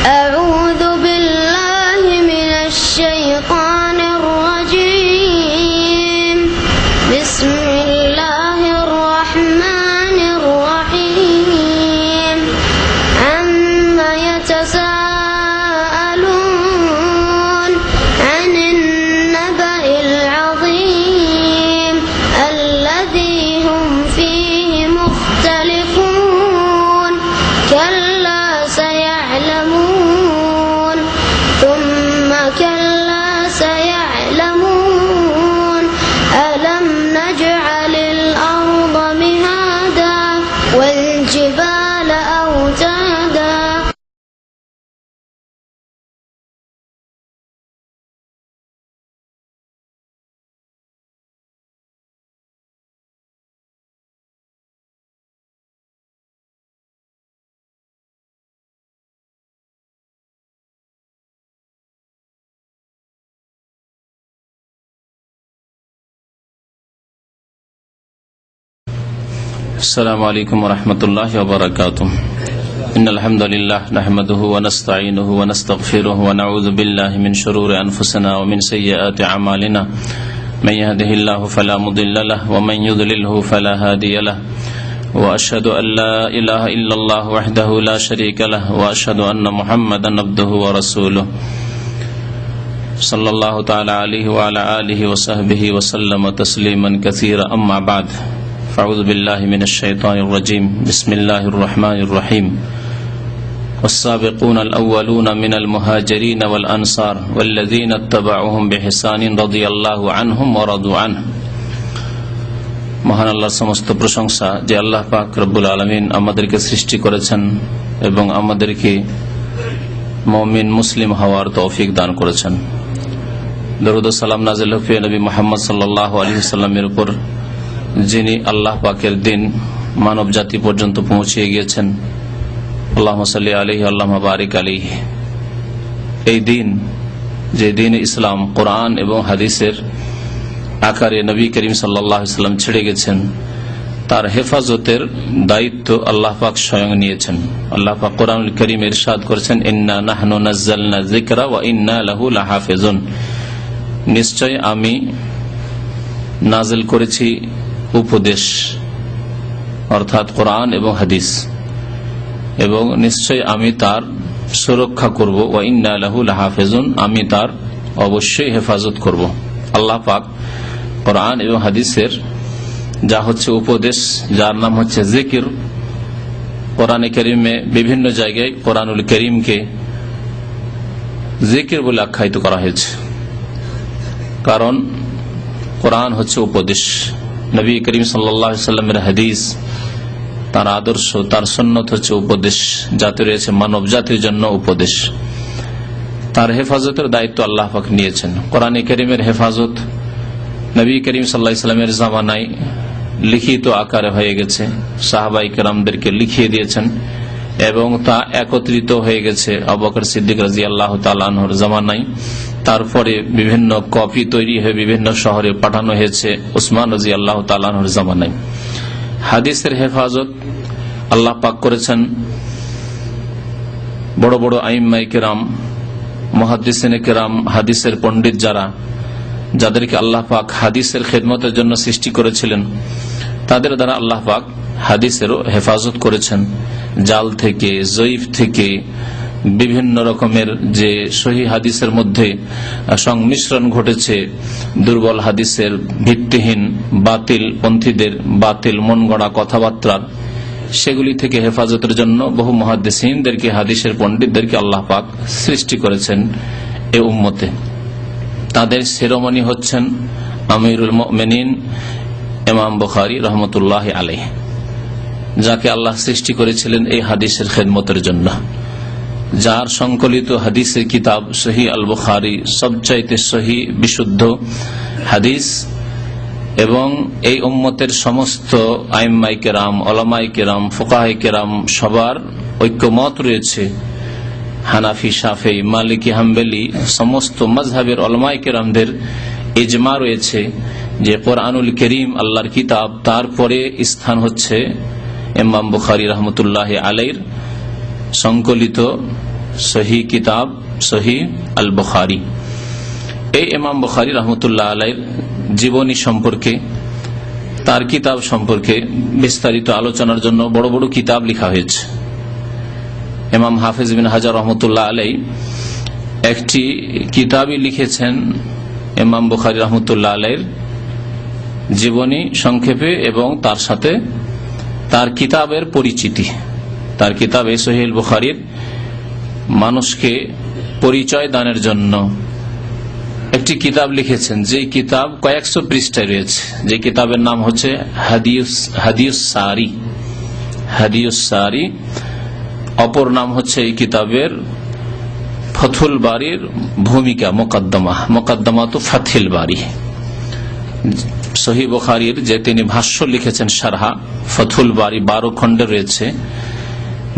أعوذ بالله من الشيطان الرجيم بسم الله الرحمن الرحيم عما يتساءلون عن النبأ العظيم الذي هم فيه مختلفون كلا سيعلمون ثم كلا سيعلمون ألم نجعل الأرض مهادا والجبال أوتادا السلام عليكم ورحمة الله وبركاته إن الحمد لله نحمده ونستعينه ونستغفره ونعوذ بالله من شرور أنفسنا ومن سيئات أعمالنا من يهده الله فلا مضل له ومن يضلله فلا هادي له وأشهد أن لا إله إلا الله وحده لا شريك له وأشهد أن محمدا عبده ورسوله صلى الله تعالى عليه وعلى آله وصحبه وسلم تسليما كثيرا أما بعد أعوذ بالله من الشيطان الرجيم بسم الله الرحمن الرحيم والسابقون الأولون من المهاجرين والأنصار والذين اتبعوهم بإحسان رضي الله عنهم ورضوا عنه মহান আল্লাহর সমস্ত প্রশংসা যে আল্লাহ পাক রব্বুল আলামিন আমাদেরকে সৃষ্টি করেছেন এবং আমাদেরকে মুমিন মুসলিম হওয়ার তৌফিক দান করেছেন। দরুদ ও সালাম নাযিল হোক নবী মুহাম্মদ সাল্লাল্লাহু আলাইহি ওয়াসাল্লামের উপর, যিনি আল্লাহ পাকের দিন মানব জাতি পর্যন্ত পৌঁছে গিয়েছেন। আল্লাহুম্মা সাল্লি আলাইহি আল্লাহুম্মা বারিক আলাইহি। এই দিন, যে দিন ইসলাম কোরআন এবং হাদিসের আকারে নবী করিম সাল্লাল্লাহু আলাইহি ওয়াসাল্লাম ছেড়ে গেছেন, তার হেফাজতের দায়িত্ব আল্লাহ পাক স্বয়ং নিয়েছেন। আল্লাহ পাক কোরআনুল কারীমে ইরশাদ করেছেন, ইন্না নাহনু নাযালনা যিকরা ওয়া ইন্না লাহু লাহাফিজুন। নিশ্চয় আমি নাজিল করেছি উপদেশ, অর্থাৎ কোরআন এবং হাদিস, এবং নিশ্চয় আমি তার সুরক্ষা করব। ওয়া ইন্না লাহু লাহাফিজুন, আমি তার অবশ্যই হেফাজত করব। আল্লাহ পাক কোরআন এবং হাদিসের যা হচ্ছে উপদেশ, যার নাম হচ্ছে জিকির, কোরআনে কারীমে বিভিন্ন জায়গায় কোরআনুল কারীমকে জিকির বলে আখ্যায়িত করা হয়েছে, কারণ কোরআন হচ্ছে উপদেশ। নবী করিম সাল্লাল্লাহু আলাইহি ওয়াসাল্লামের হাদিস, তার আদর্শ, তার সুন্নাত হচ্ছে উপদেশ, যাতে রয়েছে মানব জাতির জন্য উপদেশ। তার হেফাজতের দায়িত্ব আল্লাহ পাক নিয়েছেন। কোরআনে কারীমের হেফাজত নবী করিম সাল্লাল্লাহু আলাইহি ওয়াসাল্লামের জামানায় লিখিত আকারে হয়ে গেছে, সাহাবায়ে কেরামদেরকে লিখিয়ে দিয়েছেন, এবং তা একত্রিত হয়ে গেছে আবু বকর সিদ্দিক রাদিয়াল্লাহু তাআলা আনহুর জামানায়। তারপরে বিভিন্ন কপি তৈরি হয়ে বিভিন্ন শহরে পাঠানো হয়েছে উসমান রাদিয়াল্লাহু তাআলা আনহুর জামানায়। হাদিসের হেফাজত আল্লাহ পাক করেছেন বড় বড় আইম্মায়ে কেরাম, মুহাদ্দিসিনে কেরাম, হাদিসের পণ্ডিত যাদেরকে আল্লাহ পাক হাদিসের খেদমতের জন্য সৃষ্টি করেছিলেন, তাদের দ্বারা আল্লাহ পাক হাদিসেরও হেফাজত করেছেন। জাল থেকে, জয়ীফ থেকে, বিভিন্ন রকমের যে সহিহ হাদিসের মধ্যে সংমিশ্রণ ঘটেছে, দুর্বল হাদিসের, ভিত্তিহীন বাতিল পন্থীদের বাতিল মন গড়া কথাবার্তার, সেগুলি থেকে হেফাজতের জন্য বহু মুহাদ্দিসিনদেরকে, হাদিসের পণ্ডিতদেরকে আল্লাহ পাক সৃষ্টি করেছেন এই উম্মতে। তাদের শিরোমণি হচ্ছেন আমিরুল মুমিনিন ইমাম বুখারী রাহমাতুল্লাহি আলাইহি, যাকে আল্লাহ সৃষ্টি করেছিলেন এই হাদিসের খেদমতের জন্য, যার সংকলিত হাদিসের কিতাব সহিহ আল বুখারী সবচাইতে সহিহ বিশুদ্ধ হাদিস, এবং এই উম্মতের সমস্ত আইম্মায়ে কেরাম, উলামায়ে কেরাম, ফুকাহায়ে কেরাম সবার ঐক্যমত রয়েছে। হানাফি, শাফিঈ, মালিকি, হাম্বলি সমস্ত মাযহাবের উলামায়ে কেরামদের ইজমা রয়েছে যে কোরআনুল কারীম আল্লাহর কিতাব, তারপরে স্থান হচ্ছে ইমাম বুখারী রাহমাতুল্লাহি আলাইহির সংকলিত সহি কিতাব সহি আল বুখারী। এই ইমাম বুখারী রাহমাতুল্লাহ আলাইহির জীবনী সম্পর্কে, তার কিতাব সম্পর্কে বিস্তারিত আলোচনার জন্য বড় বড় কিতাব লেখা হয়েছে। ইমাম হাফিজ বিন হাজার রহমতুল্লাহ আলাইহি একটি কিতাবই লিখেছেন ইমাম বুখারী রহমতুল্লাহ আলাইহির জীবনী সংক্ষেপে এবং তার সাথে তার কিতাবের পরিচিতি। তার কিতাব এই সহিহ বুখারীর মানুষকে পরিচয় দানের জন্য একটি কিতাব লিখেছেন, যে কিতাব কয়েকশো পৃষ্ঠায় রয়েছে, যে কিতাবের নাম হচ্ছে হাদিউস সারি। হাদিউস সারি অপর নাম হচ্ছে এই কিতাবের ফথুল বারীর ভূমিকা, মোকদ্দমাতু ফাথিল বারী। সহিহ বুখারীর যে তিনি ভাষ্য লিখেছেন শারহা ফথুল বারী, 12 খণ্ডে রয়েছে,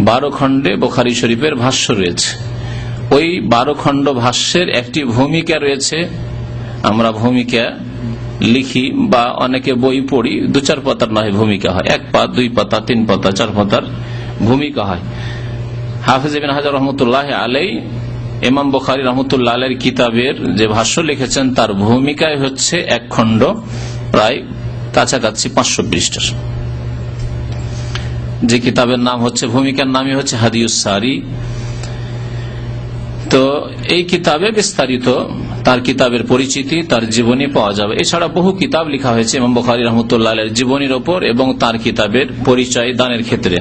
12 খণ্ডে বুখারী শরীফের ভাষ্য রয়েছে। ওই 12 খণ্ড ভাষ্যের একটি ভূমিকা রয়েছে। আমরা ভূমিকা লিখি বা অনেকে বই পড়ি, 2-4 পাতার নয় ভূমিকা হয়, 1 পাতা 2 পাতা 3 পাতা 4 পাতার ভূমিকা হয়। হাফিজ ইবনে হাজার রহমতুল্লাহ আলাইহি ইমাম বুখারী রহমতুল্লাহ আলাইহির কিতাবের যে ভাষ্য লিখেছেন তার ভূমিকায় হচ্ছে 1 খণ্ড, প্রায় কাছাকাছি 500 পৃষ্ঠার। যে কিতাবের নাম হচ্ছে, ভূমিকার নামই হচ্ছে হাদিউস সারি। তো এই কিতাবে বিস্তারিত তার কিতাবের পরিচিতি, তার জীবনী পাওয়া যাবে। এছাড়া বহু কিতাব লেখা হয়েছে ইমাম বুখারী রহমতুল্লাহ আলাইহির জীবনীর ওপর এবং তার কিতাবের পরিচয় দানের ক্ষেত্রে।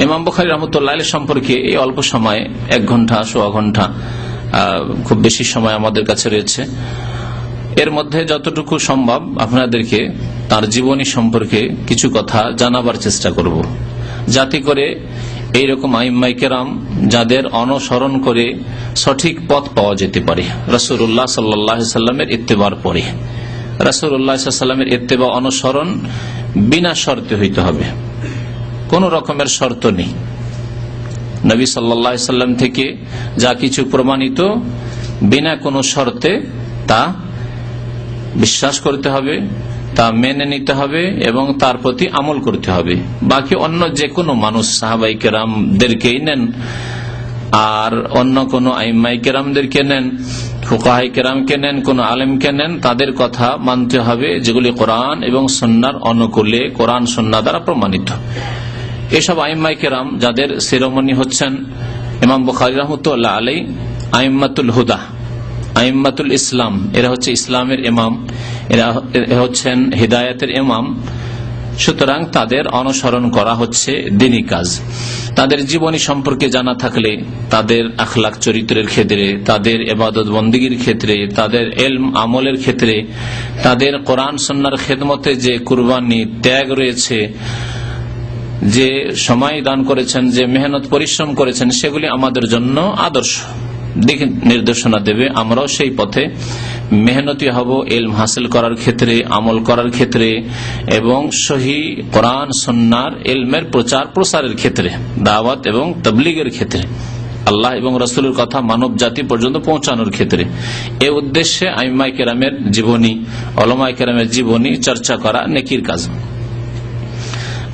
ইমাম বুখারী রহমতুল্লাহ আলাইহি সম্পর্কে এই অল্প সময় 1 ঘন্টা 1.25 ঘন্টা, খুব বেশি সময় আমাদের কাছে রয়েছে। এর মধ্যে যতটুকু সম্ভব আপনাদেরকে তার জীবনী সম্পর্কে কিছু কথা জানাবার চেষ্টা করব, যাতে করে এইরকম আইম্মায়ে কেরাম যাদের অনুসরণ করে সঠিক পথ পাওয়া যেতে পারে। রাসূলুল্লাহ সাল্লাল্লাহু আলাইহি সাল্লামের ইত্তেবার পরে, রাসূলুল্লাহ সাল্লাল্লাহু আলাইহি সাল্লামের ইত্তেবা অনুসরণ বিনা শর্তে হইতে হবে, কোন রকমের শর্ত নেই। নবী সাল্লাল্লাহু আলাইহি সাল্লাম থেকে যা কিছু প্রমাণিত, বিনা কোনো শর্তে তা বিশ্বাস করতে হবে, তা মেনে নিতে হবে এবং তার প্রতি আমল করতে হবে। বাকি অন্য যে কোনো মানুষ, সাহাবায়ে কেরামদেরকেই নেন আর অন্য কোনো আইম্মায়ে কেরামদেরকে নেন, ফুকাহায়ে কেরামকে নেন, কোন আলেমকে নেন, তাদের কথা মানতে হবে যেগুলি কোরআন এবং সুন্নাহর অনুকূলে, কোরআন সুন্নাহ দ্বারা প্রমাণিত। এসব আইম্মায়ে কেরাম যাদের শিরোমণি হচ্ছেন ইমাম বুখারী রাহমাতুল্লাহ আলাইহি, আইম্মাতুল হুদা, আইম্মাতুল ইসলাম, এরা হচ্ছে ইসলামের ইমাম, এরা হচ্ছেন হিদায়াতের ইমাম। সুতরাং তাদের অনুসরণ করা হচ্ছে দ্বীনি কাজ। তাদের জীবনী সম্পর্কে জানা থাকলে তাদের আখলাক চরিত্রের ক্ষেত্রে, তাদের ইবাদত বন্দেগীর ক্ষেত্রে, তাদের ইলম আমলের ক্ষেত্রে, তাদের কোরআন সুন্নাহর খেদমতে যে কুরবানি ত্যাগ রয়েছে, যে সময় দান করেছেন, যে মেহনত পরিশ্রম করেছেন, সেগুলি আমাদের জন্য আদর্শ দিক নির্দেশনা দেবে। আমরাও সেই পথে মেহনতি হব ইলম হাসিল করার ক্ষেত্রে, আমল করার ক্ষেত্রে এবং সহি কোরআন সুন্নাহর ইলমের প্রচার প্রসারের ক্ষেত্রে, দাওয়াত এবং তাবলীগের ক্ষেত্রে, আল্লাহ এবং রাসূলের কথা মানব জাতি পর্যন্ত পৌঁছানোর ক্ষেত্রে। এই উদ্দেশ্যে আইম্মায়ে কেরামের জীবনী, উলামায়ে কেরামের জীবনী চর্চা করা নেকির কাজ।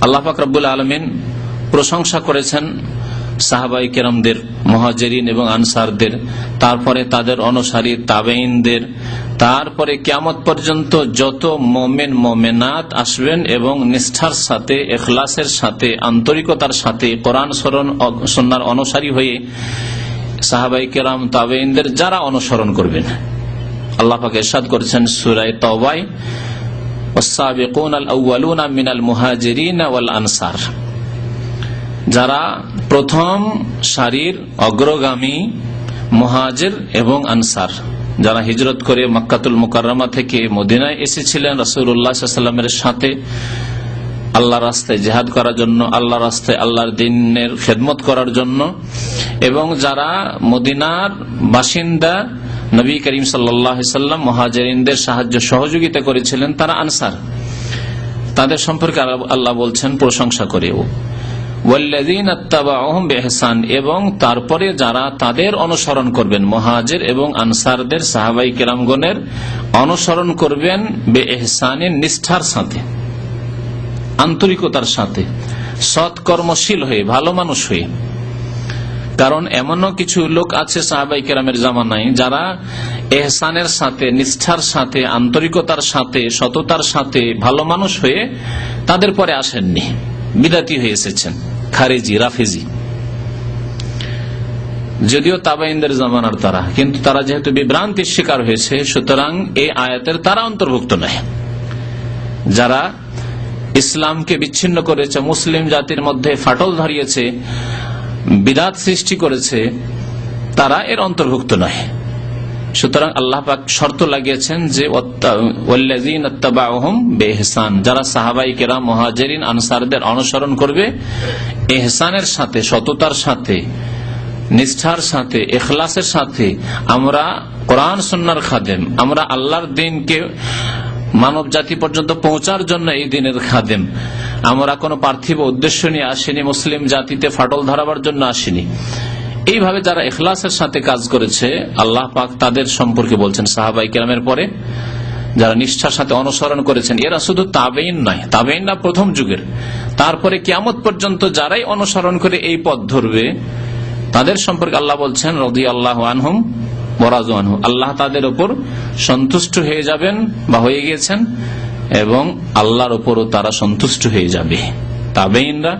আল্লাহ পাক রব্বুল আলামিন প্রশংসা করেছেন সাহাবায়ে কেরামদের, মুহাজিরিন এবং আনসারদের, তারপরে তাদের অনুসারী তাবেঈনদের, তারপরে কিয়ামত পর্যন্ত যত মুমিন মুমিনাত আসবেন এবং নিষ্ঠার সাথে, ইখলাসের সাথে, আন্তরিকতার সাথে কোরআন সুন্নাহর অনুসারী হয়ে সাহাবায়ে কেরাম তাবেঈনদের যারা অনুসরণ করবেন, আল্লাহ পাক ইরশাদ করেছেন সূরা তাওবায়, ওয়াস-সাবিকুনাল আউয়ালুনা মিনাল মুহাজিরিনা ওয়াল আনসার, যারা প্রথম সারির অগ্রগামী মুহাজির এবং আনসার, যারা হিজরত করে মক্কাতুল মুকাররমা থেকে মদিনায় এসেছিলেন রাসূলুল্লাহ সাল্লাল্লাহু আলাইহি ওয়াসাল্লামের সাথে আল্লাহর রাস্তায় জিহাদ করার জন্য, আল্লাহর রাস্তায় আল্লাহর দ্বীনের খেদমত করার জন্য, এবং যারা মদিনার বাসিন্দা নবী করিম সাল্লাল্লাহু আলাইহি ওয়াসাল্লাম মুহাজিরিনদের সাহায্য সহযোগিতা করেছিলেন, তারা আনসার। তাদের সম্পর্কে আল্লাহ বলছেন প্রশংসা করেও, ওয়াল্লাযীনা ইত্তাবাউহুম বিইহসান, এবং তারপরে যারা তাদের অনুসরণ করবেন, মুহাজির এবং আনসারদের, সাহাবায়ে কেরামগণের অনুসরণ করবেন, বিইহসানিন, নিষ্ঠার সাথে, আন্তরিকতার সাথে, সৎকর্মশীল হয়ে, ভালো মানুষ হয়ে। কারণ এমনও কিছু লোক আছে সাহাবায়ে কেরামের জামানায় যারা ইহসানের সাথে, নিষ্ঠার সাথে, আন্তরিকতার সাথে, সততার সাথে ভালো মানুষ হয়ে তাদের পরে আসেননি, বিদাতি হয়ে এসেছেন, খারেজি, রাফেজি, যদিও তাবাইনদের জামানার তারা, কিন্তু তারা যেহেতু বিভ্রান্তির শিকার হয়েছে, সুতরাং এই আয়াতের তারা অন্তর্ভুক্ত নয়। যারা ইসলামকে বিচ্ছিন্ন করেছে, মুসলিম জাতির মধ্যে ফাটল ধরিয়েছে, বিদাত সৃষ্টি করেছে, তারা এর অন্তর্ভুক্ত নয়। সুতরাং আল্লাহ পাক শর্ত লাগিয়েছেন যে ওয়াল্লাযীনা ইত্তাবাউহুম বিইহসান, যারা সাহাবায়ে কেরাম, মুহাজিরিন, আনসারদের অনুসরণ করবে ইহসানের সাথে, সততার সাথে, নিষ্ঠার সাথে, ইখলাসের সাথে। আমরা কোরআন সুন্নাহর খাদেম, আমরা আল্লাহর দ্বীনকে মানব জাতি পর্যন্ত পৌঁছার জন্য এই দিনের খাদেম। আমরা কোনো পার্থিব উদ্দেশ্য নিয়ে আসিনি, মুসলিম জাতিতে ফাটল ধরাবার জন্য আসিনি। এইভাবে যারা ইখলাসের সাথে কাজ করেছে, আল্লাহ পাক তাদের সম্পর্কে বলছেন সাহাবায়ে কেরামের পরে যারা নিষ্ঠার সাথে অনুসরণ করেছেন, এরা শুধু তাবেইন নয়, তাবেইনরা প্রথম যুগের, তারপরে কিয়ামত পর্যন্ত যারাই অনুসরণ করে এই পথ ধরবে তাদের সম্পর্কে আল্লাহ বলছেন রাদিয়াল্লাহু আনহুম ওয়া রাযু আনহু, আল্লাহ তাদের উপর সন্তুষ্ট হয়ে যাবেন বা হয়ে গিয়েছেন, এবং আল্লাহর উপরও তারা সন্তুষ্ট হয়ে যাবে তাবেইনরা।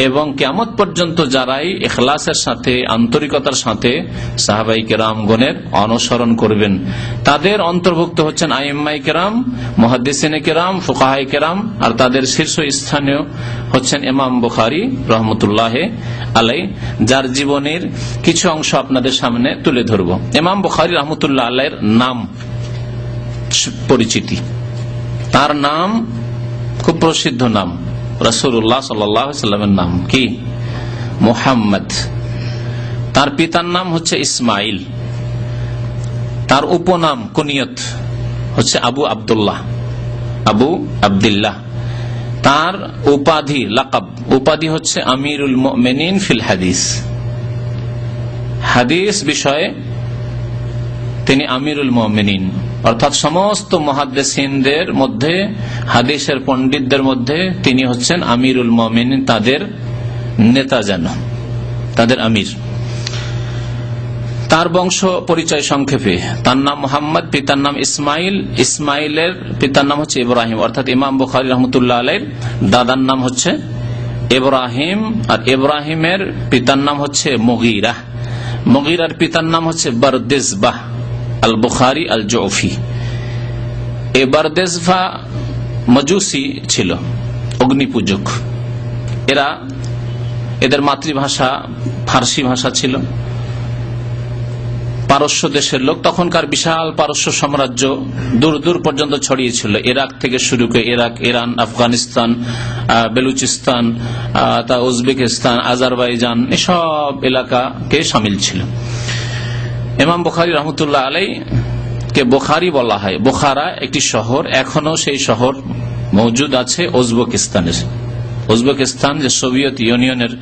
এবং কিয়ামত পর্যন্ত যারাই ইখলাসের সাথে, আন্তরিকতার সাথে সাহাবায়ে কেরামগণের অনুসরণ করবেন, তাদের অন্তর্ভুক্ত হচ্ছেন আইম্মায়ে কেরাম, মুহাদ্দিসিনে কেরাম, ফুকাহায়ে কেরাম, আর তাদের শীর্ষস্থানীয় হচ্ছেন ইমাম বুখারী রাহমাতুল্লাহি আলাইহি, যার জীবনের কিছু অংশ আপনাদের সামনে তুলে ধরব। ইমাম বুখারী রাহমাতুল্লাহি আলাইহির নাম পরিচিতি, তার নাম খুব প্রসিদ্ধ নাম, রাসূলুল্লাহ সাল্লাল্লাহু আলাইহি ওয়াসাল্লামের নাম কি? মুহাম্মদ। তার পিতার নাম হচ্ছে ইসমাইল, তার উপনাম কুনিয়ত হচ্ছে আবু আব্দুল্লাহ, আবু আব্দুল্লাহ। তার উপাধি, লাকাব, উপাধি হচ্ছে আমিরুল মুমিনিন ফিল হাদিস, হাদিস বিষয়ে তিনি আমিরুল মুমিনিন, অর্থাৎ সমস্ত মুহাদ্দিসিনদের মধ্যে, হাদিসের পণ্ডিতদের মধ্যে তিনি হচ্ছেন আমিরুল মুমিনিন, তাদের নেতা, যেন তাদের আমির। তার বংশ পরিচয় সংক্ষেপে, তার নাম মোহাম্মদ, পিতার নাম ইসমাইল, ইসমাইলের পিতার নাম হচ্ছে ইব্রাহিম, অর্থাৎ ইমাম বুখারী রাহমাতুল্লাহ আলাইহির দাদার নাম হচ্ছে ইব্রাহিম, আর ইব্রাহিমের পিতার নাম হচ্ছে মুগীরা, মুগীরার পিতার নাম হচ্ছে বারদেজবাহ আল বুখারী আল জৌফি। এ বারদেজবাহ মাজুসি ছিল, অগ্নিপূজক। এদের মাতৃভাষা ফার্সি ভাষা ছিল। পারস্য দেশের লোক, তখনকার বিশাল পারস্য সাম্রাজ্য দূর দূর পর্যন্ত ছড়িয়েছিল, ইরাক থেকে শুরু করে Iraq, Iran, Afghanistan, Balochistan, Uzbekistan, Azerbaijan, এসব এলাকাকে শামিল ছিল। ইমাম বুখারী রাহমাতুল্লাহ আলাইহি কে বুখারী বলা হয়। বুখারা একটি শহর, এখনো সেই শহর মওজুদ আছে উজবেকিস্তানের। উজবেকিস্তান যে সোভিয়েত ইউনিয়নের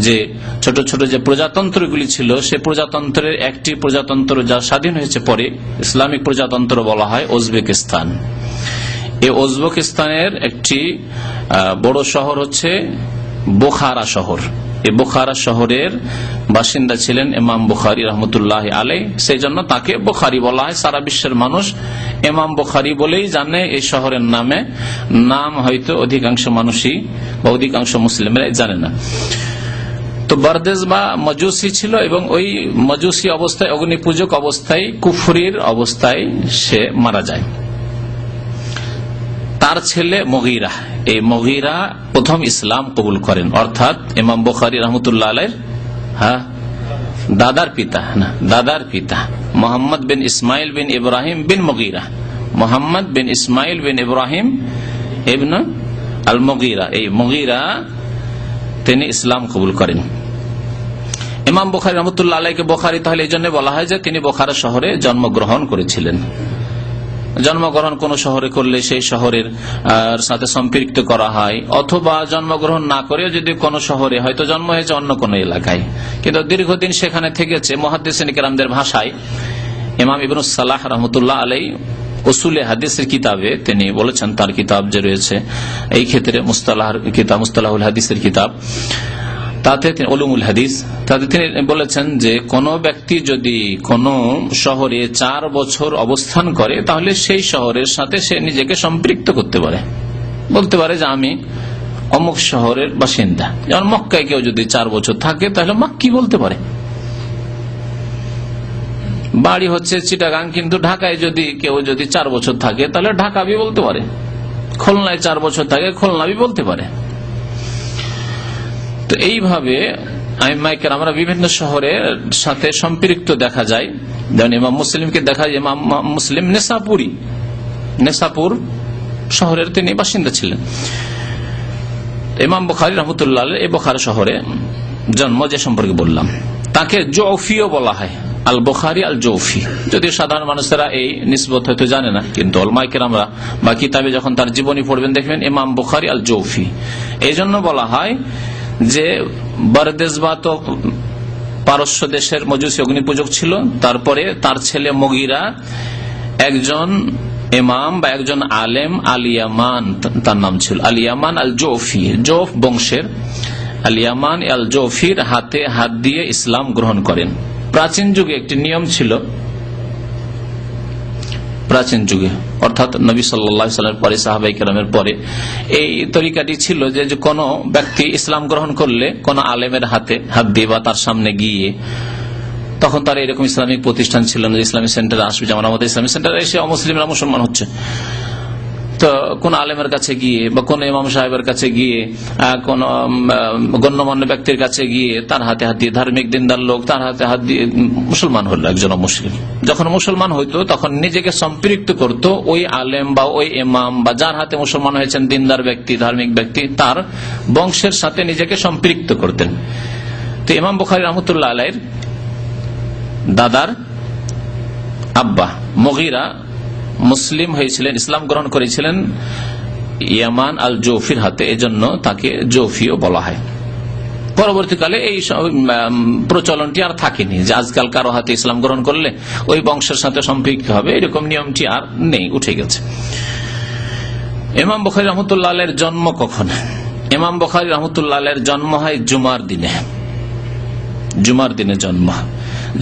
যে ছোট ছোট যে প্রজাতন্ত্রগুলি ছিল, সে প্রজাতন্ত্রের একটি প্রজাতন্ত্র যা স্বাধীন হয়েছে পরে, ইসলামিক প্রজাতন্ত্র বলা হয় উজবেকিস্তান। এই উজবেকিস্তানের একটি বড় শহর হচ্ছে বুখারা শহর। এই বুখারা শহরের বাসিন্দা ছিলেন ইমাম বুখারী রাহমাতুল্লাহি আলাইহি, সেই জন্য তাকে বুখারী বলা হয়। সারা বিশ্বের মানুষ ইমাম বুখারী বলেই জানে এই শহরের নামে, নাম হয়তো অধিকাংশ মানুষই বা অধিকাংশ মুসলিমরা জানে না। তো বারদেজবাহ মাজুসি ছিল, এবং ওই মাজুসি অবস্থায়, অগ্নিপূজক অবস্থায়, কুফরির অবস্থায় সে মারা যায়। তার ছেলে মুগীরা, এই মুগীরা প্রথম ইসলাম কবুল করেন, অর্থাৎ ইমাম বুখারী রাহমাতুল্লাহ আলাইহির দাদার পিতা, না দাদার পিতা মোহাম্মদ বিন ইসমাইল বিন ইব্রাহিম বিন মুগীরা, মোহাম্মদ বিন ইসমাইল বিন ইব্রাহিম ইবনে আল মুগীরা, এই মুগীরা তিনি ইসলাম কবুল করেন। ইমাম বুখারী রাহমাতুল্লাহ আলাইহিকে বুখারী তাহলে এই জন্য বলা হয় যে তিনি বুখারা শহরে জন্মগ্রহণ করেছিলেন। জন্মগ্রহণ কোন শহরে করলে সেই শহরের সাথে সম্পৃক্ত করা হয়, অথবা জন্মগ্রহণ না করে যদি কোন শহরে হয়তো জন্ম হয়েছে অন্য কোন এলাকায়, কিন্তু দীর্ঘদিন সেখানে থেকেছে। মুহাদ্দিসিন কিরামদের ভাষায় ইমাম ইবনে সালাহ রাহমাতুল্লাহ আলাইহি উসুলে হাদিসের কিতাবে তিনি বলেছেন, তার কিতাব যে রয়েছে এই ক্ষেত্রে মুস্তালাহুল হাদিসের কিতাব, তাতে তিনি উলুমুল হাদিস, তাতে তিনি বলেছেন যে কোন ব্যক্তি যদি কোন শহরে 4 বছর অবস্থান করে তাহলে সেই শহরের সাথে সে নিজেকে সম্পৃক্ত করতে পারে, বলতে পারে যে আমি অমুক শহরের বাসিন্দা। যেমন মক্কায় কেউ যদি 4 বছর থাকে তাহলে মাক্কি বলতে পারে। বাড়ি হচ্ছে চিটাগাং, কিন্তু ঢাকায় যদি কেউ 4 বছর থাকে তাহলে ঢাকাবি বলতে পারে। খুলনায় 4 বছর থাকে খুলনাবি বলতে পারে। তো এইভাবে আইম্মায়ে আমরা বিভিন্ন শহরের সাথে সম্পৃক্ত দেখা যায়। যেমন ইমাম মুসলিমকে দেখা যায়, ইমাম মুসলিম নেসাপুর শহরের তিনি বাসিন্দা ছিলেন। ইমাম বুখারী রাহমাতুল্লাহ আলাইহি এই বুখারী শহরে জন্ম, যে সম্পর্কে বললাম, তাকে জৌফিও বলা হয়, আল বুখারী আল জৌফি। যদিও সাধারণ মানুষেরা এই নিসবত হয়তো জানে না, কিন্তু উলামায়ে কেরামরা বা কিতাবে যখন তার জীবনী পড়বেন দেখবেন ইমাম বুখারী আল জৌফি। এই জন্য বলা হয় যে বারদেশবা তো পারস্য দেশের মজুসী অগ্নি পূজক ছিল, তারপরে তার ছেলে মুগীরা একজন ইমাম বা একজন আলেম, আলিয়ামান তার নাম ছিল, আলিয়ামান আল জৌফি, জৌফ বংশের আলিয়ামান আল জৌফির হাতে হাত দিয়ে ইসলাম গ্রহণ করেন। প্রাচীন যুগে একটি নিয়ম ছিল, প্রাচীন যুগে অর্থাৎ নবী সাল্লাল্লাহু আলাইহি ওয়াসাল্লামের পরে, সাহাবায়ে কেরামের পরে এই তরিকাটি ছিল যে কোন ব্যক্তি ইসলাম গ্রহণ করলে কোন আলেমের হাতে হাত দিয়ে বা তার সামনে গিয়ে, তখন তার এরকম ইসলামিক প্রতিষ্ঠান ছিল না, ইসলামিক সেন্টারে আসবে, যেমন আমাদের ইসলামিক সেন্টারে এসে অমুসলিমরা মুসলমান হচ্ছে। তো কোন আলেমের কাছে গিয়ে বা কোন ইমাম সাহেবের কাছে গিয়ে, কোন গণ্যমান্য ব্যক্তির কাছে গিয়ে তার হাতে হাত দিয়ে, ধার্মিক দিনদার লোক তার হাতে হাত দিয়ে মুসলমান হলো একজন মুসলিম। যখন মুসলমান হইতো তখন নিজেকে সম্পৃক্ত করত ওই আলেম বা ওই ইমাম বা যার হাতে মুসলমান হয়েছেন, দিনদার ব্যক্তি, ধার্মিক ব্যক্তি, তার বংশের সাথে নিজেকে সম্পৃক্ত করতেন। তো ইমাম বুখারী রাহমাতুল্লাহ আলাইহির দাদার আব্বা মুগীরা মুসলিম হয়েছিলেন, ইসলাম গ্রহণ করেছিলেন ইয়ামান আল জৌফির হাতে, এজন্য তাকে জৌফিও বলা হয়। পরবর্তীকালে এই প্রচলনটি আর থাকেনি যে আজকাল কারো হাতে ইসলাম গ্রহণ করলে ওই বংশের সাথে সম্পৃক্ত হবে, এরকম নিয়মটি আর নেই, উঠে গেছে। ইমাম বুখারী রাহমাতুল্লাহ আলাইহির জন্ম কখন? ইমাম বুখারী রাহমাতুল্লাহ আলাইহির জন্ম হয় জুমার দিনে। জুমার দিনে জন্ম,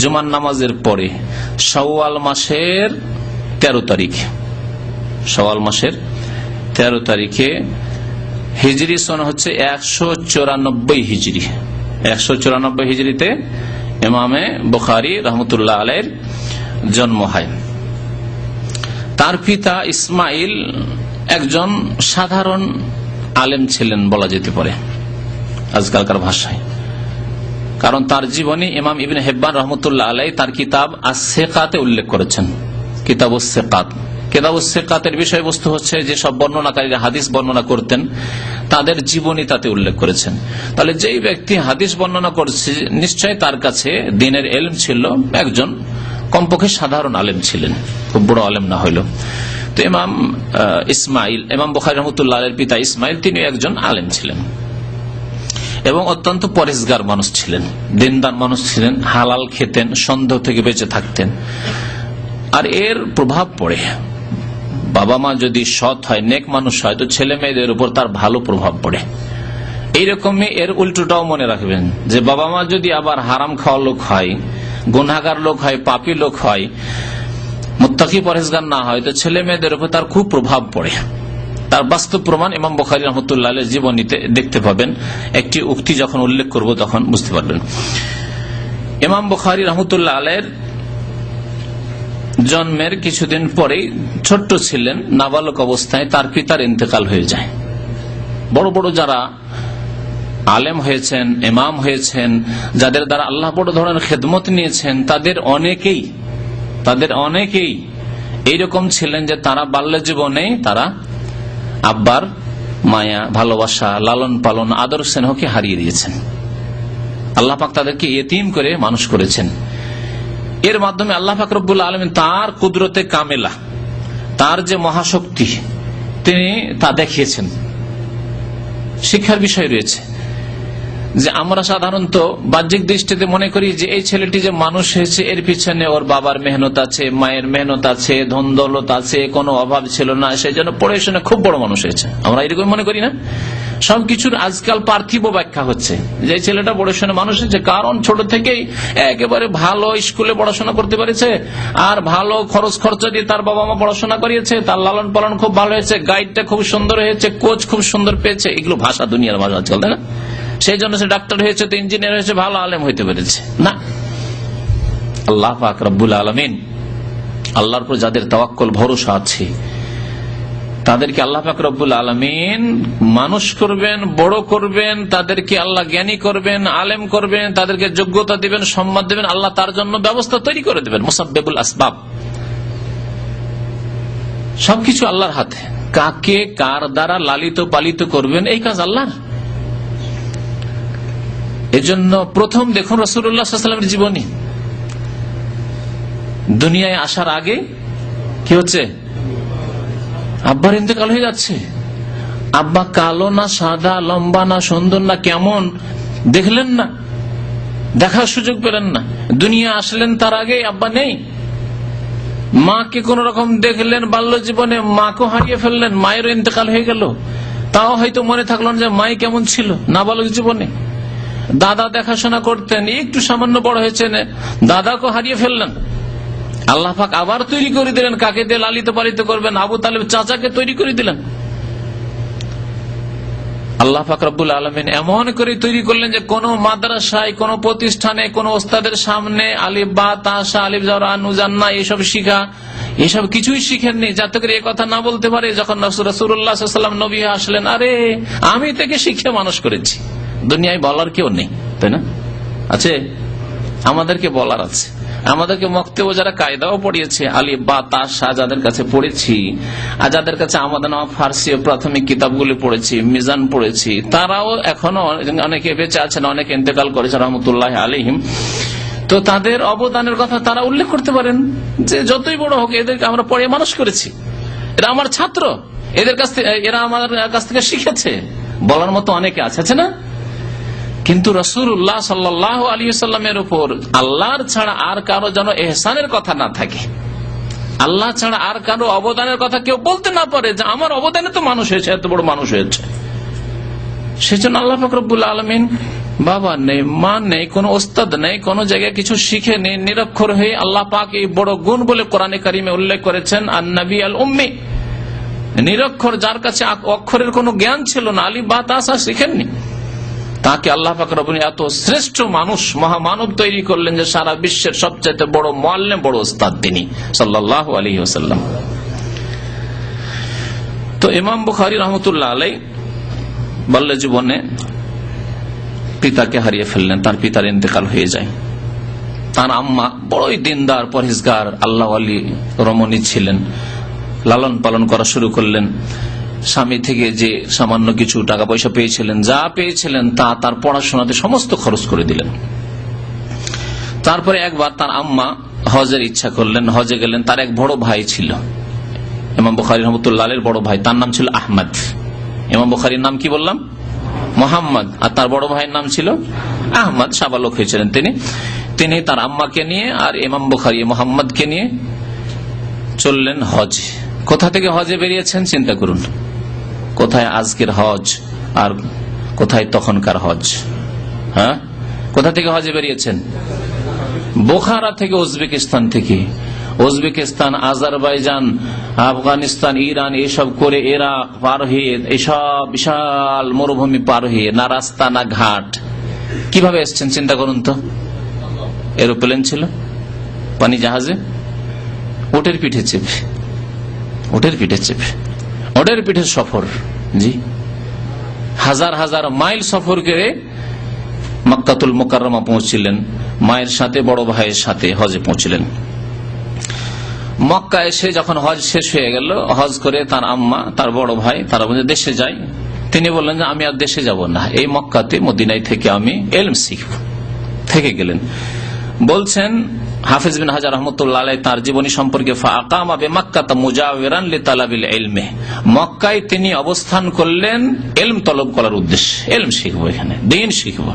জুমার নামাজের পরে শাওয়াল মাসের 13 তারিখ, শাওয়াল মাসের 13 তারিখে। হিজরি সন হচ্ছে 194 হিজরি। 194 হিজরিতে ইমামে বুখারী রাহমাতুল্লাহ আলাইহির জন্ম হয়। তার পিতা ইসমাইল একজন সাধারণ আলেম ছিলেন বলা যেতে পারে আজকালকার ভাষায়, কারণ তার জীবনী ইমাম ইবনে হিব্বান রাহমাতুল্লাহ আলাইহি তার কিতাব আস-সিকাতে উল্লেখ করেছেন। কিতাবুস সিকাত, কিতাবুস সিকাতের বিষয়বস্তু হচ্ছে যে সব বর্ণনাকারীরা হাদিস বর্ণনা করতেন তাদের জীবনী তাতে উল্লেখ করেছেন। তাহলে যেই ব্যক্তি হাদিস বর্ণনা করছে নিশ্চয় তার কাছে দ্বীনের ইলম ছিল, একজন কমপক্ষে সাধারণ আলেম ছিলেন, খুব বড় আলেম না হইল। তো ইমাম ইসমাইল, ইমাম বুখারী রাহমাতুল্লাহ আলাইহির পিতা ইসমাইল, তিনি একজন আলেম ছিলেন এবং অত্যন্ত পরেশগার মানুষ ছিলেন, দিনদার মানুষ ছিলেন, হালাল খেতেন, সন্দেহ থেকে বেঁচে থাকতেন। আর এর প্রভাব পড়ে, বাবা মা যদি সৎ হয়, নেক মানুষ হয়, তো ছেলে মেয়েদের উপর তার ভালো প্রভাব পড়ে। এইরকমই এর উল্টোটাও মনে রাখবেন যে বাবা মা যদি আবার হারাম খাওয়া লোক হয়, গুনাহগার লোক হয়, পাপী লোক হয়, মুত্তাকি পরেশগার না হয়, তো ছেলে মেয়েদের উপর তার খুব প্রভাব পড়ে। তার বাস্তব প্রমাণ ইমাম বুখারী রাহমাতুল্লাহ আলাইহির জীবনীতে দেখতে পাবেন। একটি উক্তি যখন উল্লেখ করব তখন বুঝতে পারবেন। ইমাম বুখারী রাহমাতুল্লাহ আলাইহির জন্মের কিছুদিন পরেই, ছোট্ট ছিলেন, নাবালক অবস্থায় তার পিতার ইন্তেকাল হয়ে যায়। বড় বড় যারা আলেম হয়েছেন, ইমাম হয়েছেন, যাদের দ্বারা আল্লাহ বড় ধরনের খেদমত নিয়েছেন, তাদের অনেকেই এইরকম ছিলেন যে তারা বাল্য জীবনেই তারা আব্বার মায়া, ভালোবাসা, লালন পালন, আদর স্নেহকে হারিয়ে দিয়েছেন। আল্লাহ পাক তাদেরকে ইয়েতিম করে মানুষ করেছেন। এর মাধ্যমে আল্লাহ পাক রব্বুল আলামিন তার কুদরতে কামেলা, তার যে মহাশক্তি, তিনি তা দেখিয়েছেন। শিক্ষার বিষয় রয়েছে যে আমরা সাধারণত বাহ্যিক দৃষ্টিতে মনে করি যে এই ছেলেটি যে মানুষ হয়েছে এর পিছনে ওর বাবার মেহনত আছে, মায়ের মেহনত আছে, ধন দৌলত আছে, কোনো অভাব ছিল না, সেই জন্য পড়াশোনা খুব বড় মানুষ হয়েছে। আমরা এরকম মনে করি না? সবকিছুর আজকাল পার্থিব ব্যাখ্যা হচ্ছে। যে ছেলেটা পড়াশোনা মানুষ হচ্ছে কারণ ছোট থেকেই একেবারে ভালো স্কুলে পড়াশোনা করতে পেরেছে, আর ভালো খরচ খরচা দিয়ে তার বাবা মা পড়াশোনা করিয়েছে, তার লালন পালন খুব ভালো হয়েছে, গাইডটা খুব সুন্দর হয়েছে, কোচ খুব সুন্দর পেয়েছে। এগুলো ভাষা, দুনিয়ার ভাষা আজকাল, তাই না? সেই জন্য সে ডাক্তার হয়েছে, তো ইঞ্জিনিয়ার হয়েছে, ভালো আলেম হইতে পেরেছে না। আল্লাহ পাক রব্বুল আলামিন, আল্লাহর উপর যাদের তাওয়াক্কুল ভরসা আছে তাদেরকে আল্লাহ পাক রব্বুল আলামিন মানুষ করবেন, বড় করবেন, তাদেরকে আল্লাহ জ্ঞানী করবেন, আলেম করবেন, তাদেরকে যোগ্যতা দিবেন, সম্মান দিবেন। আল্লাহ তার জন্য ব্যবস্থা তৈরি করে দেবেন। মুসাব্বিবুল আসবাব, সবকিছু আল্লাহর হাতে। কাকে কার দ্বারা লালিত পালিত করবেন এই কাজ আল্লাহর। এজন্য প্রথম দেখুন রাসূলুল্লাহ সাল্লাল্লাহু আলাইহি ওয়াসাল্লামের জীবনী। দুনিয়ায় আসার আগে কি হচ্ছে? আব্বার ইন্তেকাল হয়ে যাচ্ছে। আব্বা কালো না সাদা, লম্বা না সুন্দর না কেমন দেখলেন না, দেখার সুযোগ পেলেন না। দুনিয়া আসলেন তার আগে আব্বা নেই। মাকে কোন রকম দেখলেন বাল্য জীবনে, মাকে হারিয়ে ফেললেন, মায়েরও ইন্তেকাল হয়ে গেল। তাও হয়তো মনে থাকলো যে মাই কেমন ছিল নাবালক জীবনে। দাদা দেখাশোনা করতেন, একটু সামান্য বড় হয়েছেন, দাদাকে হারিয়ে ফেললেন। আল্লাহ পাক আবার তৈরি করে দিলেন কাকে দিয়ে লালিত পালিত করবেন। আবু তালেব চাচাকে তৈরি করে দিলেন। আল্লাহ পাক রব্বুল আলামিন এমন করে তৈরি করলেন যে কোন মাদ্রাসায়, কোন প্রতিষ্ঠানে, কোন ওস্তাদের সামনে আলিফ বা তাসা, আলিফ জারা, নুজান্না এইসব শিখা, এসব কিছুই শিখেননি, যাতে করে এই কথা না বলতে পারে যখন রাসূলুল্লাহ সাল্লাল্লাহু আলাইহি ওয়াসাল্লাম নবী আসলেন, আরে আমি থেকে শিখে মানুষ করেছি। দুনিয়ায় বলার কেউ নেই, তাই না? আছে? আমাদেরকে বলার আছে। আমাদেরকে মক্তব্য যারা কায়দাও পড়িয়েছে, আলিফ বা তাসা যাদের কাছে পড়েছি, আর যাদের কাছে আমাদের ফার্সি প্রাথমিক কিতাবগুলি পড়েছি, মিজান পড়েছি, তারাও এখনো অনেকে বেঁচে আছেন, অনেকে ইন্তেকাল করেছে রহমতুল্লাহ আলাইহিম। তো তাদের অবদানের কথা তারা উল্লেখ করতে পারেন যে যতই বড় হোক এদেরকে আমরা পড়ে মানুষ করেছি, এরা আমার ছাত্র, এদের কাছ থেকে, এরা আমার কাছ থেকে শিখেছে, বলার মতো অনেকে আছে না? কিন্তু রাসূলুল্লাহ সাল্লাল্লাহু আলাইহি ওয়াসাল্লামের উপর আল্লাহর ছাড়া আর কারো যেন এহসানের কথা না থাকে, আল্লাহ ছাড়া আর কারো অবদানের কথা কেউ বলতে না পারে যে আমার অবদানে তো মানুষ হয়েছে, এত বড় মানুষ হয়েছে। সেজন্য আল্লাহ পাক রব্বুল আলামিন বাবা নেই, মা নেই, কোন ওস্তাদ নেই, কোন জায়গায় কিছু শিখে নেই, নিরক্ষর হয়ে আল্লাহ পাক এই বড় গুণ বলে কোরআনে কারিমে উল্লেখ করেছেন, আন-নবী আল উম্মি, নিরক্ষর, যার কাছে অক্ষরের কোনো জ্ঞান ছিল না, আলিফ বা তাসা শিখেননি, তাকে আল্লাহ পাক রব্বুল এত শ্রেষ্ঠ মানুষ, মহামানব তৈরি করলেন যে সারা বিশ্বের সবচেয়ে বড় মুআল্লিম, বড় ওস্তাদ তিনি সাল্লাল্লাহু আলাইহি ওয়াসাল্লাম। তো ইমাম বুখারী রাহমাতুল্লাহ আলাইহি বাল্য জীবনে পিতাকে হারিয়ে ফেললেন, তার পিতার ইন্তেকাল হয়ে যায়। তার আম্মা বড়ই দিনদার, পরহেজগার, আল্লাহ ওয়ালি রমণী ছিলেন, লালন পালন করা শুরু করলেন। স্বামী থেকে যে সামান্য কিছু টাকা পয়সা পেয়েছিলেন, যা পেয়েছিলেন তা তার পড়াশোনাতে সমস্ত খরচ করে দিলেন। তারপরে একবার তার আম্মা হজের ইচ্ছা করলেন, হজে গেলেন। তার এক বড় ভাই ছিল, ইমাম বুখারী রাহমাতুল্লাহ আলাইহির বড় ভাই, তার নাম ছিল আহমদ। ইমাম বুখারীর নাম কি বললাম? মোহাম্মদ, আর তার বড় ভাইয়ের নাম ছিল আহমদ। সাবালক হয়েছিলেন তিনি তার আম্মাকে নিয়ে আর ইমাম বুখারী মোহাম্মদকে নিয়ে চললেন হজে। কোথা থেকে হজে বেরিয়েছেন চিন্তা করুন, কোথায় আজকের হজ আর কোথায় তখনকার হজ। হ্যাঁ, কোথা থেকে হজে বেরিয়েছেন? বোখারা থেকে, উজবেকিস্তান থেকে। উজবেকিস্তান, আজারবাইজান, আফগানিস্তান, ইরান এসব করে এরা পার হয়ে, এসব বিশাল মরুভূমি পার হয়ে, না রাস্তা না ঘাট, কিভাবে এসছেন চিন্তা করুন তো। এরোপ্লেন ছিল, পানি জাহাজে, ওটের পিঠে চেপে, ওটের পিঠে সফর। জি, হাজার হাজার মাইল সফর করে মক্কাতুল মুকাররমা পৌঁছলেন, মায়ের সাথে, বড় ভাইয়ের সাথে হজে পৌঁছলেন। মক্কা এসে যখন হজ শেষ হয়ে গেল, হজ করে তার আম্মা, তার বড় ভাই, তারা বলে দেশে যাই। তিনি বললেন যে আমি আর দেশে যাব না, এই মক্কাতে, মদিনায় থেকে আমি ইলম শিখব। থেকে গেলেন। বলছেন হাফিজ বিন হাজার রহমতুল্লাহ আলাইহি তার জীবনী সম্পর্কে, ফাআকামা বিমাক্কাতা মুজাওয়িরান লিতালাবিল ইলমি, মক্কায় তিনি অবস্থান করলেন ইলম তলব করার উদ্দেশ্যে, ইলম শিখব, এখানে দ্বীন শিখব।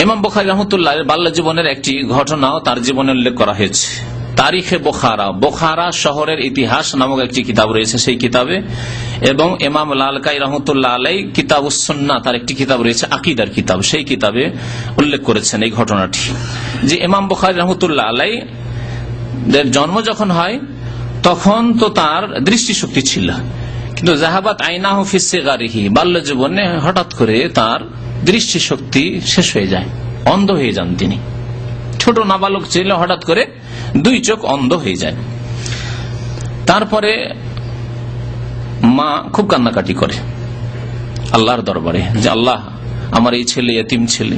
ইমাম বুখারী রাহমাতুল্লাহ আলাইহি বাল্য জীবনের একটি ঘটনাও তার জীবনে উল্লেখ করা হয়েছে। তারিখে বোখারা, বোখারা শহরের ইতিহাস নামক একটি কিতাব রয়েছে সেই কিতাবে, এবং ইমাম লালকাই রহমতুল্লাহ আলাই কিতাবুস সুন্নাহ তার একটি কিতাব রয়েছে আকীদার কিতাব, সেই কিতাবে উল্লেখ করেছেন এই ঘটনাটি যে ইমাম বুখারী রহমতুল্লাহ আলাই এর জন্ম যখন হয় তখন তো তার দৃষ্টিশক্তি ছিল, কিন্তু জাহাবাত আইনাহু ফি সিগারিহি, বাল্য জীবনে হঠাৎ করে তার দৃষ্টিশক্তি শেষ হয়ে যায়, অন্ধ হয়ে যান তিনি। ছোট নাবালক ছিল, হঠাৎ করে দুই চোখ অন্ধ হয়ে যায়। তারপরে মা খুব কান্নাকাটি করে আল্লাহর দরবারে যে আল্লাহ, আমার এই ছেলে এতিম ছেলে,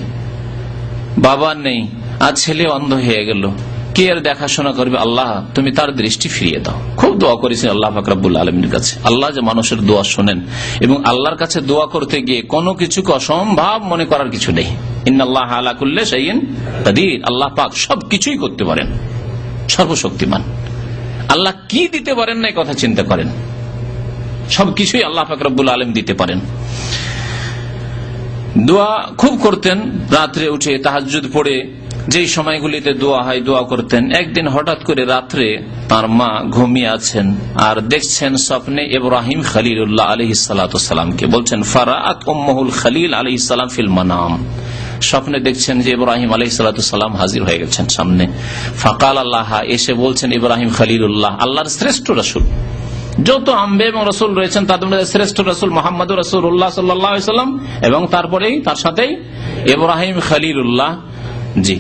বাবা নেই, আজ ছেলে অন্ধ হয়ে গেল, কে আর দেখাশোনা করবে? আল্লাহ তুমি তার দৃষ্টি ফিরিয়ে দাও। খুব দোয়া করেছেন আল্লাহ পাক রব্বুল আলামিনের কাছে। আল্লাহ যে মানুষের দোয়া শোনেন, এবং আল্লাহর কাছে দোয়া করতে গিয়ে কোনো কিছুকে অসম্ভব মনে করার কিছু নেই। ইন্নাল্লাহ আলা কুল্লি শাইইন কাদির, আল্লাহ পাক সবকিছুই করতে পারেন, সর্বশক্তিমান। আল্লাহ কি দিতে পারেন না কথা চিন্তা করেন, সবকিছুই আল্লাহ পাক রব্বুল আলামিন দিতে পারেন। দোয়া খুব করতেন, রাত্রে উঠে তাহাজ্জুদ পড়ে যেই সময়গুলিতে দোয়া হয় দোয়া করতেন। একদিন হঠাৎ করে রাত্রে তার মা ঘুমিয়ে আছেন আর দেখছেন স্বপ্নে ইব্রাহিম খলিলুল্লাহ আলাইহিস সালাতু সালামকে। বলছেন ফারাআত উম্মুল খলিল আলাইহিস সালাম ফিল মানাম, স্বপ্নে দেখছেন যে ইব্রাহিম আলাইহিস সালাতু সালাম হাজির হয়ে গেছেন সামনে। ফাকাল আল্লাহ, এসে বলছেন ইব্রাহিম খলিলুল্লাহ, আল্লাহর শ্রেষ্ঠ রাসূল, যত আম্বে এবং রসুল রয়েছেন তাদের মধ্যে শ্রেষ্ঠ রসুল মোহাম্মদুর রাসূলুল্লাহ সাল্লাল্লাহু আলাইহি ওয়াসাল্লাম, এবং তারপরেই তার সাথেই ইব্রাহিম খলিলুল্লাহ। জি,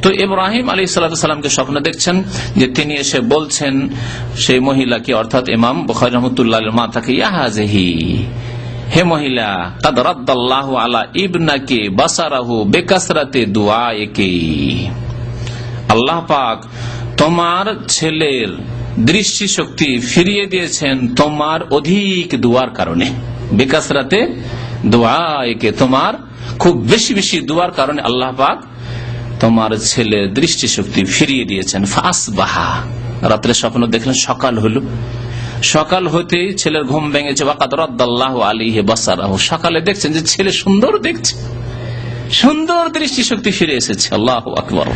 তো ইব্রাহিম আলাইহিস সালামকে স্বপ্ন দেখছেন যে তিনি এসে বলছেন সেই মহিলাকে, অর্থাৎ ইমাম বুখারী রাহমাতুল্লাহির মা, তাকে ইয়া হাযিহি, হে মহিলা, কাদ রাদ্দাল্লাহু আলা ইবনাকি বাসারাহু বিকাসরাতি দুআইকি, আল্লাহ পাক তোমার ছেলের দৃষ্টি শক্তি ফিরিয়ে দিয়েছেন তোমার অধিক দোয়ার কারণে। বিকাসরাতে দুআইকে, তোমার খুব বেশি বেশি দোয়ার কারণে আল্লাহ পাক তোমার ছেলের দৃষ্টিশক্তি ফিরিয়ে দিয়েছেন। ফাসবাহা, রাত্রে স্বপ্ন দেখলেন, সকাল হলো, সকাল হতেই ছেলের ঘুম ভেঙেছে। ওয়াকাদ রাদ্দাল্লাহু আলাইহি বাসারাহু, সকালে দেখছেন যে ছেলে সুন্দর দেখছে, সুন্দর দৃষ্টিশক্তি ফিরে এসেছে। আল্লাহু আকবার।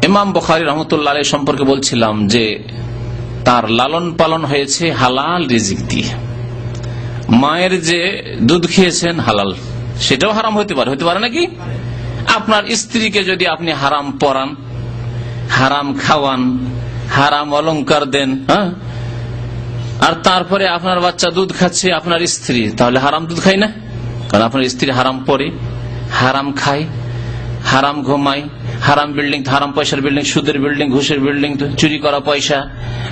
ইমাম বুখারী রাহমাতুল্লাহ আলাইহি সম্পর্কে বলছিলাম যে তার লালন পালন হয়েছে হালাল রিজিক দিয়ে। মায়ের যে দুধ খেয়েছেন হালাল, সেটাও হারাম হতে পারে, হতে পারে নাকি? আপনার স্ত্রীকে যদি আপনি হারাম পরান, হারাম খাওয়ান, হারাম অলংকার দেন, হ্যাঁ, আর তারপরে আপনার বাচ্চা দুধ খাচ্ছে আপনার স্ত্রী, তাহলে হারাম দুধ খায় না? কারণ আপনার স্ত্রী হারাম পরে, হারাম খায়, হারাম ঘুমায়, হারাম বিল্ডিং, হারাম পয়সার বিল্ডিং, সুদের বিল্ডিং, ঘুষের বিল্ডিং, চুরি করা পয়সা,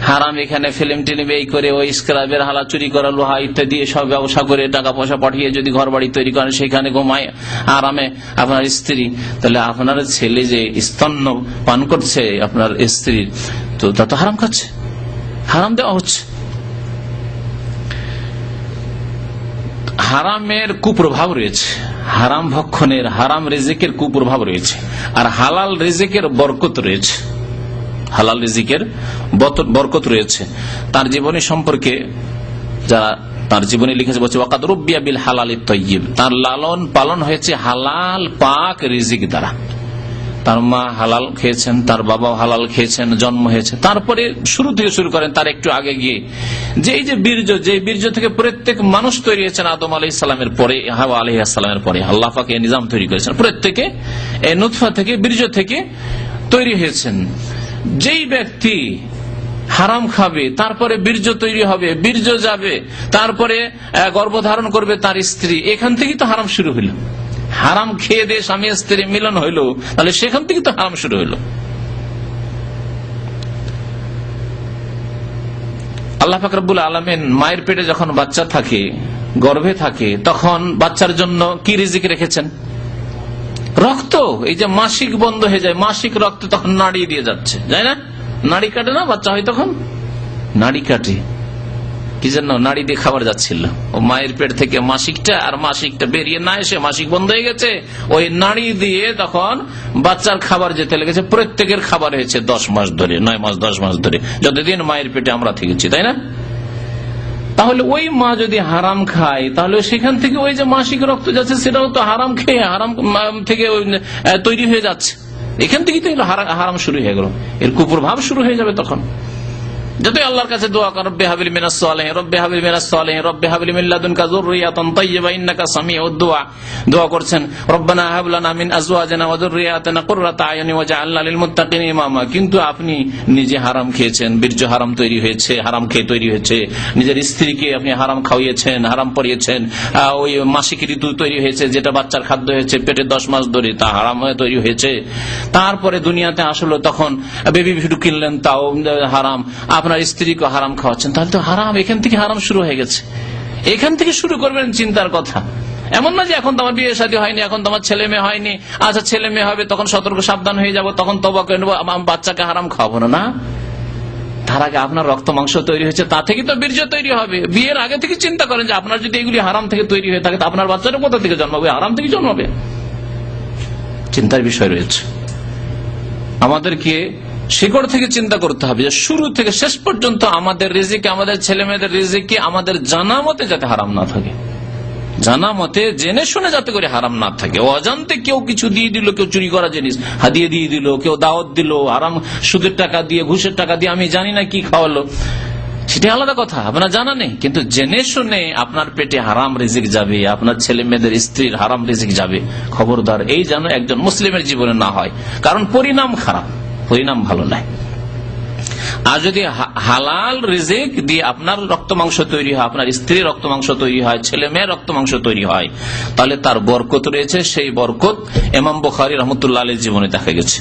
হারাম এখানে ফিল্ম টিলিম এই করে ওই স্ক্রাবের হালা, চুরি করা লোহা ইত্যাদি সব ব্যবসা করে টাকা পয়সা পাঠিয়ে যদি ঘর বাড়ি তৈরি করেন, সেখানে ঘুমায় আরামে আপনার স্ত্রী, তাহলে আপনার ছেলে যে স্তন্য পান করছে আপনার স্ত্রীর, তো তা তো হারাম খাচ্ছে, হারাম দেওয়া হচ্ছে। হারামের কুপ্রভাব রয়েছে, হারাম ভক্ষণের, হারাম রিজিকের কুপ্রভাব রয়েছে, আর হালাল রিজিকের বরকত রয়েছে, হালাল রিজিকের বরকত রয়েছে। তার জীবনী সম্পর্কে যারা তার জীবনী লিখেছে বলছে ওয়াকাদ রুব্বিয়া বিল হালালিত তাইয়্যিব, তার লালন পালন হয়েছে হালাল পাক রিজিক দ্বারা। তার মা হালাল খেয়েছেন, তার বাবাও হালাল খেয়েছেন, জন্ম হয়েছে। তারপরে শুরু থেকে শুরু করেন তার একটু আগে গিয়ে যে এই যে বীর্য, যে বীর্য থেকে প্রত্যেক মানুষ তৈরি হয়েছেন আদম আলাইহিস সালামের পরে, হাওয়া আলাইহিস সালামের পরে আল্লাহ পাক এই নিজাম তৈরি করেছেন। প্রত্যেকে এই নুতফা থেকে, বীর্য থেকে তৈরি হয়েছেন। যেই ব্যক্তি হারাম খাবে, তারপরে বীর্য তৈরি হবে, বীর্য যাবে, তারপরে গর্ভধারণ করবে তার স্ত্রী, এখান থেকেই তো হারাম শুরু হইল। হারাম খেয়ে দিয়ে স্বামী স্ত্রী মিলন হইল, তাহলে সেখান থেকে তো হারাম শুরু হইল। আল্লাহ পাক রব্বুল আলামিন মায়ের পেটে যখন বাচ্চা থাকে, গর্ভে থাকে, তখন বাচ্চার জন্য কি রিজিক রেখেছেন? রক্ত। এই যে মাসিক বন্ধ হয়ে যায়, মাসিক রক্ত তখন নাড়ি দিয়ে যাচ্ছে, যায় না? নাড়ি কাটে না বাচ্চা হয় তখন, নাড়ি কাটে কি জন্য? নাড়ি দিয়ে খাবার যাচ্ছিল, ও মায়ের পেট থেকে মাসিকটা, আর মাসিকটা বেরিয়ে না এসে মাসিক বন্ধ হয়ে গেছে, ওই নাড়ি দিয়ে তখন বাচ্চার খাবার যেতে লেগেছে। প্রত্যেকের খাবার হয়েছে 10 মাস ধরে, 9 মাস 10 মাস ধরে, যতদিন মায়ের পেটে আমরা থেকেছি, তাই না? তাহলে ওই মা যদি হারাম খায়, তাহলে সেখান থেকে ওই যে মাসিক রক্ত যাচ্ছে সেটাও তো হারাম খেয়ে, হারাম থেকে তৈরি হয়ে যাচ্ছে। এখান থেকেই তো হারাম শুরু হয়ে গেল, এর কুপ্রভাব শুরু হয়ে যাবে। তখন যতই আল্লাহর কাছে দোয়া কর, রব্বি হাবলি মিনাস সালিহিন, রব্বি হাবলি মিনাস সালিহিন, রব্বি হাবলি মিন লাদুনকা যুররিয়াতান তাইয়্যিবা ইন্নাকা সামিউদ দুআ, দোয়া করছেন রব্বানা হাব লানা মিন আজওয়াজিনা ওয়া যুররিয়াতিনা কুররাতা আয়ুনি ওয়াজআলনা লিল মুত্তাকিনা ইমামা। কিন্তু আপনি নিজে হারাম খেয়েছেন, বীর্য হারাম তৈরি হয়েছে, হারাম খেয়ে তৈরি হয়েছে, নিজের স্ত্রীকে আপনি হারাম খাওয়িয়েছেন, হারাম পরিয়েছেন, ওই মাসিক ঋতু তৈরি হয়েছে যেটা বাচ্চার খাদ্য হয়েছে পেটে 10 মাস ধরে, তা হারাম হয়ে তৈরি হয়েছে। তারপরে দুনিয়াতে আসলো, তখন বেবি ভিডু কিনলেন, তাও হারাম, আপনার স্ত্রীকে হারাম খাওয়াচ্ছেন, তাহলে তো হারাম, এখান থেকে হারাম শুরু হয়ে গেছে। এখান থেকে শুরু করবেন চিন্তার কথা। এমন না যে এখন তো আমার বিয়ে শাদী হয়নি, এখন তো আমার ছেলে মেয়ে হয়নি, আচ্ছা ছেলে মেয়ে হবে তখন সতর্ক সাবধান হয়ে যাব, তখন তওবা করে নেবো, বাচ্চাকে হারাম খাওয়াবো না। না, তার আগে আপনার রক্ত মাংস তৈরি হয়েছে, তা থেকে তো বীর্য তৈরি হবে। বিয়ের আগে থেকে চিন্তা করেন যে আপনার যদি এগুলি হারাম থেকে তৈরি হয়ে থাকে, আপনার বাচ্চাটা কোথা থেকে জন্মাবে? হারাম থেকে জন্মাবে। চিন্তার বিষয় রয়েছে। আমাদেরকে শিকড় থেকে চিন্তা করতে হবে যে শুরু থেকে শেষ পর্যন্ত আমাদের রিজিকে, আমাদের ছেলে মেয়েদের রিজিকে আমাদের জানা মতে যাতে হারাম না থাকে, জানা মতে জেনে শুনে যাতে করে হারাম না থাকে। অজান্তে কেউ কিছু দিয়ে দিল, কেউ চুরি করা জিনিস হাদিয়ে দিয়ে দিল, কেউ দাওয়াত দিল হারাম সুদের টাকা দিয়ে, ঘুষের টাকা দিয়ে, আমি জানি না কি খাওয়ালো, সেটা আলাদা কথা, আপনার জানা নেই। কিন্তু জেনে শুনে আপনার পেটে হারাম রিজিক যাবে, আপনার ছেলে মেয়েদের স্ত্রীর হারাম রিজিক যাবে, খবরদার এই যেন একজন মুসলিমের জীবনে না হয়, কারণ পরিণাম খারাপ, পরিণাম ভালো নাই। আর যদি হালাল রিজিক দিয়ে আপনার রক্ত মাংস তৈরি হয়, আপনার স্ত্রীর রক্ত মাংস তৈরি হয়, ছেলে মেয়ের রক্ত মাংস তৈরি হয়, তাহলে তার বরকত রয়েছে। সেই বরকত ইমাম বুখারী রাহমাতুল্লাহ আলাইহির জীবনে দেখা গেছে।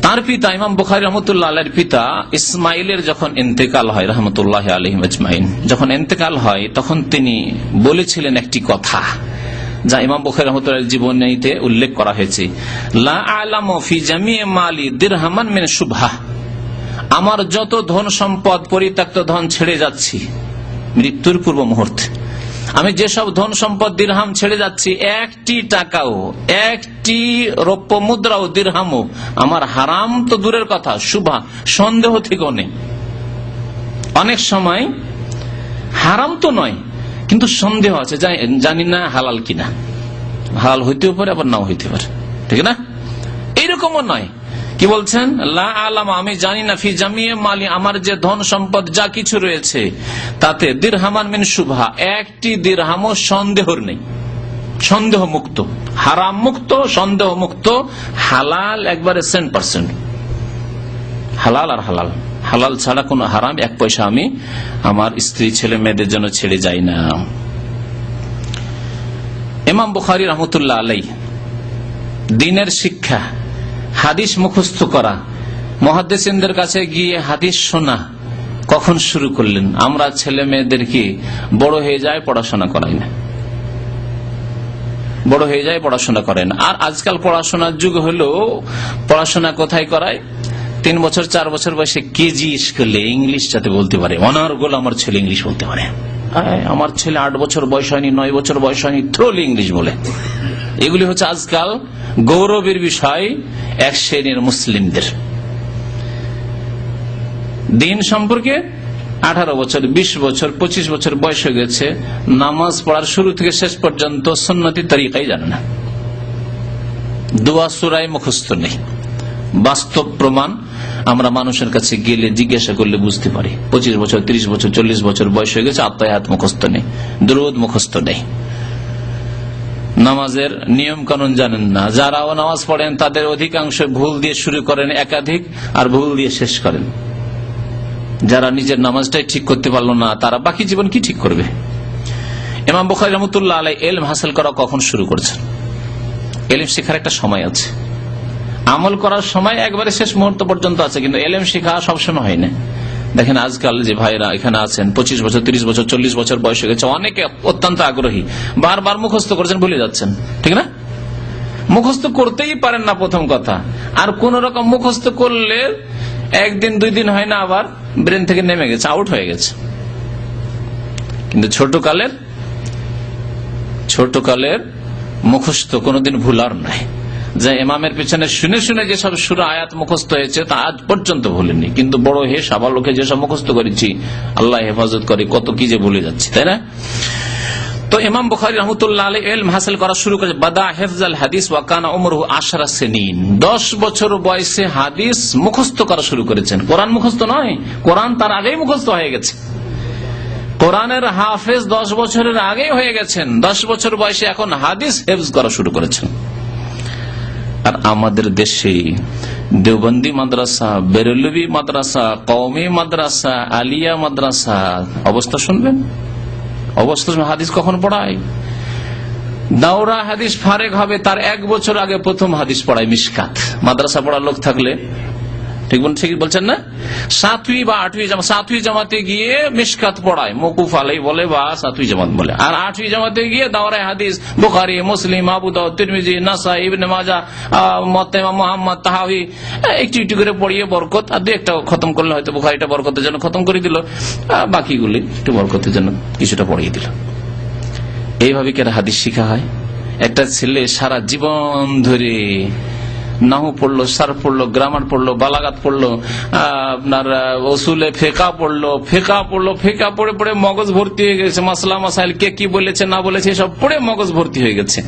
তার পিতা ইমাম বুখারী রাহমাতুল্লাহ আলাইহির পিতা ইসমাইলের যখন ইন্তেকাল হয় রাহমাতুল্লাহি আলাইহিম আজমাইন, যখন ইন্তেকাল হয় তখন তিনি বলেছিলেন একটি কথা যা ইমাম বুখারী রাহমাতুল্লাহ জীবনীতে উল্লেখ করা হয়েছে, লা আ'লামু ফি জামি'i মালি দিরহামান মিন শুবহা। আমার যত ধন সম্পদ, পরিত্যক্ত ধন ছেড়ে যাচ্ছি মৃত্যুর পূর্ব মুহূর্তে, আমি যেসব ধন সম্পদ দিরহাম ছেড়ে যাচ্ছি, একটি টাকাও, একটি রৌপ্য মুদ্রাও, দিরহামও আমার হারাম তো দূরের কথা, শুভা সন্দেহ থেকেও নেই। অনেক সময় হারাম তো নয়, কিন্তু সন্দেহ আছে, জানি না হালাল কিনা, হালাল হইতেও পারে আবার নাও হইতে পারে, ঠিক না? এইরকমও নয়। কি বলছেন? লা আলাম, আমি জানি না, ফি জামিয়ে মালি, আমার যে ধন সম্পদ যা কিছু রয়েছে তাতে দিরহামান মিন শুভহা, একটি দিরহামও সন্দেহর নেই, সন্দেহ মুক্ত, হারাম মুক্ত, সন্দেহ মুক্ত, হালাল একবারে 100%। হালাল আর হালাল, হালাল ছাড়া কোন হারাম 1 পয়সা আমি আমার স্ত্রী ছেলে মেয়েদের জন্য ছেড়ে যাই না। ইমাম বুখারী রাহমাতুল্লাহ আলাইহি দ্বীনের শিক্ষা, হাদিস মুখস্থ করা, মুহাদ্দিসিনদের কাছে গিয়ে হাদিস শোনা কখন শুরু করলেন? আমরা ছেলে মেয়েদেরকে বড় হয়ে যায় পড়াশোনা করাই না, বড় হয়ে যায় পড়াশোনা করেন। আর আজকাল পড়াশোনার যুগ হলো, পড়াশোনা কোথায় করায়? 3 বছর 4 বছর বয়সে কেজি স্কুলে ইংলিশ যাতে বলতে পারে, অনার্গল আমার ছেলে ইংলিশ বলতে পারে। আমার ছেলে 8 বছর বয়স হয়নি, 9 বছর বয়স হয়নি, থ্রোলি ইংলিশ বলে। এগুলি হচ্ছে আজকাল গৌরবের বিষয় এক শ্রেণীর মুসলিমদের। দিন সম্পর্কে 18 বছর, 20 বছর, 25 বছর বয়স হয়ে গেছে, নামাজ পড়ার শুরু থেকে শেষ পর্যন্ত সুন্নতি তরিকাই জানে না, দোয়া সূরা মুখস্থ নেই। বাস্তব প্রমাণ আমরা মানুষের কাছে গেলে জিজ্ঞাসা করলে বুঝতে পারি। 25 বছর, 30 বছর, 40 বছর বয়স হয়ে গেছে, আত্মায়াত মুখস্থ নেই, দুরূদ মুখস্থ নেই, নামাজের নিয়ম কানুন জানেন না। যারাও নামাজ পড়েন তাদের অধিকাংশ ভুল দিয়ে শুরু করেন একাধিক, আর ভুল দিয়ে শেষ করেন। যারা নিজের নামাজটাই ঠিক করতে পারলো না, তারা বাকি জীবন কি ঠিক করবে? ইমাম বুখারী রাহমাতুল্লাহ আলাইহি ইলম হাসিল করা কখন শুরু করেছেন? ইলম শেখার একটা সময় আছে, আমল করার সময় একবারে শেষ মুহূর্ত পর্যন্ত আছে, কিন্তু ইলম শেখা সবসময় হয় না। দেখেন আজকাল যে ভাইরা এখানে আছেন, 25 বছর, 30 বছর, 40 বছর বয়স হয়ে গেছে, অনেকে অত্যন্ত আগ্রহী, বারবার মুখস্থ করেছেন, ভুলে যাচ্ছেন, ঠিক না? মুখস্থ করতেই পারেন না প্রথম কথা, আর কোন রকম মুখস্থ করলে 1 দিন 2 দিন হয় না, আবার ব্রেন থেকে নেমে গেছে, আউট হয়ে গেছে। কিন্তু ছোটকালের মুখস্থ কোনদিন ভুলার নাই। যে ইমামের পিছনে শুনে শুনে যেসব সূরা আয়াত মুখস্থ হয়েছে তা আজ পর্যন্ত ভুলেনি, কিন্তু বড় হে সাবালকে যেসব মুখস্থ করেছি, আল্লাহ হেফাজত করে, কত কি যে ভুলে যাচ্ছি, তাই না? তো ইমাম বুখারী রাহমাতুল্লাহ আলাইহি ইলম হাসিল করা শুরু করেছে। বাদা হিফজাল হাদিস ওয়া কানা উমরুহু 10 সিনিন, 10 বছর বয়সে হাদিস মুখস্থ করা শুরু করেছেন। কোরআন মুখস্থ নয়, কোরআন তার আগেই মুখস্থ হয়ে গেছে। কোরআনের হাফেজ 10 বছরের আগেই হয়ে গেছেন, 10 বছর বয়সে এখন হাদিস হেফজ করা শুরু করেছেন। আর আমাদের দেশে দেওবন্দি মাদ্রাসা, বেরেলভি মাদ্রাসা, কওমি মাদ্রাসা, আলিয়া মাদ্রাসা, অবস্থা শুনবেন, অবস্থা হাদিস কখন পড়ায়? দাওরা হাদিস ফারেক হবে তার 1 বছর আগে প্রথম হাদিস পড়ায় মিশকাত। মাদ্রাসা পড়ার লোক থাকলে ঠিক বলছেন না, 7वीं বা 8वीं জামাতে গিয়ে মিশকাত পড়ায়, মওকুফ আলাই বলে বা 7वीं জামাত বলে। আর 8वीं জামাতে গিয়ে দাওরা হাদিস বুখারী, মুসলিম, আবু দাউদ, তিরমিজি, নাসাই, ইবনে মাজাহ, মুওয়াত্তা ইমাম মুহাম্মদ, তাহাউই একটু একটু করে পড়িয়ে বরকত, আর দুই একটা খতম করলে হয়তো বুখারীটা বরকতের জন্য খতম করে দিল, বাকিগুলি একটু বরকতের জন্য কিছুটা পড়িয়ে দিল। এইভাবে কি হাদিস শিখা হয়? একটা ছেলে সারা জীবন ধরে নাহু পড়লো, সারফ পড়লো, গ্রামার পড়লো, বালাগাত পড়লো, আপনার উসুলে ফেকা পড়ে পড়ে মগজ ভর্তি হয়ে গেছে, মাসলা মাসাইল কে কি বলেছে না বলেছে সব পড়ে মগজ ভর্তি হয়ে গেছে।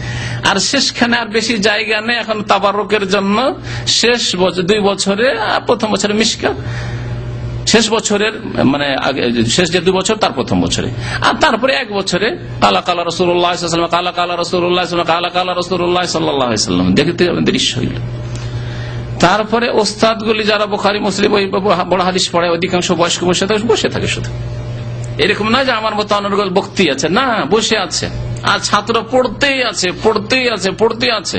আর শেষখানে আর বেশি জায়গা নেই, এখন তাবারুকের জন্য শেষ 2 বছরে, প্রথম বছরে মিশকা, শেষ বছরের মানে শেষ যে 2 বছর তার প্রথম বছরে, আর তারপরে 1 বছরে কালা কালা রাসূলুল্লাহ সাল্লাল্লাহু আলাইহি ওয়াসাল্লাম, কালা কালা রাসূলুল্লাহ কালা কালা রাসূলুল্লাহ সাল্লাল্লাহু আলাইহি ওয়াসাল্লাম দেখতে দৃশ্য হইল। তারপরে ওস্তাদগুলি যারা বুখারী মুসলিম ওই বড় হাদিস পড়ে অধিকাংশ বয়স্ক বসে থাকে শুধু। এরকম না যে আমার মতো অনর্গল বক্তি আছে, না, বসে আছে। আর ছাত্র পড়তেই আছে।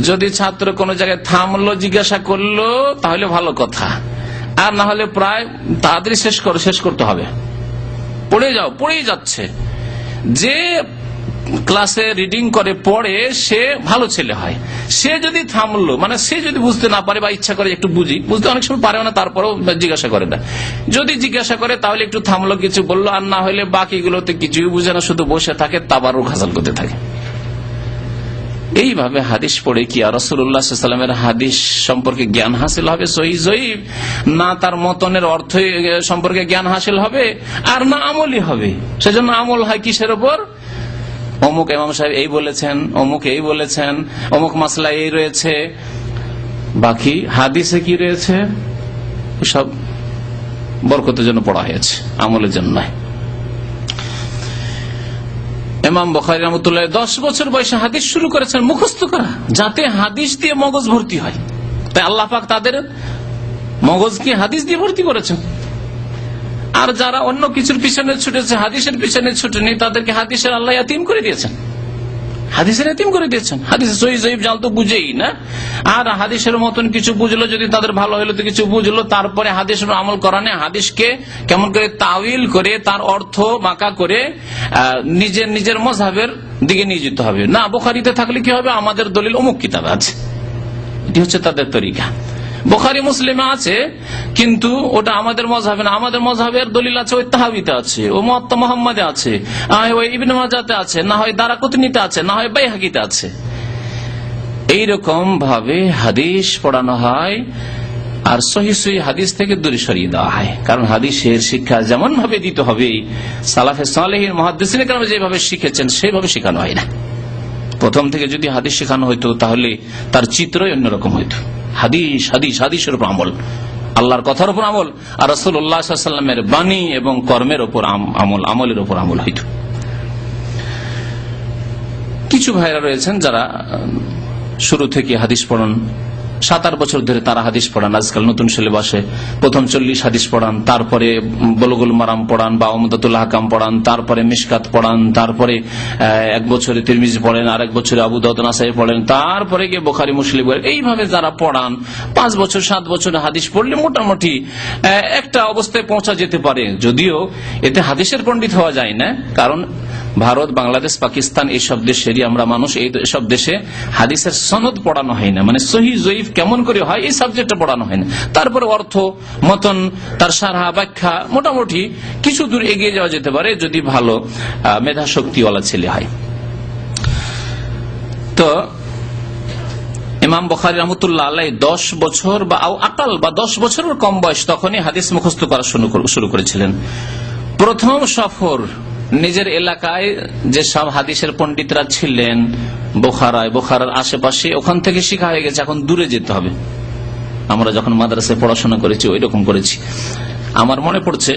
যদি ছাত্র কোনো জায়গায় থামলো, জিজ্ঞাসা করলো, তাহলে ভালো কথা, আর না হলে প্রায় তাড়াতাড়ি শেষ করতে হবে। পড়েই যাচ্ছে। যে ক্লাসে রিডিং করে পড়ে সে ভালো ছেলে হয়। সে যদি থামলো, মানে সে যদি বুঝতে না পারে বা ইচ্ছা করে একটু বুঝতে অনেক সময় পারেও না, তারপরেও জিজ্ঞাসা করে না। যদি জিজ্ঞাসা করে তাহলে একটু থামলো, কিছু বললো, আর না হলে বাকিগুলোতে কিছুই বুঝে না, শুধু বসে থাকে, তাবারুক হাসিল করতে থাকে। এইভাবে হাদিস পড়ে কি আর রাসূলুল্লাহ সাল্লাল্লাহু আলাইহি ওয়াসাল্লামের হাদিস সম্পর্কে জ্ঞান হাসিল হবে সহিহ জয়ীফ, না তার মতনের অর্থ সম্পর্কে জ্ঞান হাসিল হবে, আর না আমলই হবে। সেজন্য আমল হয় কিসের উপর? অমুক ইমাম সাহেব এই বলেছেন, অমুক এই বলেছেন, অমুক মাসলা এই রয়েছে, বাকি হাদিসে কি রয়েছে সব বরকতের জন্য পড়া হয়েছে, আমলের জন্য নয়। ইমাম বুখারী রাহমাতুল্লাহ 10 বছর বয়সে হাদিস শুরু করেছেন মুখস্থ করা, যাতে হাদিস দিয়ে মগজ ভর্তি হয়। তাই আল্লাহ পাক তাদের মগজকে হাদিস দিয়ে ভর্তি করেছেন। আর যারা অন্য কিছুর পিছনে ছুটেছে, হাদিসের পিছনে ছুটেনি, তাদেরকে হাদিসের আল্লাহ ইয়াতিম করে দিয়েছেন, হাদিসের সহিহ জয়ীফ জানতো বুঝেই না। আর হাদিসের মতন কিছু বুঝলো, যদি তাদের ভালো হলো তো কিছু বুঝলো, তারপরে হাদিসের আমল করা নেই। হাদিসকে কেমন করে তাউইল করে, তার অর্থ বাঁকা করে নিজের মাযহাবের দিকে নিয়ে যেতে হবে। না, বুখারীতে থাকলে কি হবে, আমাদের দলিল অমুক কিতাবে আছে, এটি হচ্ছে তাদের তরিকা। বুখারী মুসলিমে আছে, কিন্তু ওটা আমাদের মাযহাবে না, আমাদের মাযহাবের দলিল আছে ওই তাহাবীতে আছে, ও মুওয়াত্তা মুহাম্মাদে আছে, ওই ইবনে মাজাহতে আছে, না হয় দারাকুতনিতে আছে, না হয় বাইহাকিতে আছে। এইরকম ভাবে হাদিস পড়ানো হয়, আর সহিহ হাদিস থেকে দূরে সরিয়ে দেওয়া হয়। কারণ হাদিসের শিক্ষা যেমন ভাবে দিতে হবে, সালাফে সালেহিন মুহাদ্দিসিনে কেরাম যেভাবে শিখেছেন সেইভাবে শেখানো হয় না। প্রথম থেকে যদি হাদিস শেখানো হইতো তাহলে তার চিত্রই অন্যরকম হইতো। হাদিসের উপর আমল, আল্লাহর কথার উপর আমল, আর রাসূলুল্লাহ সাল্লাল্লাহু আলাইহি ওয়াসাল্লামের বাণী এবং কর্মের উপর আমলের উপর আমল হইতো। কিছু ভাইরা রয়েছেন যারা শুরু থেকে হাদিস পড়ান, 7-8 বছর ধরে তারা হাদিস পড়ান। আজকাল নতুন সিলেবাসে প্রথম 40 হাদিস পড়ান, তারপরে বুলুগুল মারাম পড়ান বা উমদাতুল আহকাম পড়ান, তারপরে মিশকাত পড়ান, তারপরে 1 বছরে তিরমিজি পড়েন, আর 1 বছরে আবু দাউদ নাসাই পড়েন, তারপরে গিয়ে বুখারী মুসলিম পড়েন। এইভাবে যারা পড়ান 5 বছর 7 বছর হাদিস পড়লে মোটামুটি একটা অবস্থায় পৌঁছা যেতে পারে। যদিও এতে হাদিসের পণ্ডিত হওয়া যায় না, কারণ ভারত, বাংলাদেশ, পাকিস্তান এইসব দেশেরই আমরা মানুষ, এইসব দেশে হাদিসের সনদ পড়ানো হয় না, মানে সহিহ জয়ীফ কেমন করে হয় এই সাবজেক্টটা পড়ানো হয় না। তারপরে অর্থ, মতন, তার সারহা, ব্যাখ্যা, মোটামুটি কিছু দূর এগিয়ে যাওয়া যেতে পারে যদি ভালো মেধা শক্তিওয়ালা ছেলে হয়। তো ইমাম বুখারী রাহমাতুল্লাহ আলাইহি 10 বছর বা আকাল বা 10 বছরের কম বয়স তখনই হাদিস মুখস্থ করা শুরু করেছিলেন। প্রথম সফর নিজের এলাকায় যে সব হাদিসের পণ্ডিতরা ছিলেন বোখারার আশেপাশে, ওখান থেকে শিখা হয়ে গেছে, এখন দূরে যেতে হবে। আমরা যখন মাদ্রাসায় পড়াশোনা করেছি ওই রকম করেছি। আমার মনে পড়ছে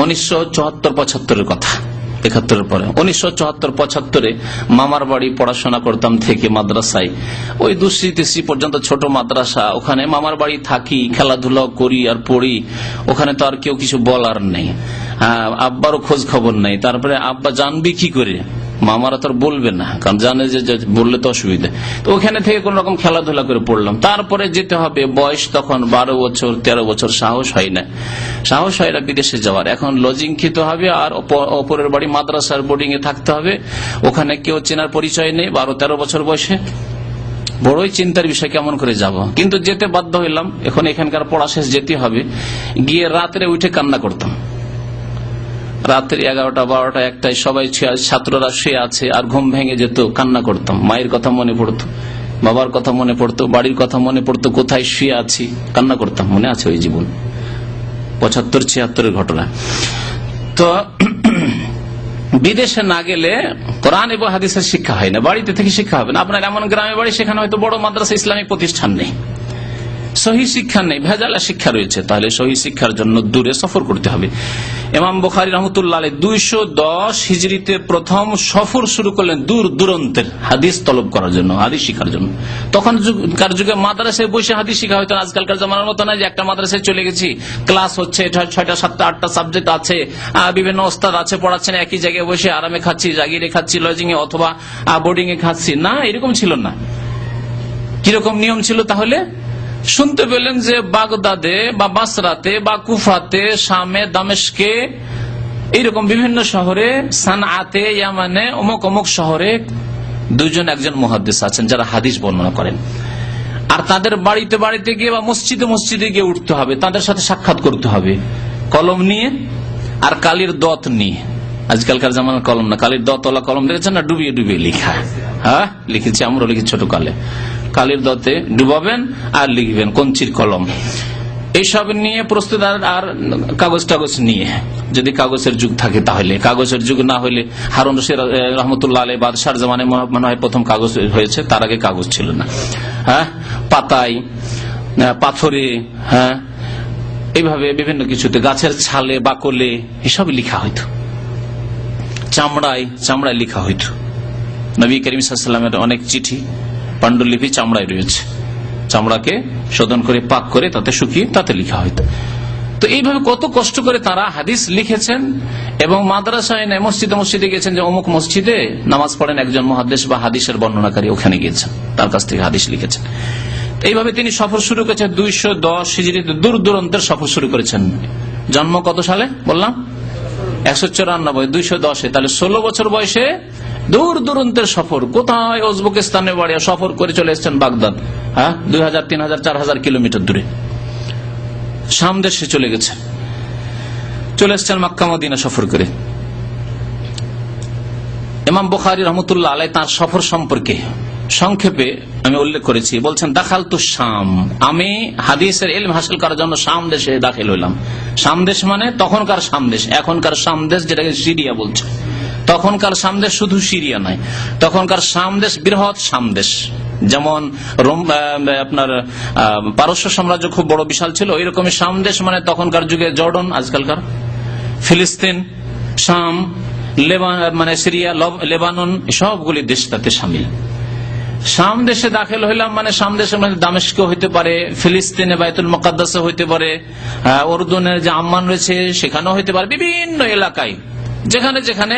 1974-75 কথা, 71 পরে 1974-75 মামার বাড়ি পড়াশোনা করতাম থেকে মাদ্রাসায়, ওই 2-3 পর্যন্ত ছোট মাদ্রাসা, ওখানে মামার বাড়ি থাকি, খেলাধুলা করি আর পড়ি। ওখানে তো আর কেউ কিছু বলার নেই, আব্বারও খোঁজ খবর নেই। তারপরে আব্বা জানবি কি করে, মামারা তো বলবে না, কারণ জানে যে বললে তো অসুবিধা। তো ওখানে থেকে কোন রকম খেলাধুলা করে পড়লাম। তারপরে যেতে হবে, বয়স তখন 12 বছর 13 বছর, সাহস হয় না বিদেশে যাওয়ার। এখন লজিং খেতে হবে আর অপরের বাড়ি মাদ্রাসার বোর্ডিং এ থাকতে হবে, ওখানে কেউ চেনার পরিচয় নেই। 12-13 বছর বয়সে বড়ই চিন্তার বিষয়, কেমন করে যাব। কিন্তু যেতে বাধ্য হইলাম। এখন এখানকার পড়া শেষ, যেতে হবে। গিয়ে রাত্রে উঠে কান্না করতাম। রাত্রি 11টা 12টা 1টায় সবাই ছাত্ররা শুয়ে আছে, আর ঘুম ভেঙে যেত, কান্না করতাম। মায়ের কথা মনে পড়তো, বাবার কথা মনে পড়তো, বাড়ির কথা মনে পড়তো, কোথায় শুয়ে আছি, কান্না করতাম। মনে আছে ওই জীবন 75-76 ঘটনা। তো বিদেশে না গেলে কোরআন এবং হাদিসের শিক্ষা হয় না, বাড়িতে থেকে শিক্ষা হবে না। আপনার এমন গ্রামে বাড়ি, সেখানে হয়তো বড় মাদ্রাসা ইসলামিক প্রতিষ্ঠান নেই, সহি শিক্ষা নেই, ভেজালা শিক্ষা রয়েছে। তাহলে সহি শিক্ষার জন্য দূরে সফর করতে হবে। ইমাম বুখারী রাহমাতুল্লাহ আলাইহি 210 হিজরিতে প্রথম সফর শুরু করলেন দূর দূরান্তের হাদিস তলব করার জন্য, হাদিস শিখার জন্য। তখনকার যুগে মাদ্রাসায় বসে হাদিস শিখা হয়তো আজকালকার জামানার মতো না যে একটা মাদ্রাসায় চলে গেছি, ক্লাস হচ্ছে, 6টা 7টা 8টা সাবজেক্ট আছে, বিভিন্ন ওস্তাদ আছে, পড়াচ্ছেন, একই জায়গায় বসে আরামে খাচ্ছি, জাগিরে খাচ্ছি, লজিং এ অথবা বোর্ডিং এ খাচ্ছি। না, এরকম ছিল না। কিরকম নিয়ম ছিল তাহলে? শুনতে পেলেন যে বাগদাদে বা বাসরাতে বা কুফাতে, শামে, দামেস্কে, এইরকম বিভিন্ন শহরে, সানআতে, ইয়ামানে, অমুক অমুক শহরে 2-1 মুহাদ্দিস আছেন যারা হাদিস বর্ণনা করেন। আর তাদের বাড়িতে গিয়ে বা মসজিদে গিয়ে উঠতে হবে, তাদের সাথে সাক্ষাৎ করতে হবে, কলম নিয়ে আর কালির দত নিয়ে। আজকালকার জামানার কলম না, কালির দতওয়ালা কলম দেখেছেন না, ডুবিয়ে লেখা। হ্যাঁ, লিখেছি, আমরা লিখেছি ছোট কালে। কালির দতে ডুবাবেন আর লিখবেন, কঞ্চির কলম, এইসব নিয়ে প্রস্তুত। আর কাগজ নিয়ে, যদি কাগজের যুগ থাকে তাহলে। কাগজের যুগ না হলে হারুন রশিদ রহমতুল্লাহ আলাইহি বাদশার জামানায় মনে হয় প্রথম কাগজ হয়েছে, তার আগে কাগজ ছিল না। হ্যাঁ, পাতায়, পাথরে, হ্যাঁ, এইভাবে বিভিন্ন কিছুতে, গাছের ছালে, বাকলে, এসব লিখা হইতো। চামড়ায় লিখা হইতো। নবী করিম সাল্লাল্লাহু আলাইহি ওয়াসাল্লামের অনেক চিঠি, পাণ্ডুলিপি চামড়ায় রয়েছে। চামড়াকে শোধন করে, পাক করে, তাতে শুকিয়ে, তাতে লিখা হইতো। তো এইভাবে কত কষ্ট করে তারা হাদিস লিখেছেন। এবং মাদ্রাসায় নেই, মসজিদে গেছেন, যে অমুক মসজিদে নামাজ পড়েন একজন মুহাদ্দিস বা হাদিসের বর্ণনাকারী, ওখানে গিয়েছেন, তার কাছ থেকে হাদিস লিখেছেন। এইভাবে তিনি সফর শুরু করেছেন। 210 হিজরিতে দূর দূরান্তের সফর শুরু করেছেন। জন্ম কত সালে বললাম? 194, 210। তাহলে 16 বছর বয়সে দূর দূরান্তের সফর। কোথায়? উজবেকিস্তানে বাড়ি, সফর করে চলে এসেছেন বাগদাদ। হ্যাঁ, 2000, 3000, 4000 কিলোমিটার দূরে শাম দেশে চলে গেছেন, চলে এসেছেন মক্কা মদিনা সফর করে। ইমাম বুখারী রাহমাতুল্লাহ আলাইহি তার সফর সম্পর্কে সংক্ষেপে আমি উল্লেখ করেছি। বলছেন, দাখালতু শাম, আমি হাদিসের ইলম হাসিল করার জন্য শাম দেশে দাখিল হইলাম। শাম দেশ মানে তখনকার শাম দেশ, এখনকার শাম দেশ যেটাকে সিরিয়া বলছে। তখনকার শাম দেশ শুধু সিরিয়া নয়, তখনকার শাম দেশ বৃহৎ শাম দেশ। যেমন আপনার পারস্য সাম্রাজ্য খুব বড় বিশাল ছিল, ওইরকমই শাম দেশ মানে তখনকার যুগে জর্ডন, আজকালকার ফিলিস্তিন, শাম, মানে সিরিয়া, লেবানন, সবগুলি দেশ তাতে সামিল। শাম দেশে দাখিল হইলাম মানে শাম দেশের মধ্যে দামেস্ক হইতে পারে, ফিলিস্তিনে বাইতুল মুকাদ্দাসে হইতে পারে, উর্দুনের যে আম্মান রয়েছে সেখানেও হইতে পারে, বিভিন্ন এলাকায় যেখানে যেখানে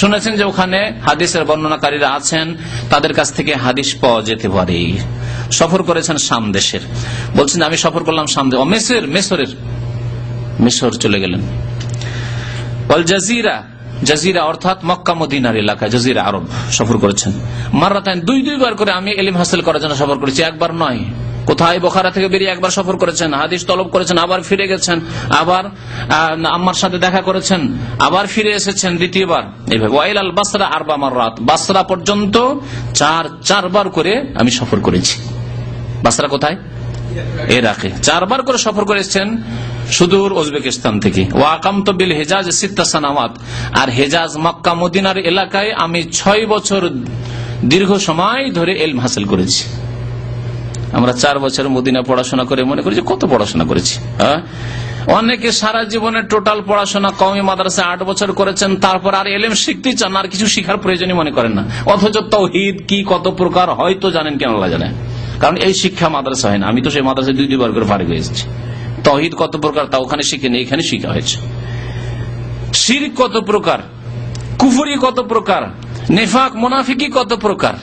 শুনেছেন যে ওখানে হাদিসের বর্ণনাকারীরা আছেন, তাদের কাছ থেকে হাদিস পাওয়া যেতে পারে। সফর করেছেন শাম দেশের। বলছেন, আমি সফর করলাম শাম দেশ, মিশর চলে গেলেন। জাজিরা অর্থাৎ মক্কা মদিনার এলাকা, জাজিরা আরব সফর করেছেন। মাররাতাইন, 2বার করে আমি ইলম হাসিল করার জন্য সফর করেছি, একবার নয়। কোথায়? বুখারা থেকে বেরিয়ে একবার সফর করেছেন, হাদিস তলব করেছেন, আবার ফিরে গেছেন, আবার আম্মার সাথে দেখা করেছেন, আবার ফিরে এসেছেন দ্বিতীয়বার। এইভাবে ওয়াইলাল বাসরা 4 মাররাত, বাসরা পর্যন্ত 4বার করে আমি সফর করেছি। বাসরা কোথায়? ইরাকে। 4বার করে সফর করেছেন। সুদূর উজবেকিস্তান থেকে। ওয়া আকামতু বিল হিজাজ সিত্তা সানাওয়াত, আর হেজাজ মক্কা মদিনার এলাকায় আমি 6 বছর দীর্ঘ সময় ধরে ইলম হাসিল করেছি। আমরা 4 বছর মদিনা পড়াশোনা করে মনে করি যে কত পড়াশোনা করেছি। অনেকে সারা জীবনে টোটাল পড়াশোনা কওমি মাদ্রাসা 8 বছর করেছেন, তারপর আর ইলম শিখতে চান, আর কিছু শিখার প্রয়োজনই মনে করেন না। অথচ তাওহীদ কি কত প্রকার হয়তো জানেন, কেন আল্লাহ জানে, কারণ এই শিক্ষা মাদ্রাসা হয় না। আমি তো সেই মাদ্রাসায় 2 বার করে ফারিগ হয়ে এসেছি। তাওহীদ কত প্রকার তা ওখানে শিখেনি, এখানে শিখা হয়েছে। শিরক কত প্রকার, কুফরি কত প্রকার, নেফাক মুনাফিকি কত প্রকার,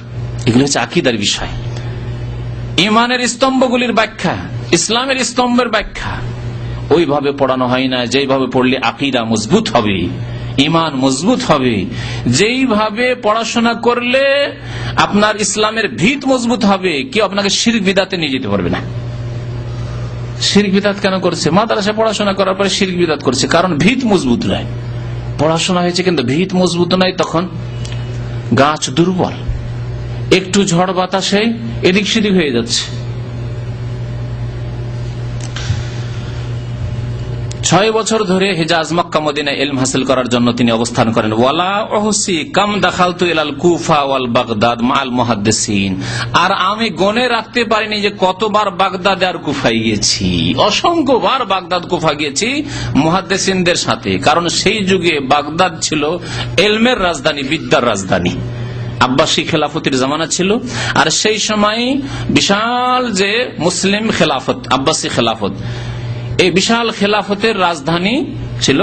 এগুলো হচ্ছে আকীদার বিষয়। ইমানের স্তম্ভগুলির ব্যাখ্যা, ইসলামের স্তম্ভের ব্যাখ্যা ওইভাবে পড়ানো হয় না যেইভাবে পড়লে আকীদা মজবুত হবে, ইমান মজবুত হবে, যেইভাবে পড়াশোনা করলে আপনার ইসলামের ভিত মজবুত হবে। কেউ আপনাকে শিরক বিদআতে নিয়ে যেতে পারবে না। শিরক বিদআত কেন করছে? মাদ্রাসায় পড়াশোনা করার পরে শিরক বিদআত করছে, কারণ ভিত মজবুত নয়। পড়াশোনা হয়েছে কিন্তু ভিত মজবুত নয়, তখন গাছ দুর্বল, একটু ঝড় বাতাসে এদিক সেদিক হয়ে যাচ্ছে। 6 বছর ধরে হিজাজ মক্কা মদিনায় ইলম হাসিল করার জন্য তিনি অবস্থান করেন। ওয়ালা উহসি কাম দাখালতু ইলাল কুফা ওয়াল বাগদাদ মাআল মুহাদ্দিসিন, আর আমি গণে রাখতে পারিনি যে কতবার বাগদাদ আর কুফায় গিয়েছি। অসংখ্যবার বাগদাদ কুফা গিয়েছি মুহাদ্দিসিনদের সাথে, কারণ সেই যুগে বাগদাদ ছিল ইলমের রাজধানী, বিদ্যার রাজধানী। আব্বাসী খেলাফতের জামানা ছিল, আর সেই সময় বিশাল যে মুসলিম খেলাফত, আব্বাসী খেলাফত, এই বিশাল খেলাফতের রাজধানী ছিল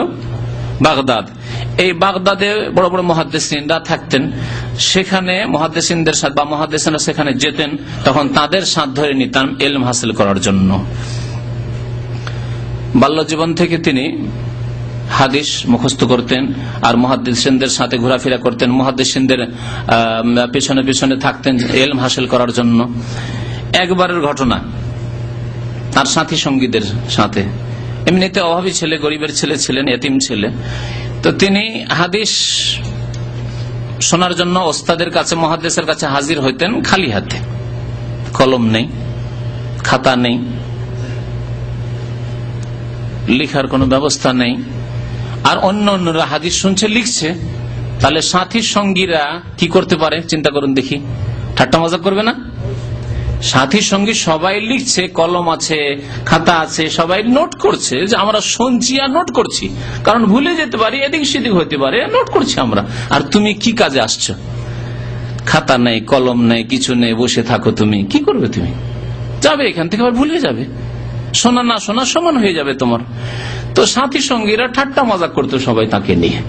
বাগদাদ। এই বাগদাদে বড় বড় মুহাদ্দিসিনরা থাকতেন, সেখানে মুহাদ্দিসিনদের সাথে বা মুহাদ্দিসিনরা সেখানে যেতেন, তখন তাদের সাথ ধরে নিতাম ইলম হাসিল করার জন্য। বাল্য জীবন থেকে তিনি হাদিস মুখস্থ করতেন, আর মুহাদ্দিসিনদের সাথে ঘোরাফেরা করতেন, মুহাদ্দিসিনদের পেছনে পেছনে থাকতেন ইলম হাসিল করার জন্য। একবারের ঘটনা, তার সাথী সঙ্গীদের সাথে, এমনিতে অভাবী ছেলে, গরিবের ছেলে ছিলেন, এতিম ছেলে, তো তিনি হাদিস শোনার জন্য ওস্তাদের কাছে, মুহাদ্দিসের কাছে হাজির হইতেন খালি হাতে, কলম নেই, খাতা নেই, লিখার কোনো ব্যবস্থা নেই। আর অন্য অন্যরা হাদিস শুনছে, লিখছে, তাহলে সাথী সঙ্গীরা কি করতে পারে চিন্তা করুন দেখি, ঠাট্টা মজা করবে না? সাথী সঙ্গী সবাই লিখছে, কলম আছে, খাতা আছে, সবাই নোট করছে যে আমরা শুনছি আর নোট করছি, কারণ ভুলে যেতে পারি, এদিক সেদিক হতে পারে, নোট করছি আমরা। আর তুমি কি কাজে আসছো? খাতা নেই, কলম নেই, কিছু নেই, বসে থাকো, তুমি কি করবে? তুমি যাবে এখান থেকে, আবার ভুলে যাবে, শোনা না শোনা সমান হয়ে যাবে তোমার। তো সাথী সঙ্গীরা ঠাট্টা মজা করতো সবাই তাকে নিয়ে,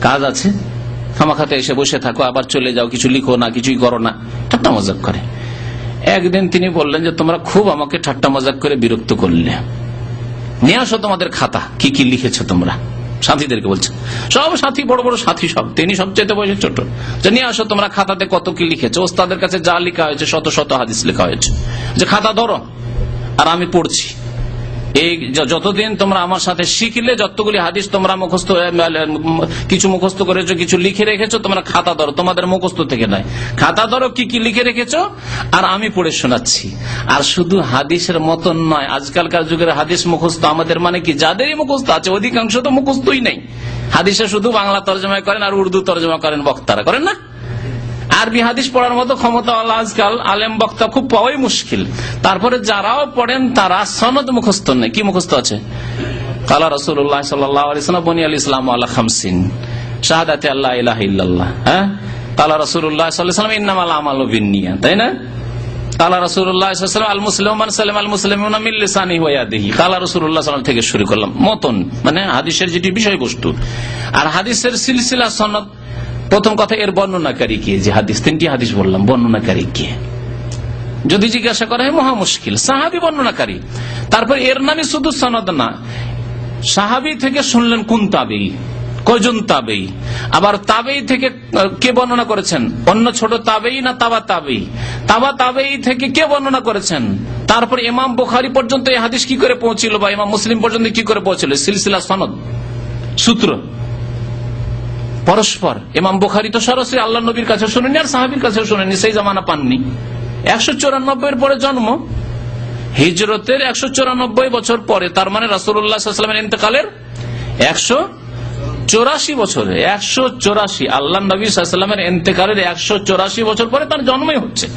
কাজ আছে, খামাখাতে এসে বসে থাকো, আবার চলে যাও, কিছু লিখো না, কিছুই করো না, ঠাট্টা মজাক করে। একদিন তিনি বললেন যে তোমরা খুব আমাকে ঠাট্টা মজাক করে বিরক্ত করলে, নিয়ে আসো তোমাদের খাতা, কি কি লিখেছো তোমরা। সাথীদেরকে বলছেন, সব সাথী, বড় বড় সাথী সব, তিনি সবচেয়ে বয়সে ছোট, যে নিয়ে আসো তোমরা খাতাতে কত কি লিখেছো। ওস্তাদের কাছে যা লেখা হয়েছে, শত শত হাদিস লেখা হয়েছে, যে খাতা ধরো আর আমি পড়ছি। এই যতদিন তোমরা আমার সাথে শিখলে, যতগুলি হাদিস তোমরা মুখস্থ, কিছু মুখস্থ করেছো, কিছু লিখে রেখেছো, তোমরা খাতা ধরো, তোমাদের মুখস্থ থেকে নয়, খাতা ধরো কি কি লিখে রেখেছো, আর আমি পড়ে শোনাচ্ছি। আর শুধু হাদিসের মতন নয়, আজকালকার যুগের হাদিস মুখস্থ আমাদের মানে কি, যাদেরই মুখস্থ আছে অধিকাংশ তো মুখস্থই নেই। হাদিসে শুধু বাংলা তর্জমা করেন আর উর্দু তর্জমা করেন, বক্তারা করেন না। আরবি হাদিস পড়ার মতো ক্ষমতা আজকাল আলেম বক্তা খুব পাওয়াই মুশকিল। তারপরে যারাও পড়েন তারা সনদ মুখস্থ নেই। কি মুখস্থ আছে? কালা রাসূলুল্লাহ সাল্লাল্লাহু আলাইহি ওয়াসাল্লাম বুনিয়াল ইসলামু আলা খামসিন, শাহাদাতি আল্লা ইলাহা ইল্লাল্লাহ, হ্যাঁ, কালা রাসূলুল্লাহ সাল্লাল্লাহু আলাইহি ওয়াসাল্লাম ইন্নামাল আমালু বিন্নিয়াত, তাই না? কালা রাসূলুল্লাহ সাল্লাল্লাহু আলাইহি ওয়াসাল্লাম আল মুসলিমু মান সালামা আল মুসলিমুনা মিন লিসানিহি ওয়া ইয়াদিহি, কালা রাসূলুল্লাহ সাল্লাল্লাহু আলাইহি ওয়াসাল্লাম থেকে শুরু করলাম মতন, মানে হাদিসের যেটি বিষয়বস্তু। আর হাদিসের সিলসিলা সনদ, প্রথম কথা এর বর্ণনাকারী কে, যে হাদিস, 3টি হাদিস বললাম, বর্ণনাকারী কে যদি জিজ্ঞাসা করা হয় মহা মুশকিল। সাহাবী বর্ণনাকারী, তারপর এর নামে শুধু সনদ না, সাহাবী থেকে শুনলেন কোন তাবেঈ, কয়জন তাবেঈ, আবার তাবেঈ থেকে কে বর্ণনা করেছেন, অন্য ছোট তাবেঈ না তাবা তাবেঈ, তাবা তাবেঈ থেকে কে বর্ণনা করেছেন, তারপর ইমাম বুখারী পর্যন্ত এই হাদিস কি করে পৌঁছিল, বা ইমাম মুসলিম পর্যন্ত কি করে পৌঁছিল, সিলসিলা সনদ, সূত্র পরস্পর। ইমাম বুখারী তো সরাসরি আল্লাহ নবীর কাছে শুনেনি, আর সাহাবীর কাছেও শুনেনি, সেই জামানা পাননি, 194 পরে জন্ম, হিজরতের 194 বছর পরে, তার মানে রাসূলুল্লাহ সাল্লাল্লাহু আলাইহি ওয়াসাল্লামের ইন্তেকালের 184 বছরে, 184 আল্লাহ নবী সাল্লাল্লাহু আলাইহি ওয়াসাল্লামের ইন্তেকালের 184 বছর পরে তার জন্মই হচ্ছে।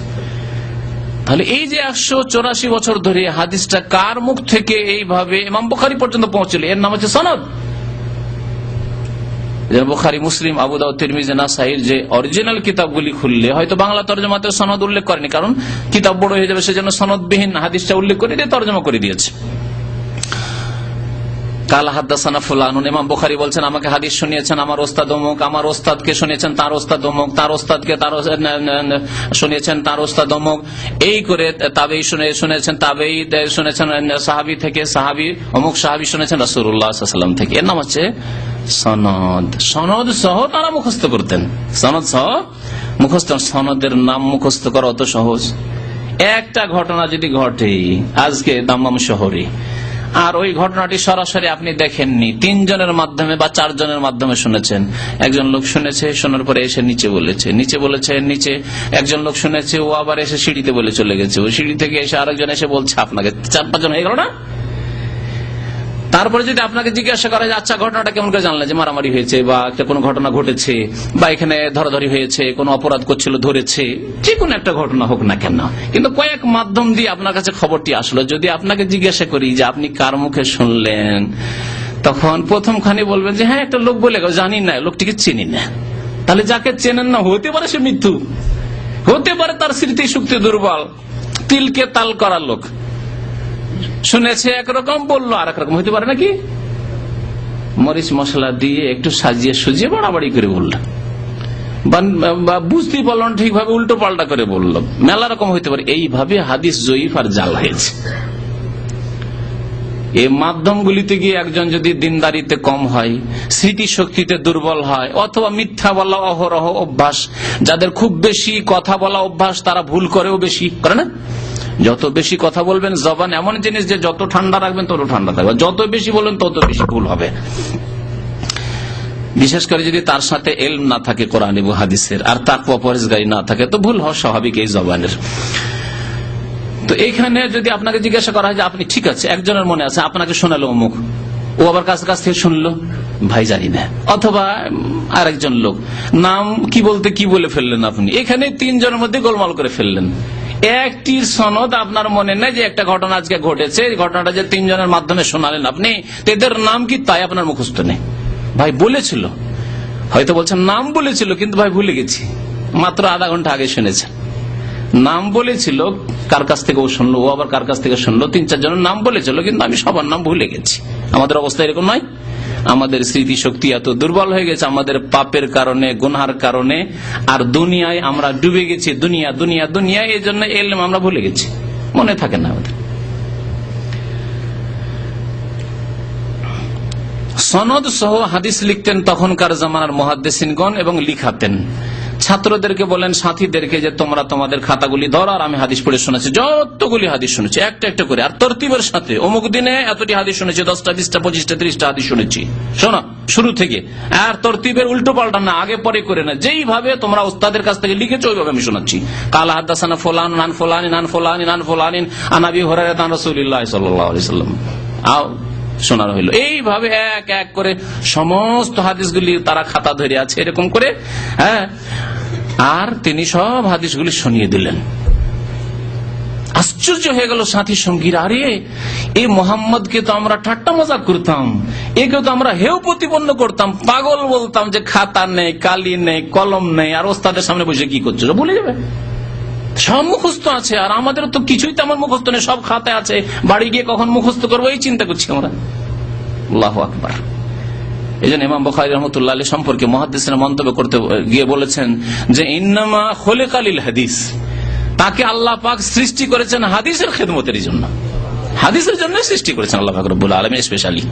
তাহলে এই যে 184 বছর ধরে হাদিসটা কার মুখ থেকে এইভাবে ইমাম বুখারী পর্যন্ত পৌঁছল, এর নাম হচ্ছে সনদ। বুখারী, মুসলিম, আবু দাউদ, তিরমিজি, নাসাঈর যে অরিজিনাল কিতাবগুলি খুললে হয়তো বাংলা তরজমাতে সনদ উল্লেখ করেনি, কারণ কিতাব বড় হয়ে যাবে, সেজন্য সনদবিহীন হাদিসটা উল্লেখ করে দিয়ে তরজমা করে দিয়েছে। কাল হাদাসানা ফুলানুন, ইমাম বুখারী বলছেন আমাকে হাদিস শুনিয়েছেন আমার ওস্তাদ অমুক, আমার ওস্তাদকে শুনিয়েছেন তার ওস্তাদ অমুক, তার ওস্তাদকে তার শুনিয়েছেন তার ওস্তাদ অমুক, এই করে তাবেই শুনেছেন, তাবেই শুনেছেন সাহাবী থেকে, সাহাবী অমুক সাহাবী শুনেছেন রাসূলুল্লাহ সাল্লাল্লাহু আলাইহি ওয়াসাল্লাম থেকে। এর নাম হচ্ছে সনদ। সনদ সহ তারা মুখস্থ করতেন, সনদ সহ মুখস্থ। সনদের নাম মুখস্থ করা অত সহজ? একটা ঘটনা যদি ঘটে আজকে দাম্মাম শহরে, আর ওই ঘটনাটি সরাসরি আপনি দেখেননি, 3 জনের মাধ্যমে বা 4 জনের মাধ্যমে শুনেছেন। একজন লোক শুনেছে, শোনার পরে এসে নিচে বলেছে, নিচে একজন লোক শুনেছে, ও আবার এসে সিঁড়িতে বলে চলে গেছে, ওই সিঁড়ি থেকে এসে আরেকজন এসে বলছে আপনাকে, 4-5 জন হয়ে গেল না? তারপরে যদি আপনাকে জিজ্ঞাসা করা যায় আচ্ছা ঘটনাটা কেমন করে জানলেন, যে মারামারি হয়েছে বা একটা কোনো ঘটনা ঘটেছে বা এখানে ধরাধরি হয়েছে, কোনো অপরাধ করছিল ধরেছে, যে কোনো একটা ঘটনা হোক না কেন, কিন্তু কয়েক মাধ্যম দিয়ে আপনার কাছে খবরটি আসলো। যদি আপনাকে জিজ্ঞাসা করি যে আপনি কার মুখে শুনলেন, তখন প্রথমখানে বলবেন যে হ্যাঁ একটা লোক বলে গেল, জানি না, লোকটিকে চিনি না। তাহলে যাকে চেনেন না, হতে পারে সে মৃত্যু, হতে পারে তার স্মৃতি শক্তি দুর্বল, তিলকে তাল করার লোক, শুনেছে একরকম বললো আর একরকম, হইতে পারে নাকি? মরিচ মশলা দিয়ে একটু সাজিয়ে সুজিয়ে বাড়াবাড়ি করে বললো, বা বুঝতেই পারল না ঠিকভাবে, উল্টো পাল্টা করে বললো, মেলা রকম হইতে পারে। এইভাবে হাদিস জয়ীফ আর জাল হয়েছে। এই মাধ্যমগুলিতে গিয়ে একজন যদি দিনদারিতে কম হয়, স্মৃতি শক্তিতে দুর্বল হয়, অথবা মিথ্যা বলা অহরহ অভ্যাস, যাদের খুব বেশি কথা বলা অভ্যাস, তারা ভুল করেও বেশি করে না? যত বেশি কথা বলবেন, জবান এমন জিনিস যে যত ঠান্ডা রাখবেন তত ঠান্ডা থাকবে, যত বেশি বলবেন তত বেশি ভুল হবে। বিশেষ করে যদি তার সাথে ইলম না থাকে কোরআন এবং হাদিসের, আর তাকওয়া পরহেজগারি না থাকে, তো ভুল হওয়া স্বাভাবিক এই জবানের। তো এইখানে যদি আপনাকে জিজ্ঞাসা করা হয় যে আপনি ঠিক আছে, একজনের মনে আছে আপনাকে শোনালো অমুক, ও আবার কাছ থেকে শুনলো, ভাই জানি না, অথবা আরেকজন লোক নাম কি বলতে কি বলে ফেললেন আপনি, এখানে 3 জনের মধ্যে গোলমাল করে ফেললেন। একটির সনদ আপনার মনে নেই যে একটা ঘটনা আজকে ঘটেছে, ঘটনাটা যে 3 জনের মাধ্যমে শোনালেন আপনি, এদের নাম কি তাই আপনার মুখস্থ নেই। ভাই বলেছিল, হয়তো বলছেন নাম বলেছিল, কিন্তু ভাই ভুলে গেছি, মাত্র আধা ঘন্টা আগে শুনেছেন। নাম বলেছিল, কার কাছ থেকে ও শুনলো, ও আবার কার কাছ থেকে শুনলো, 3-4 জনের নাম বলেছিল, কিন্তু আমি সবার নাম ভুলে গেছি। আমাদের অবস্থা এরকম নয়? আমাদের স্মৃতি শক্তি এত দুর্বল হয়ে গেছে আমাদের পাপের কারণে, গুনহার কারণে, আর দুনিয়ায় আমরা ডুবে গেছি, দুনিয়া দুনিয়া দুনিয়া, এই জন্য ইলম আমরা ভুলে গেছি, মনে থাকে না আমাদের। সনদ সহ হাদিস লিখতেন তখনকার জামানার মুহাদ্দিসিনগণ এবং লিখাতেন। ছাত্রদেরকে বলেন, সাথীদেরকে, যে তোমরা তোমাদের খাতাগুলি ধরো, আর আমি হাদিস পড়ে শোনাচ্ছি, যতগুলি হাদিস শুনেছি একটা একটা করে, আর তরতিবের সাথে, অমুক দিনে এতটি হাদিস শুনেছি, 10টা 20টা 25টা 30টা হাদিস শুনেছি, শোনা শুরু থেকে, আর তরতিবের উল্টো পাল্টা না, আগে পরে করে না, যেইভাবে তোমরা ওস্তাদের কাছ থেকে লিখেছো ওইভাবে আমি শোনাচ্ছি। কাল হাদাসানা ফুলান আন ফুলানিন আন ফুলানিন আন ফুলানিন আন আবি হুরায়রা আন রাসূলিল্লাহ সাল্লাল্লাহু আলাইহি ওয়াসাল্লাম, শোনানো হইল। এইভাবে এক এক করে সমস্ত হাদিসগুলি তারা খাতা ধরে আছে এরকম করে, হ্যাঁ, আর তিনি সব হাদিসগুলি শুনিয়ে দিলেন। আশ্চর্য হয়ে গেল সাথী সঙ্গীরা, আরে এই মোহাম্মদকে তো আমরা ঠাট্টা মজা করতাম, একে তো আমরা হেয় প্রতিপন্ন করতাম, পাগল বলতাম, যে খাতা নেই, কালি নেই, কলম নেই, আর ওস্তাদের সামনে বসে কি করছো ভুলে যাবে, সব মুখস্থ আছে, আর আমাদের তো কিছুই তেমন মুখস্থ নেই, সব খাতায় আছে, বাড়ি গিয়ে কখন মুখস্থ করবো এই চিন্তা করছি আমরা। আল্লাহু আকবার। এই জন্য ইমাম বুখারী রাহমাতুল্লাহ আলাইহি সম্পর্কে মুহাদ্দিসরা মন্তব্য করতে গিয়ে বলেছেন যে ইন্নামা খুলিকা লিল হাদিস, তাকে আল্লাহ পাক সৃষ্টি করেছেন হাদিসের খেদমতের জন্য, হাদিসের জন্য সৃষ্টি করেছেন আল্লাহ পাক রব্বুল আলামিন স্পেশালি।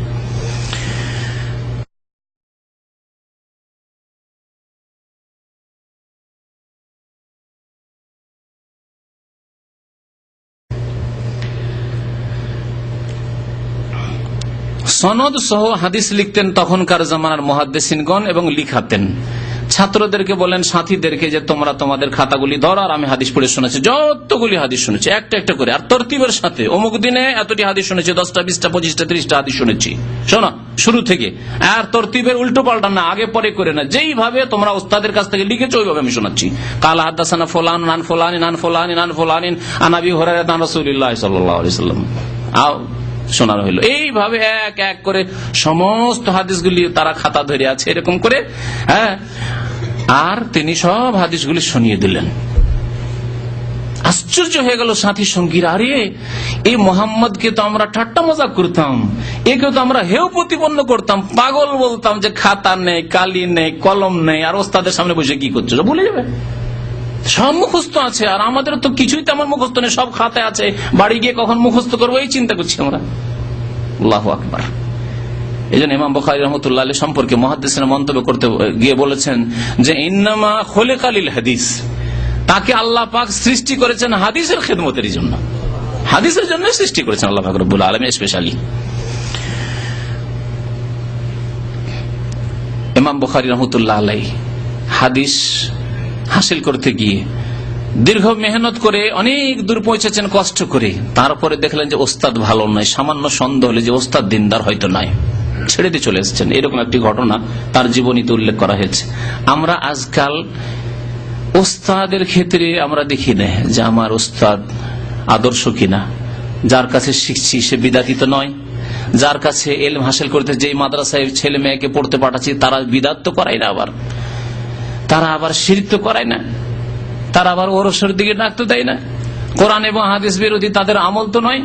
সনদ সহ হাদিস লিখতেন তখনকার জামানার মুহাদ্দিসিনগণ এবং লিখাতেন। ছাত্রদেরকে বলেন, সাথীদেরকে, যে তোমরা তোমাদের খাতাগুলি ধরো আর আমি হাদিস পড়ে শুনেছি। যতগুলি হাদিস শুনেছি একটা একটা করে, আর তরতিবের সাথে, অমুক দিনে এতটি হাদিস শুনেছি, 10টা 20টা 25টা 30টা হাদিস শুনেছি, শোনো শুরু থেকে। আর তরতিবের উল্টো পাল্টা না, আগে পরে করে না, যেইভাবে তোমরা ওস্তাদের কাছ থেকে লিখেছো ওইভাবে আমি শোনাচ্ছি। কালা হাদাসানা ফুলান নান ফুলানি নান ফুলানি নান ফুলানিন আন আবি হুরায়রা আন রাসূলিল্লাহ সাল্লাল্লাহু আলাইহি ওয়াসাল্লাম শোনানো হলো। এইভাবে এক এক করে সমস্ত হাদিসগুলি তারা খাতা ধরে আছে এরকম করে, হ্যাঁ। আর তিনি সব হাদিসগুলি শুনিয়ে দিলেন। আশ্চর্য হয়ে গেল সাথী সঙ্গীরা, আরে এই মোহাম্মদকে তো আমরা ঠাট্টা মজা করতাম, একে তো আমরা হেয় প্রতিপন্ন করতাম, পাগল বলতাম, যে খাতা নেই, কালি নেই, কলম নেই, আর ওস্তাদের সামনে বসে কি করছে ভুলে যাবে। সব মুখস্থ আছে, আর আমাদের তো কিছুই তেমন মুখস্থ নেই, সব খাতায় আছে, বাড়ি গিয়ে কখন মুখস্থ করবো এই চিন্তা করছি আমরা। আল্লাহু আকবার। এই জন্য ইমাম বুখারী রাহমাতুল্লাহ আলাইহি সম্পর্কে মুহাদ্দিসিনরা মন্তব্য করতে গিয়ে বলেছেন যে ইন্নামা খুলিকা লিল হাদিস, তাকে আল্লাহ পাক সৃষ্টি করেছেন হাদিসের খেদমতের জন্য, হাদিসের জন্য সৃষ্টি করেছেন আল্লাহ পাক রব্বুল আলামিন স্পেশালি। ইমাম বুখারী রাহমাতুল্লাহ আলাইহি হাদিস হাসিল করতে গিয়ে দীর্ঘ মেহনত করে অনেক দূর পৌঁছেছেন কষ্ট করে, তারপরে দেখলেন যে ওস্তাদ ভালো নয়, সামান্য সন্দেহ হলে যে ওস্তাদ দিনদার হয়তো নয়, ছেড়ে দিয়ে চলে এসেছেন। এরকম একটি ঘটনা তার জীবনীতে উল্লেখ করা হয়েছে। আমরা আজকাল ওস্তাদের ক্ষেত্রে আমরা দেখি না যে আমার ওস্তাদ আদর্শ কিনা, যার কাছে শিখছি সে বিদাতি তো নয়, যার কাছে এলম হাসিল করতে যেই মাদ্রাসায় ছেলে মেয়েকে পড়তে পাঠাচ্ছি তারা বিদাত তো করায় না, আবার তারা আবার শিরক তো করায় না, তারা আবার ওরসের দিকে ডাকতে দেয় না, কোরআন এবং হাদিস বিরোধী তাদের আমল তো নয়,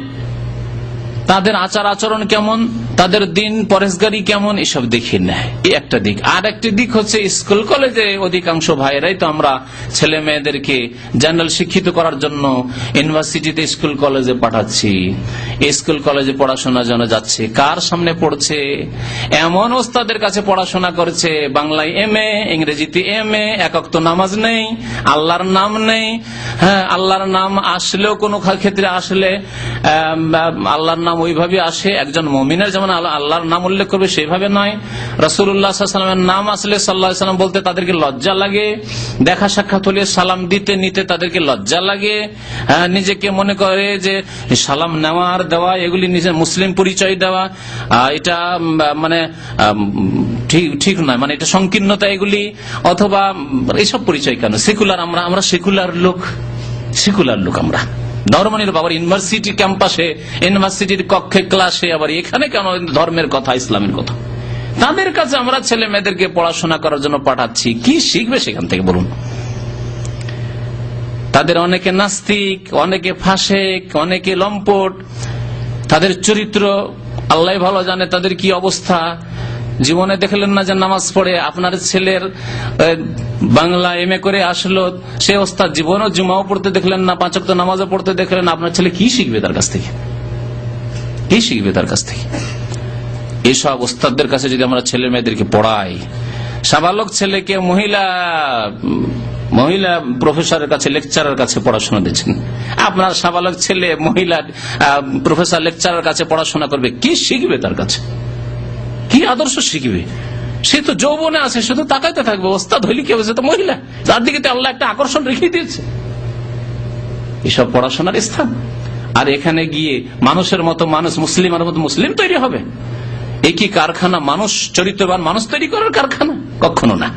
তাদের আচার আচরণ কেমন, তাদের দিন পরেশগারি কেমন, এসব দেখি না। এই একটা দিক। আর একটি দিক হচ্ছে স্কুল কলেজে অধিকাংশ ভাইরাই তো আমরা ছেলে মেয়েদেরকে জেনারেল শিক্ষিত করার জন্য ইউনিভার্সিটিতে স্কুল কলেজে পাঠাচ্ছি। স্কুল কলেজে পড়াশোনার জন্য যাচ্ছে, কার সামনে পড়ছে? এমন ওস্তাদের কাছে পড়াশোনা করছে, বাংলায় MA, ইংরেজিতে MA, একক তো নামাজ নেই, আল্লাহর নাম নেই। হ্যাঁ, আল্লাহর নাম আসলেও কোন ক্ষেত্রে আসলে আল্লাহর নাম ওইভাবে আসে, একজন মুমিনের যেমন আল্লাহর নাম উল্লেখ করবে সেইভাবে নয়। রাসূলুল্লাহ সাল্লাল্লাহু আলাইহি ওয়াসাল্লামের নাম আসলে সাল্লাল্লাহু আলাইহি ওয়াসাল্লাম বলতে তাদেরকে লজ্জা লাগে, দেখা সাক্ষাৎ হলে সালাম দিতে নিতে তাদেরকে লজ্জা লাগে, নিজেকে মনে করে যে সালাম নেওয়ার দেওয়া এগুলি নিজের মুসলিম পরিচয় দেওয়া, এটা মানে ঠিক নয়, মানে এটা সংকীর্ণতা এগুলি, অথবা এইসব পরিচয় কেন? সেকুলার আমরা সেকুলার লোক আমরা ধর্মের বাবার ইউনিভার্সিটি ক্যাম্পাসে, ইউনিভার্সিটির কক্ষে ক্লাসে, আবার এখানে কেন ধর্মের কথা, ইসলামের কথা? তাদের কাছে আমরা ছেলে মেয়েদেরকে পড়াশোনা করার জন্য পাঠাচ্ছি, কি শিখবে সেখান থেকে বলুন? তাদের অনেকে নাস্তিক, অনেকে ফাসেক, অনেকে লম্পট, তাদের চরিত্র আল্লাহ ভালো জানে তাদের কি অবস্থা। জীবনে দেখলেন না যে নামাজ পড়ে আপনার ছেলের বাংলা MA করে আসলো, সে ওস্তাদ জীবনও জুমাও পড়তে দেখলেন না, 5 ওয়াক্ত নামাজও পড়তে দেখলেন না, আপনার ছেলে কি শিখবে তার কাছ থেকে? কি শিখবে তার কাছ থেকে? এইসব ওস্তাদদের কাছে যদি আমরা ছেলে মেয়েদেরকে পড়াই, সাবালক ছেলেকে মহিলা প্রফেসরের কাছে, লেকচারের কাছে পড়াশোনা দিচ্ছেন, আপনার সাবালক ছেলে মহিলা প্রফেসর লেকচারের কাছে পড়াশোনা করবে, কি শিখবে তার কাছে? কি আদর্শ শিখবে? সে তো যৌবনে আছে, শুধু তাকাইতে থাকবে, ওস্তাদ হইলে কি হবে? সে তো মহিলা, তার দিকে তো আল্লাহ একটা আকর্ষণ রেখে দিয়েছে। এসব পড়াশোনার স্থান। আর এখানে গিয়ে মানুষের মতো মানুষ, মুসলিমের মতো মুসলিম তৈরি হবে? এই কি কারখানা মানুষ, চরিত্রবান মানুষ তৈরি করার কারখানা? কখনো না।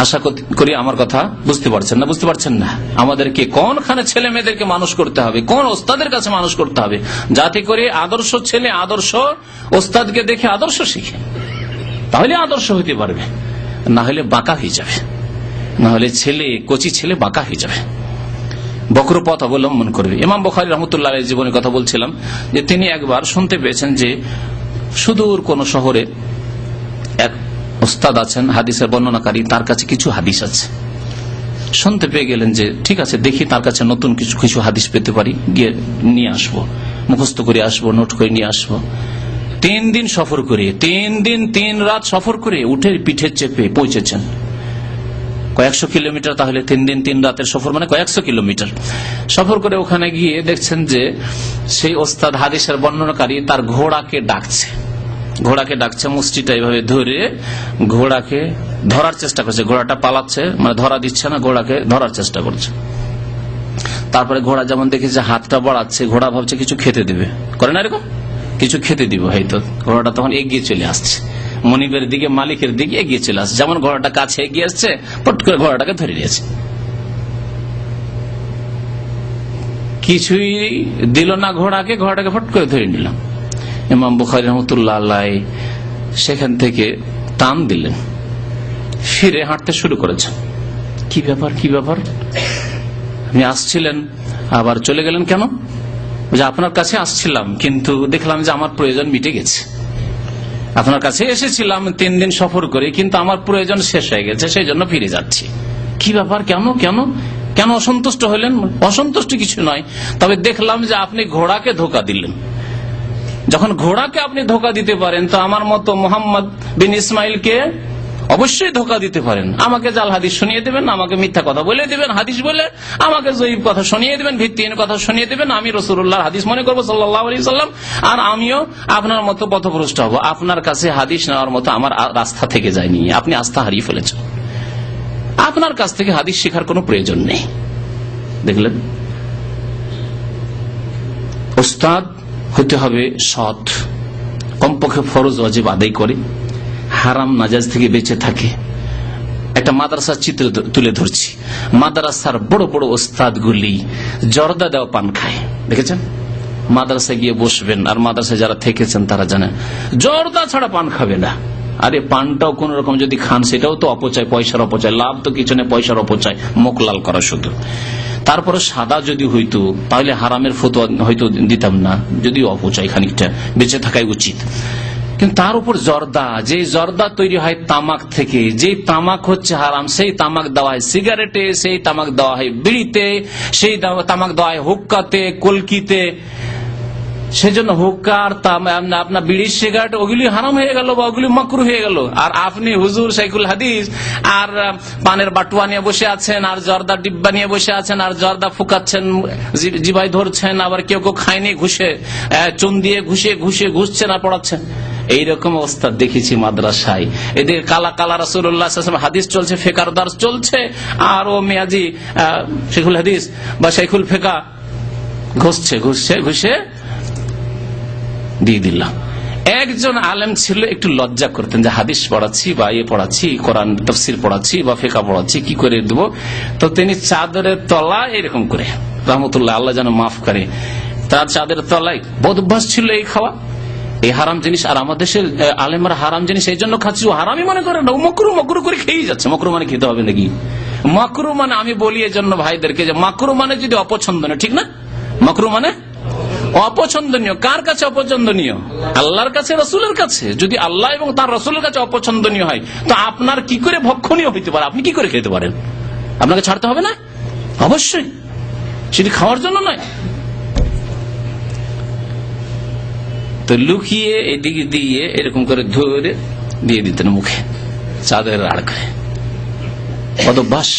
আশা করি আমার কথা বুঝতে পারছেন না। আমাদেরকে কোনখানে ছেলে মেয়েদেরকে মানুষ করতে হবে, কোন ওস্তাদের কাছে মানুষ করতে হবে, যাতে করে আদর্শ ছেলে আদর্শ ওস্তাদকে দেখে আদর্শ শিখে, তাহলে আদর্শ হইতে পারবে, না হলে বাঁকা হয়ে যাবে, না হলে কচি ছেলে বাঁকা হয়ে যাবে, বক্র পথ অবলম্বন করবে। ইমাম বুখারী রাহমাতুল্লাহ আলাইহির জীবনের কথা বলছিলাম, যে তিনি একবার শুনতে পেয়েছেন যে সুদূর কোন শহরে এক ওস্তাদ আছেন, হাদিসের বর্ণনাকারী, তার কাছে কিছু হাদিস আছে। শুনতে পেয়ে গেলেন যে ঠিক আছে, দেখি তার কাছে নতুন কিছু হাদিস পেতে পারি, গিয়ে নিয়ে আসবো, মুখস্থ করে আসবো, নোট করে নিয়ে আসবো। 3 দিন সফর করে, 3 দিন 3 রাত সফর করে উঠে পিঠে চেপে পৌঁছেছেন কয়েকশো কিলোমিটার। তাহলে 3 দিন 3 রাতের সফর মানে কয়েকশো কিলোমিটার সফর করে ওখানে গিয়ে দেখছেন যে সেই ওস্তাদ হাদিসের বর্ণনাকারী তার ঘোড়াকে ডাকছে, ঘোড়াকে ডাকছে, মুষ্টিটা এইভাবে ধরে ঘোড়াকে ধরার চেষ্টা করছে। ঘোড়াটা পালাচ্ছে, মানে ধরা দিচ্ছে না, ঘোড়াকে ধরার চেষ্টা করছে। তারপরে ঘোড়া যেমন দেখেছে হাতটা বাড়াচ্ছে, ঘোড়া ভাবছে কিছু খেতে দেবে, করে না এরকম, কিছু খেতে দিব হয়তো। ঘোড়াটা তখন এগিয়ে চলে আসছে, মনিবের দিকে, মালিকের দিকে এগিয়ে চলে আসছে। যেমন ঘোড়াটা কাছে এগিয়ে আসছে, পট করে ঘোড়াটাকে ধরে নিয়েছে। কিছুই দিল না ঘোড়াকে, ঘোড়াটাকে ফট করে ধরে নিলাম। ইমাম বুখারী রাহমাতুল্লাহ আলাইহি সেখান থেকে টান দিলেন, ফিরে হাঁটতে শুরু করেছেন। কি ব্যাপার, কি ব্যাপার, আপনি আসছিলেন আবার চলে গেলেন কেন? যে আপনার কাছে আসছিলাম, কিন্তু দেখলাম যে আমার প্রয়োজন মিটে গেছে। আপনার কাছে এসেছিলাম 3 দিন সফর করে, কিন্তু আমার প্রয়োজন শেষ হয়ে গেছে, সেই জন্য ফিরে যাচ্ছি। কি ব্যাপার, কেন কেন কেন অসন্তুষ্ট হলেন? অসন্তুষ্ট কিছু নয়, তবে দেখলাম যে আপনি ঘোড়াকে ধোঁকা দিলেন। যখন ঘোড়াকে আপনি ধোঁকা দিতে পারেন, তো আমার মতো মোহাম্মদ বিন ইসমাইলকে অবশ্যই ধোঁকা দিতে পারেন। আমাকে জাল হাদিস শুনিয়ে দেবেন, আমাকে মিথ্যা কথা বলে দেবেন, হাদিস বলে আমাকে জয়ীব কথা শুনিয়ে দেবেন, ভিত্তিহীন কথা শুনিয়ে দেবেন। আমি রাসূলুল্লাহর হাদিস মনে করবো সাল্লাল্লাহু আলাইহি ওয়াসাল্লাম, আর আমিও আপনার মতো পথভ্রষ্ট হব। আপনার কাছে হাদিস নেওয়ার মতো আমার রাস্তা থেকে যায়নি, আপনি আস্থা হারিয়ে ফেলেছেন। আপনার কাছ থেকে হাদিস শেখার কোনো প্রয়োজন নেই। দেখলেন, ওস্তাদ হতে হবে সৎ, কমপক্ষে ফরজ ওয়াজিব আদায় করে, হারাম নাজায়েজ থেকে বেঁচে থাকে। একটা মাদ্রাসার চিত্র তুলে ধরছি। মাদ্রাসার বড় বড় ওস্তাদগুলি জর্দা দেওয়া পান খায়, দেখেছেন? মাদ্রাসায় গিয়ে বসবেন, আর মাদ্রাসায় যারা থেকেছেন তারা জানেন জর্দা ছাড়া পান খাবে না। আরে পানটাও কোন রকম যদি খান, সেটাও তো অপচয়, পয়সার অপচয়, লাভ তো কিছু নেই, পয়সার অপচয়, মুখ লাল করা শুধু। তারপরে সাদা যদি হইতো তাহলে হারামের ফতোয়া হয়তো দিতাম না, যদিও অপচয়, খানিকটা বেঁচে থাকাই উচিত। কিন্তু তার উপর জর্দা, যে জর্দা তৈরি হয় তামাক থেকে, যে তামাক হচ্ছে হারাম, সেই তামাক দেওয়া হয় সিগারেটে, সেই তামাক দেওয়া হয় বিড়িতে, সেই তামাক দেওয়া হয় হুক্কাতে, কলকিতে। সেজন্য হুক্কার আপনার বিড়ি সিগারেট ওগুলি হারাম হয়ে গেল, বা ওগুলি মাকরুহ হয়ে গেল। আর আপনি হুজুর শাইখুল হাদিস আর পানের বাটুয়া নিয়ে বসে আছেন, আর জর্দা ডিব্বা নিয়ে বসে আছেন, আর জর্দা ফুকাচ্ছেন, জিবাই ধরছেন, আবার কেউ কেউ খায়নি ঘুষে, চুন দিয়ে ঘুষে ঘুষে ঘুষছেন আর পড়াচ্ছেন। এইরকম অবস্থা দেখেছি মাদ্রাসায়। এদের কালা কালা রাসূলুল্লাহ সাল্লাল্লাহু আলাইহি ওয়াসাল্লাম হাদিস চলছে, ফেকার দার্স চলছে, আর ও মিয়াজি শাইখুল হাদিস বা শাইখুল ফেকা ঘুষছে ঘুষছে ঘুষে দিয়ে দিলাম। একজন আলেম ছিল, একটু লজ্জা করতেন যে হাদিস পড়াচ্ছি বা পড়াচ্ছি, কোরআন তাফসীর পড়াচ্ছি বা ফিকহ পড়াচ্ছি, কি করে দেবো? তো তিনি চাদরের তলা এরকম করে, রহমতুল্লাহ আল্লাহ যেন মাফ করে, তার চাদরের তলায় বদ অভ্যাস ছিল এই খাওয়া, এই হারাম জিনিস। আর আমাদের দেশের আলেমরা হারাম জিনিস এই জন্য খাচ্ছি, ও হারামই মনে করে না, ও মকরু মকরু করে খেয়েই যাচ্ছে। মকরু মানে খেতে হবে নাকি? মকরু মানে, আমি বলি এই জন্য ভাইদেরকে যে মকরু মানে যদি অপছন্দনীয়, ঠিক না? মকরু মানে অপছন্দনীয়। কার কাছে অপছন্দনীয়? আল্লাহর কাছে, রাসূলের কাছে। যদি আল্লাহ এবং তার রাসূলের কাছে অপছন্দনীয় হয়, তো আপনার কি করে ভক্ষণীয় হইতে পারে? আপনি কি করে খেতে পারেন? আপনাকে ছাড়তে হবে না? অবশ্যই, সেটি খাওয়ার জন্য নয়। তো লুকিয়ে এদিকে দিয়ে এরকম করে ধরে দিয়ে দিতেন মুখে, চাঁদের আড় করে। অদভ্যাস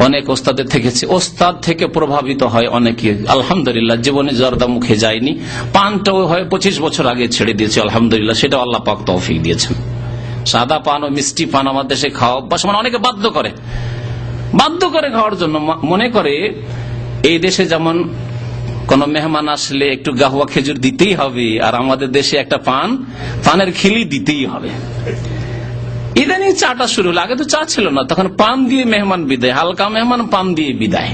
অনেক ওস্তাদের থেকেছে, ওস্তাদ থেকে প্রভাবিত হয় অনেকে। আলহামদুলিল্লাহ জীবনে জর্দা মুখে যায়নি, পানটাও হয় 25 বছর আগে ছেড়ে দিয়েছে আলহামদুলিল্লাহ, সেটা আল্লাহ পাক তৌফিক দিয়েছেন। সাদা পান ও মিষ্টি পান আমাদের দেশে খাওয়া অভ্যাস, মানে অনেকে বাধ্য করে খাওয়ার জন্য। মনে করে এই দেশে যেমন কোন মেহমান আসলে একটু গাহুয়া খেজুর দিতেই হবে, আর আমাদের দেশে একটা পানের খিলি দিতেই হবে। ইদানিং চাটা শুরু হলো, আগে তো চা ছিল না, তখন পান দিয়ে মেহমান বিদায়, হালকা মেহমান পান দিয়ে বিদায়।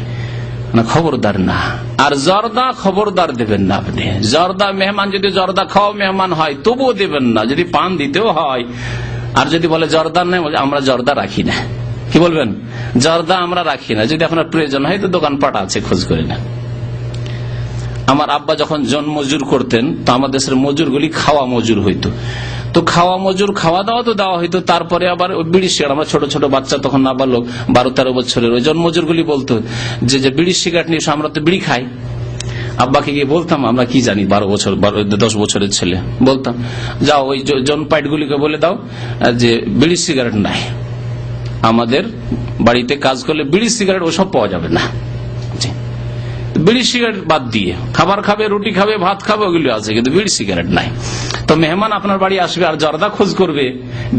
না, খবরদার না। আর জর্দা খবরদার দেবেন না আপনি। জর্দা মেহমান যদি জর্দা খাওয়া মেহমান হয় তবুও দেবেন না, যদি পান দিতেও হয়। আর যদি বলে জর্দা নেই, আমরা জর্দা রাখি না, কি বলবেন? জর্দা আমরা রাখি না, যদি আপনার প্রয়োজন হয় তো দোকানপাট আছে, খোঁজ করে না। আমার আব্বা যখন জন মজুর করতেন, তো আমাদের দেশের মজুরগুলি খাওয়া মজুর হইতো, তো খাওয়া মজুর খাওয়া দাওয়া তো দেওয়া হইতো। তারপরে আবার বিড়ি সিগারেট, আমরা ছোট ছোট বাচ্চা তখন নাবালক 12-13 বছরের, ওই জন মজুর গুলি বলতো যে বিড়ি সিগারেট নিয়ে আমরা তো বিড়ি খাই। আব্বাকে গিয়ে বলতাম, আমরা কি জানি, 10 বছরের ছেলে, বলতাম যাও ওই জন পাইট গুলিকে বলে দাও যে বিড়ি সিগারেট নাই, আমাদের বাড়িতে কাজ করলে বিড়ি সিগারেট ওসব পাওয়া যাবে না। বিড়ি সিগারেট বাদ দিয়ে খাবার খাবে, রুটি খাবে, ভাত খাবে, ওগুলো আছে, কিন্তু বিড়ি সিগারেট নাই। তো মেহমান আপনার বাড়ি আসবে আর জর্দা খোঁজ করবে,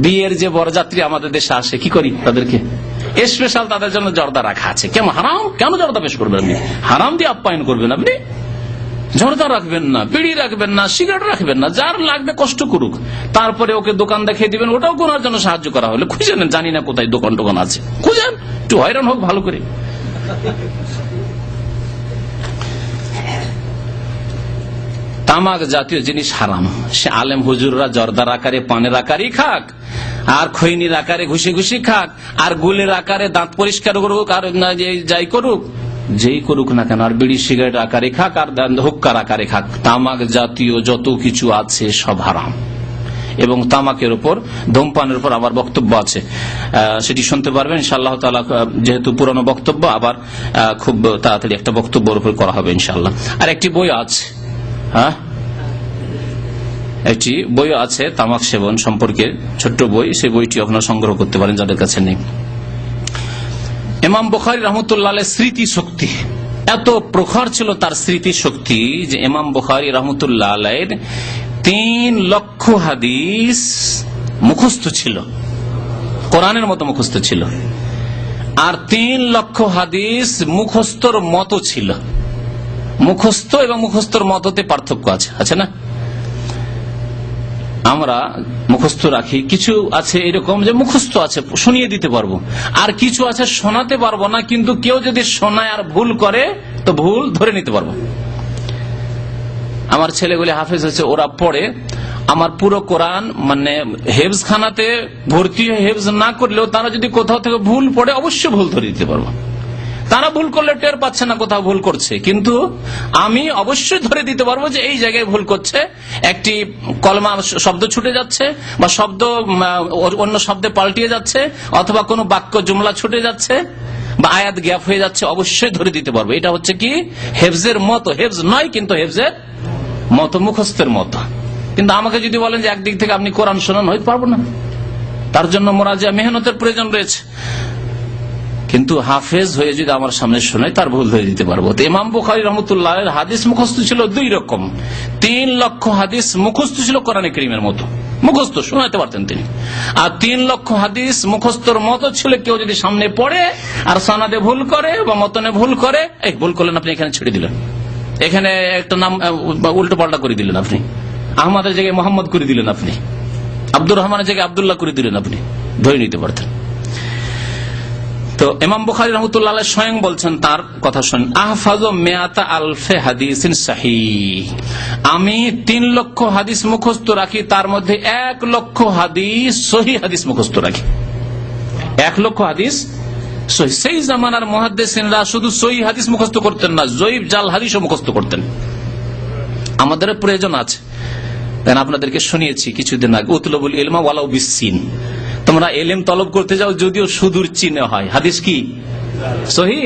বিয়ের যে বরযাত্রী আমাদের দেশে আসে, কি করি তাদেরকে স্পেশাল তাদের জন্য জর্দা রাখা আছে। কেন হারাম? কেন জর্দা পেশ করবেন আপনি? হারাম দিয়ে আপ্যায়ন করবেন আপনি? জর্দা রাখবেন না, বিড়ি রাখবেন না, সিগারেট রাখবেন না, যার লাগবে কষ্ট করুক, তারপরে ওকে দোকান দেখিয়ে দিবেন, ওটাও কোনার জন্য সাহায্য করা হলে খুঁজে নেন, জানি না কোথায় দোকান টোকান আছে, খুঁজেন, একটু হয়রান হোক ভালো করে। তামাক জাতীয় জিনিস হারাম। সে আলেম হুজুররা জর্দার আকারে, পানের আকারে খাক, আর খৈনির আকারে ঘুষি ঘুষি খাক, আর গুলের আকারে দাঁত পরিষ্কার করুক, আর যাই করুক, যেই করুক না কেন, আর বিড়ি সিগারেট আকারে খাক, আর হুক্কার আকারে খাক, তামাক জাতীয় যত কিছু আছে সব হারাম। এবং তামাকের উপর, ধূমপানের উপর আবার বক্তব্য আছে, সেটি শুনতে পারবেন ইনশাআল্লাহ তাআলা। যেহেতু পুরনো বক্তব্য, আবার খুব তাড়াতাড়ি একটা বক্তব্যের উপর করা হবে ইনশাআল্লাহ। আর একটি বই আছে, হ্যাঁ, একটি বই আছে তামাক সেবন সম্পর্কে, ছোট্ট বই, সেই বইটি আপনারা সংগ্রহ করতে পারেন যাদের কাছে নেই। ইমাম বুখারী রাহমাতুল্লাহ আলাইহির স্মৃতি শক্তি এত প্রখর ছিল, তার স্মৃতি শক্তি, যে ইমাম বুখারী রাহমাতুল্লাহ আলাইহির 3 লক্ষ হাদিস মুখস্থ ছিল, কোরআনের মতো মুখস্থ ছিল, আর 3 লক্ষ হাদিস মুখস্থর মতো ছিল। মুখস্থ এবং মুখস্থর মততে পার্থক্য আছে, আছে না? আমরা মুখস্থ রাখি, কিছু আছে এরকম যে মুখস্থ আছে, শুনিয়ে দিতে পারবো, আর কিছু আছে শোনাতে পারবো না, কিন্তু কেউ যদি শোনায় আর ভুল করে তো ভুল ধরে নিতে পারবো। আমার ছেলেগুলি হাফেজ হয়েছে, ওরা পড়ে আমার পুরো কোরআন, মানে হেফজ খানাতে ভর্তি হয়ে হেফজ না করলেও তারা যদি কোথাও থেকে ভুল পড়ে অবশ্যই ভুল ধরে দিতে পারবো। তারা ভুল করলে টের পাচ্ছে না কোথাও ভুল করছে, কিন্তু আমি অবশ্যই ধরে দিতে পারবো যে এই জায়গায় ভুল করছে, একটি কলমা শব্দ ছুটে যাচ্ছে, বা শব্দ অন্য শব্দে পাল্টিয়ে যাচ্ছে, অথবা কোনো বাক্য জুমলা ছুটে যাচ্ছে, বা আয়াত গ্যাপ হয়ে যাচ্ছে, অবশ্যই ধরে দিতে পারবো। এটা হচ্ছে কি হেফজের মতো, হেফজ নয় কিন্তু হেফজের মতো, মুখস্থের মতো। কিন্তু আমাকে যদি বলেন যে একদিক থেকে আপনি কোরআন শোনান, হইতে পারবো না, তার জন্য মোরাজা মেহনতের প্রয়োজন রয়েছে। কিন্তু হাফেজ হয়ে যদি আমার সামনে শোনায়, তার ভুল ধরে দিতে পারবো। তো ইমাম বুখারী রাহমাতুল্লাহ আলাইহির হাদিস মুখস্থ ছিল 2 রকম। 3 লক্ষ হাদিস মুখস্থ ছিল কোরআনে কারীমের মতো, মুখস্থ শোনাতে পারতেন তিনি। আর 3 লক্ষ হাদিস মুখস্থর মতো ছিল, কেউ যদি সামনে পড়ে আর সনদে ভুল করে বা মতনে ভুল করে, এই ভুল করলেন আপনি, এখানে ছেড়ে দিলেন, এখানে একটা নাম উল্টো পাল্টা করে দিলেন আপনি, আহমদের জায়গায় মোহাম্মদ করে দিলেন আপনি, আব্দুর রহমানের জায়গায় আব্দুল্লাহ করে দিলেন আপনি, ধরে নিতে পারতেন। তো ইমাম বুখারী রাহমাতুল্লাহ আলাইহি স্বয়ং বলছেন, তার কথা শুনুন, আহফাজু মিআতা আলফে হাদিসিন সহিহ, আমি 3 লক্ষ হাদিস মুখস্থ রাখি, তার মধ্যে 1 লক্ষ হাদিস সহিহ হাদিস মুখস্থ রাখি। 1 লক্ষ হাদিস সহিহ। সেই জামানার মুহাদ্দিসিনরা শুধু সহিহ হাদিস মুখস্থ করতেন না, জয়ীফ জাল হাদিসও মুখস্থ করতেন। আমাদের প্রয়োজন আছে, আপনাদেরকে শুনিয়েছি কিছুদিন আগে, উতলবুল ইলমা ওয়ালাউ বিসসিন, তোমরা এলেম তলব করতে যাও যদিও সুদূর চীনে হয়। হাদিস কি সহিহ,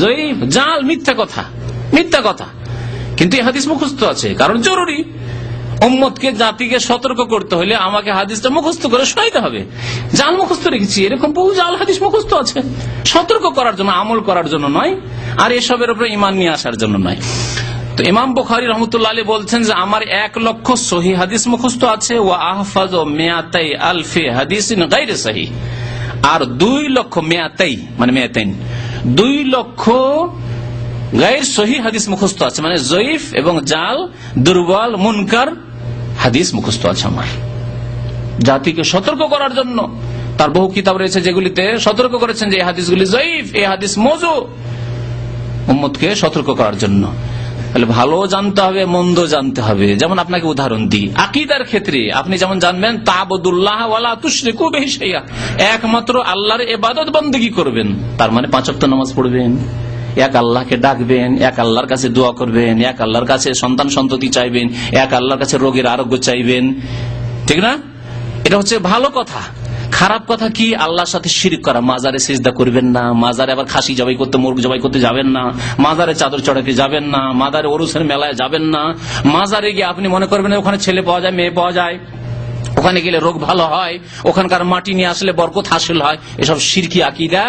জয়ীফ, জাল, মিথ্যা কথা, মিথ্যা কথা, কিন্তু এই হাদিস মুখস্থ আছে, কারণ জরুরি। উম্মতকে, জাতিকে সতর্ক করতে হলে আমাকে হাদিসটা মুখস্থ করে শোনাইতে হবে। জাল মুখস্থ রেখেছি, এরকম বহু জাল হাদিস মুখস্থ আছে, সতর্ক করার জন্য, আমল করার জন্য নয়, আর এসবের উপরে ঈমান নিয়ে আসার জন্য নয়। তো ইমাম বুখারী রাহমাতুল্লাহ আলাইহি বলছেন যে আমার 1 লক্ষ সহিহ হাদিস মুখস্থ আছে, ওয়া আহফাজু মিআতাই আলফি হাদিসিন গায়রে সহিহ, আর 2 লক্ষ মিআতাই মানে 2 লক্ষ গায়র সহিহ হাদিস মুখস্থ আছে, মানে জয়ীফ এবং জাল, দুর্বল, মুনকার হাদিস মুখস্থ আছে আমার। জাতিকে সতর্ক করার জন্য তার বহু কিতাব রয়েছে যেগুলিতে সতর্ক করেছেন যে এই হাদিসগুলি জয়ীফ, এই হাদিস মওযু, উম্মতকে সতর্ক করার জন্য। তাহলে ভালো জানতে হবে, মন্দ জানতে হবে। যেমন আপনাকে উদাহরণ দিই, আকীদার ক্ষেত্রে আপনি যেমন জানবেন তা'বুদুল্লাহ ওয়ালা তুশরিকু বিহি শাইআ, একমাত্র আল্লাহর ইবাদত বন্দেগী করবেন, তার মানে 5 ওয়াক্ত নামাজ পড়বেন, এক আল্লাহকে ডাকবেন, এক আল্লাহর কাছে দোয়া করবেন, এক আল্লাহর কাছে সন্তান সন্ততি চাইবেন, এক আল্লাহর কাছে রোগের আরোগ্য চাইবেন, ঠিক না? এটা হচ্ছে ভালো কথা। খারাপ কথা কি? আল্লাহর সাথে শিরক করা। মাজারে সিজদা করবেন না, মাজারে আবার খাসি জবাই করতে, মুরগ জবাই করতে যাবেন না, মাজারে চাদর চড়াতে যাবেন না, মাজারে ওরসের মেলায় যাবেন না, মাজারে গিয়ে আপনি মনে করবেন ওখানে ছেলে পাওয়া যায়, মেয়ে পাওয়া যায়, ওখানে গেলে রোগ ভালো হয়, ওখানকার মাটি নিয়ে আসলে বরকত হাসিল হয়, এসব শিরকি আকীদা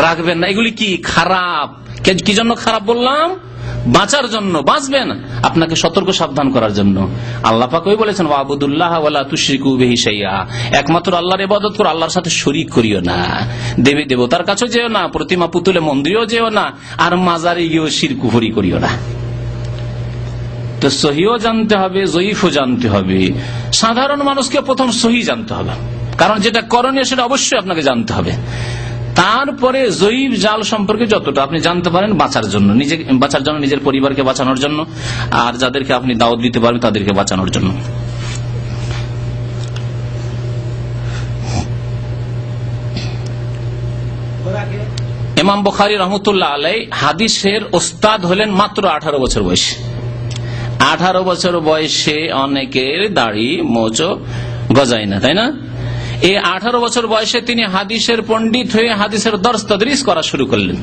রাখবেন না। এগুলি কি? খারাপ। কি জন্য খারাপ বললাম? বাঁচার জন্য, বাঁচবেন, আপনাকে সতর্ক সাবধান করার জন্য। আল্লাহ পাক ওই বলেছেন ওয়াবুদুল্লাহ ওয়ালা তুশরিকু বিহি শাইআ, একমাত্র আল্লাহর ইবাদত করো, আল্লাহর সাথে শরীক করিও না। দেবী দেবতার কাছে যেও না, প্রতিমা পুতুলে মন্দিরেও যেও না, আর মাজারে গিয়েও শিরক কুফরি করিও না। তো সহিও জানতে হবে, জয়ীফও জানতে হবে। সাধারণ মানুষকে প্রথম সহি জানতে হবে, কারণ যেটা করণীয় সেটা অবশ্যই আপনাকে জানতে হবে। তারপরে জয়ীফ জাল সম্পর্কে যতটা আপনি জানতে পারেন বাঁচার জন্য, নিজের পরিবারকে বাঁচানোর জন্য, আর যাদেরকে আপনি দাওয়াত দিতে পারবেন তাদেরকে বাঁচানোর জন্য। ইমাম বুখারী রাহমাতুল্লাহ আলাইহি হাদিসের ওস্তাদ হলেন মাত্র 18 বছর বয়সে। 18 বছর বয়সে অনেকের দাড়ি মোচো গজায় না, তাই না? এই 18 বছর বয়সে তিনি হাদিসের পণ্ডিত হয়ে হাদিসের দর্স তাদরিস করা শুরু করলেন,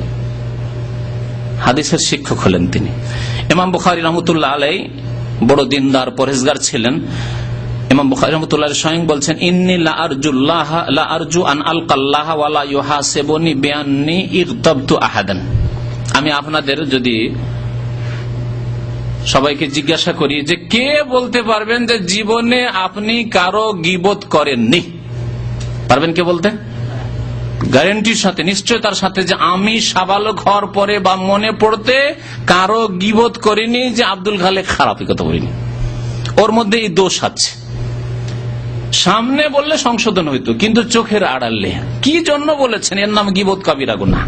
হাদিসের শিক্ষক হলেন তিনি। ইমাম বুখারী রাহমাতুল্লাহ আলাইহি বড় দিনদার পরহেজগার ছিলেন। ইমাম বুখারী রাহমাতুল্লাহ স্বয়ং বলছেন, ইন্নী লা আরজু আন আলকাল্লাহ ওয়া লা ইউহাসিবুনি বিআন্নী ইগতাবতু আহাদান। আমি আপনাদের যদি সবাইকে জিজ্ঞাসা করি যে কে বলতে পারবেন যে জীবনে আপনি কারো গীবত করেননি, পারবেন কে বলতে? গ্যারান্টির সাথে, নিশ্চয়তার সাথে যে আমি সাবালক হওয়ার পরে বা মনে পড়তে কারো গীবত করিনি যে আব্দুল খালেক খারাপ, কথা বলিনি, ওর মধ্যে এই দোষ আছে। সামনে বললে সংশোধন হইতো, কিন্তু চোখের আড়ালে কি জন্য বলেছেন এর নাম গীবত কাবিরা গুনাহ,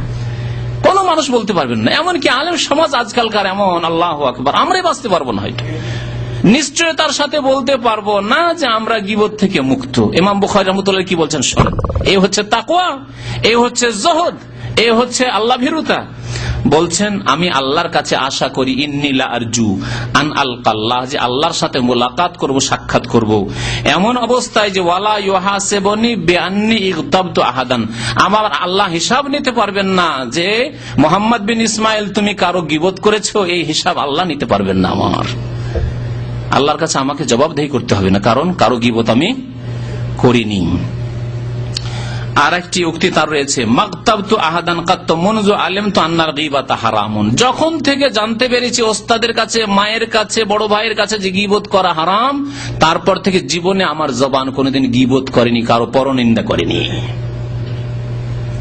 কোন মানুষ বলতে পারবেন না। এমনকি আলেম সমাজ আজকালকার এমন, আল্লাহু আকবার, আমরাই বাঁচতে পারবো না, হয়তো নিশ্চয়তার সাথে বলতে পারবো না যে আমরা গীবত থেকে মুক্ত। ইমাম বুখারী রাহমাতুল্লাহ কি বলছেন শোনেন, এই হচ্ছে তাকওয়া, এই হচ্ছে জুহুদ, এই হচ্ছে আল্লাহ ভীরুতা। বলছেন আমি আল্লাহর কাছে আশা করি, ইন্নী লা আরজু আন আলকাল্লাহ, যে আল্লাহর সাথে মোলাকাত করব, সাক্ষাৎ করব এমন অবস্থায় যে ওয়ালা ইউহাসিবুনি বিআন্নী ইগতাবতু আহাদান, আমার আল্লাহ হিসাব নিতে পারবেন না যে মুহাম্মদ বিন ইসমাইল তুমি কারো গীবত করেছো, এই হিসাব আল্লাহ নিতে পারবেন না। আমার আল্লাহর কাছে আমাকে জবাবদেহি করতে হবে না, কারণ কারো গীবত আমি করিনি। আর একটি উক্তি তার রয়েছে, মাগতাবতু আহাদান কাত্ত মুনযু আলিমতু আন্নাল গীবাতা হারামুন, যখন থেকে জানতে পেরেছি ওস্তাদের কাছে, মায়ের কাছে, বড় ভাইয়ের কাছে যে গীবত করা হারাম, তারপর থেকে জীবনে আমার জবান কোনোদিন গীবত করেনি, কারো পরনিন্দা করেনি।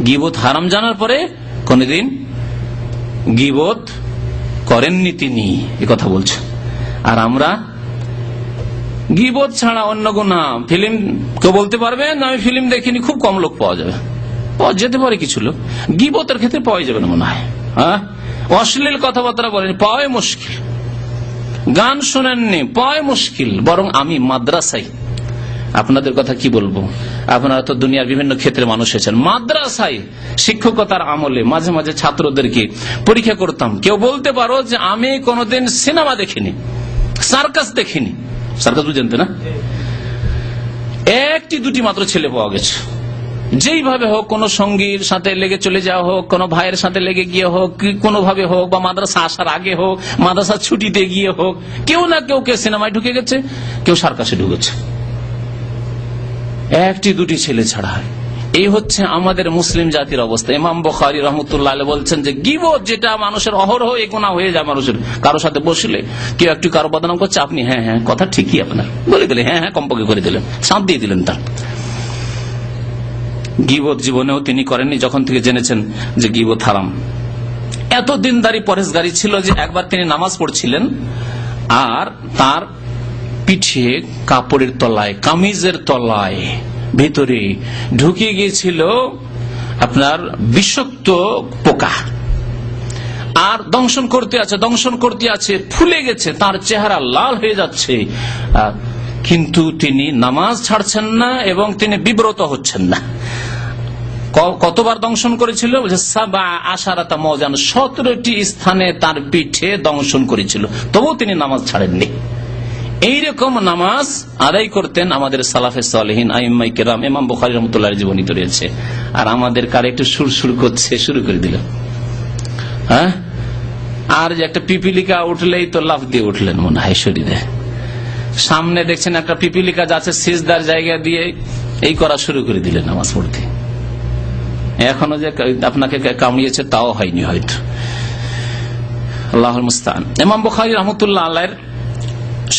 গীবত হারাম জানার পরে কোনোদিন গীবত করেননি তিনি, এ কথা বলছেন। আর আমরা গীবত ছাড়া অন্য গুনাহ, ফিল্ম, কেউ বলতে পারবেন আমি ফিল্ম দেখিনি, খুব কম লোক পাওয়া যাবে, পাওয়া যেতে পারে কিছু লোক, গীবতের ক্ষেত্রে পাওয়া যাবে না মনে হয়। হ্যাঁ, অশ্লীল কথাবার্তা বলেন, পাওয়াই মুশকিল। গান শোনেননি, পাওয়াই মুশকিল। বরং আমি মাদ্রাসায়, আপনাদের কথা কি বলবো, আপনারা তো দুনিয়ার বিভিন্ন ক্ষেত্রে মানুষ হয়েছেন, মাদ্রাসায় শিক্ষকতার আমলে মাঝে মাঝে ছাত্রদেরকে পরীক্ষা করতাম। কেউ বলতে পারো যে আমি কোনোদিন সিনেমা দেখিনি, সার্কাস দেখিনি, সার্কাস বুঝেন তো না? একটি দুটি মাত্র ছেলে পাওয়া গেছে, যেইভাবে হোক, কোন সঙ্গীর সাথে লেগে চলে যাওয়া হোক, কোন ভাইয়ের সাথে লেগে গিয়ে হোক, কোনো ভাবে হোক, বা মাদ্রাসা আসার আগে হোক, মাদ্রাসা ছুটিতে গিয়ে হোক, কেউ না কেউ সিনেমায় ঢুকে গেছে, কেউ সার্কাসে ঢুকেছে, একটি দুটি ছেলে ছাড়া। এই হচ্ছে আমাদের মুসলিম জাতির অবস্থা। ইমাম বুখারী রাহমাতুল্লাহ আলাইহি বলছেন যে গীবত যেটা মানুষের অহরহ এই গুনাহ হয়ে যায় মানুষের, কারোর সাথে বসলে কেউ একটু কারো বদনাম করছে, আপনি হ্যাঁ হ্যাঁ কথা ঠিকই আপনার বলে দিলেন, হ্যাঁ হ্যাঁ কম্পকে করে দিলেন, সাথ দিয়ে দিলেন তার। গীবত জীবনেও তিনি করেননি, যখন থেকে জেনেছেন যে গীবত হারাম। এত দিনদারি পরহেজগারি ছিল যে একবার তিনি নামাজ পড়ছিলেন, আর তার পিঠে কাপড়ের তলায়, কামিজের তলায় ভিতরে ঢুকে গিয়েছিল আপনার বিষাক্ত পোকা, আর দংশন করতে আছে, ফুলে গেছে, তার চেহারা লাল হয়ে যাচ্ছে, কিন্তু তিনি নামাজ ছাড়ছেন না এবং তিনি বিব্রত হচ্ছেন না। কতবার দংশন করেছিল? 17টি স্থানে তার পিঠে দংশন করেছিল, তবুও তিনি নামাজ ছাড়েননি। এইরকম নামাজ আদায় করতেন আমাদের সালাফে সালেহিন আইম্মায়ে কেরাম। ইমাম বুখারী রাহমাতুল্লাহ জীবনীতে রয়েছে। আর আমাদের কার একটু সুর করছে, শুরু করে দিল। হ্যাঁ, আর যে একটা পিপিলিকা উঠলেই তো লাফ দিয়ে উঠলেন মনে হয় শরীরে। সামনে দেখছেন একটা পিপিলিকা যাচ্ছে, সিজদার জায়গা দিয়ে এই করা শুরু করে দিলেন নামাজ পড়তে। এখনো যে আপনাকে কামড়িয়েছে তাও হয়নি হয়তো। আল্লাহুল মুস্তাআন। ইমাম বুখারী রাহমাতুল্লাহ আলাইহির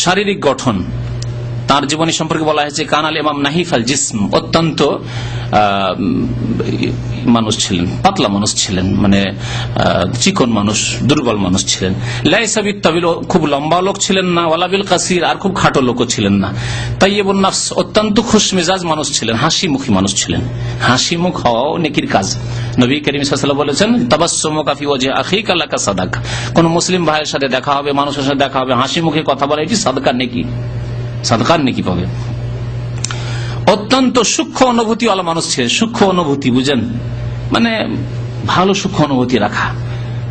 শারীরিক গঠন, তার জীবনী সম্পর্কে বলা হয়েছে কানাল ইমাম নাহিফ আল জিসম, অত্যন্ত মানুষ ছিলেন, পাতলা মানুষ ছিলেন, মানে চিকন মানুষ, দুর্বল মানুষ ছিলেন। লাইসা বিত্তাবিল, খুব লম্বা লোক ছিলেন না, ওয়ালা বিল কাসির, আর খুব খাটো লোকও ছিলেন না। তাইয়্যিবুন নাফস, অত্যন্ত খুশমেজাজ মানুষ ছিলেন, হাসি মুখী মানুষ ছিলেন। হাসি মুখ হওয়াও নেকির কাজ। নবী করিম সাল্লাল্লাহু আলাইহি ওয়াসাল্লাম বলেছেন তাবাসসুমুকা ফি ওয়াজহি আখিকা লাকা সাদাকা, কোন মুসলিম ভাইয়ের সাথে দেখা হবে, মানুষের সাথে দেখা হবে, হাসি মুখে কথা বলা, এটি সাদকার নেকি, সাদকার নেকি পাবে। অত্যন্ত সূক্ষ্ম অনুভূতিওয়ালা মানুষ ছিলেন। সূক্ষ্ম অনুভূতি বুঝেন, মানে ভালো সূক্ষ্ম অনুভূতি রাখা,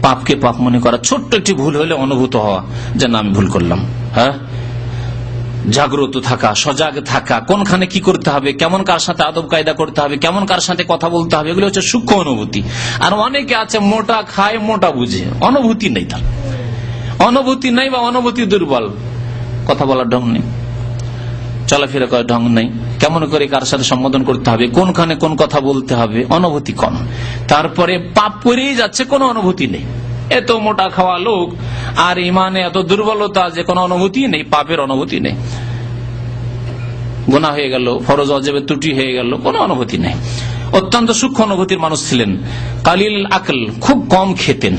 পাপকে পাপ মনে করা, ছোট্ট একটি ভুল হলে অনুভূত হওয়া যে না আমি ভুল করলাম। হ্যাঁ, জাগ্রত থাকা, সজাগ থাকা, কোনখানে কি করতে হবে, কেমন কার সাথে আদব কায়দা করতে হবে, কেমন কার সাথে কথা বলতে হবে, এগুলো হচ্ছে সূক্ষ্ম অনুভূতি। আর অনেকে আছে মোটা খায়, মোটা বুঝে, অনুভূতি নেই, তার অনুভূতি নেই বা অনুভূতি দুর্বল, কথা বলার ঢং নেই, চলাফেরা করার ঢং নেই, কেমন করে কার সাথে সম্বোধন করতে হবে, কোনখানে কোন কথা বলতে হবে, অনুভূতি কম। তারপরে পাপ করেই যাচ্ছে, কোনো অনুভূতি নেই। এত মোটা খাওয়া লোক আর ইমানে এত দুর্বলতা যে কোনো অনুভূতি নেই, পাপের অনুভূতি নেই, গুনাহ হয়ে গেল, ফরজ ওয়াজিবের ত্রুটি হয়ে গেল, কোনো অনুভূতি নেই। অত্যন্ত সূক্ষ্ম অনুভূতির মানুষ ছিলেন। কালিল আকল, খুব কম খেতেন,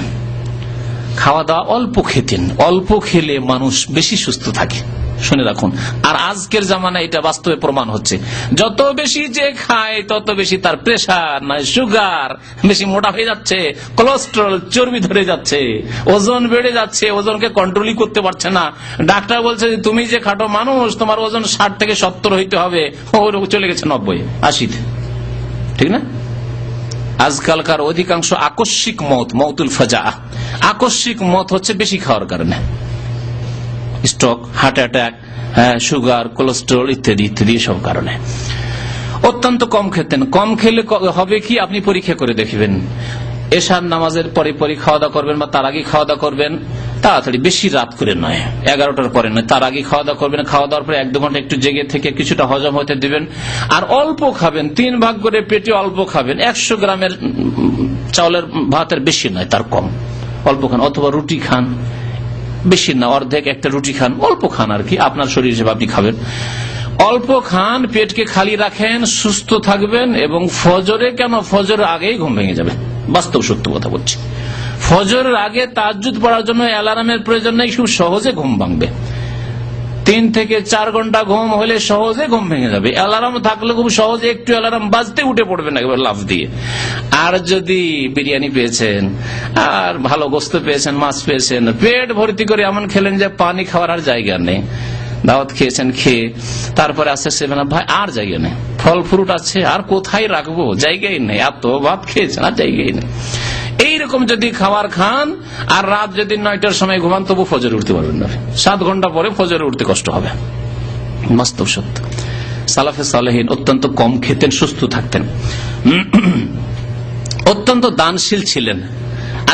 খাওয়া দাওয়া অল্প খেতেন। অল্প খেলে মানুষ বেশি সুস্থ থাকে, শুনে রাখুন। আর আজকের জামানায় এটা বাস্তবে প্রমাণ হচ্ছে, যত বেশি যে খায় তত বেশি তার প্রেসার, নয় সুগার, বেশি মোটা হয়ে যাচ্ছে, কোলেস্টেরল, চর্বি ধরে যাচ্ছে, ওজন বেড়ে যাচ্ছে, ওজনকে কন্ট্রোলই করতে পারছে না। ডাক্তার বলছে যে তুমি যে খাটো মানুষ, তোমার ওজন 60 থেকে 70 হইতে হবে, ওর চলে গেছে 90, 80-তে, ঠিক না? আজকালকার অধিকাংশ আকস্মিক মত, মৌতুল ফাজা, আকস্মিক মত হচ্ছে বেশি খাওয়ার কারণে। Stroke, heart attack, sugar, cholesterol ইত্যাদি ইত্যাদি, সব কারণে। অত্যন্ত কম খেতেন। কম খেলে হবে কি, আপনি পরীক্ষা করে দেখবেন, এশার নামাজের পরে পরে খাওয়া দাওয়া করবেন বা তার আগে খাওয়া দাওয়া করবেন, তাড়াতাড়ি, বেশি রাত করে নয়, 11টার পরে নয়, তার আগে খাওয়া দাওয়া করবেন। খাওয়া দাওয়ার পরে 1-2 ঘন্টা একটু জেগে থেকে কিছুটা হজম হতে দিবেন, আর অল্প খাবেন, 3 ভাগ করে পেটে অল্প খাবেন। 100 গ্রামের চাউলের ভাতের বেশি নয়, তার কম, অল্প খান। অথবা রুটি খান, বেশি না, অর্ধেক একটা রুটি খান, অল্প খান আর কি, আপনার শরীর হিসেবে আপনি খাবেন। অল্প খান, পেটকে খালি রাখেন, সুস্থ থাকবেন। এবং ফজরে, কেন ফজরের আগেই ঘুম ভেঙে যাবে, বাস্তব সত্য কথা বলছি। ফজরের আগে তাহাজ্জুদ পড়ার জন্য অ্যালার্মের প্রয়োজন নেই, খুব সহজে ঘুম ভাঙবে। 3 থেকে 4 ঘন্টা ঘুম হলে সহজে ঘুম ভেঙে যাবে। অ্যালার্ম থাকলে খুব সহজে, একটু অ্যালার্ম বাজতে উঠে পড়বেন একবার লাফ দিয়ে। আর যদি বিরিয়ানি পেয়েছেন, আর ভালো গোস্ত পেয়েছেন, মাছ পেয়েছেন, পেট ভর্তি করে এমন খেলেন যে পানি খাওয়ার আর জায়গা নেই, দাওয়াত খেয়েছেন, খেয়ে তারপরে আসছে সেভেন আপ, ভাই আর জায়গা নেই, ফল ফ্রুট আছে, আর কোথায় রাখবো, জায়গাই নেই, এত ভাত খেয়েছেন আর জায়গাই নেই। এইরকম যদি খাবার খান আর রাত যদি 9টার সময় ঘুমান, তবু ফজরে উঠতে পারবেন না। 7 ঘন্টা পরে ফজরে উঠতে কষ্ট হবে, বাস্তব সত্য। সালাফে সালেহিন অত্যন্ত কম খেতেন, সুস্থ থাকতেন, অত্যন্ত দানশীল ছিলেন।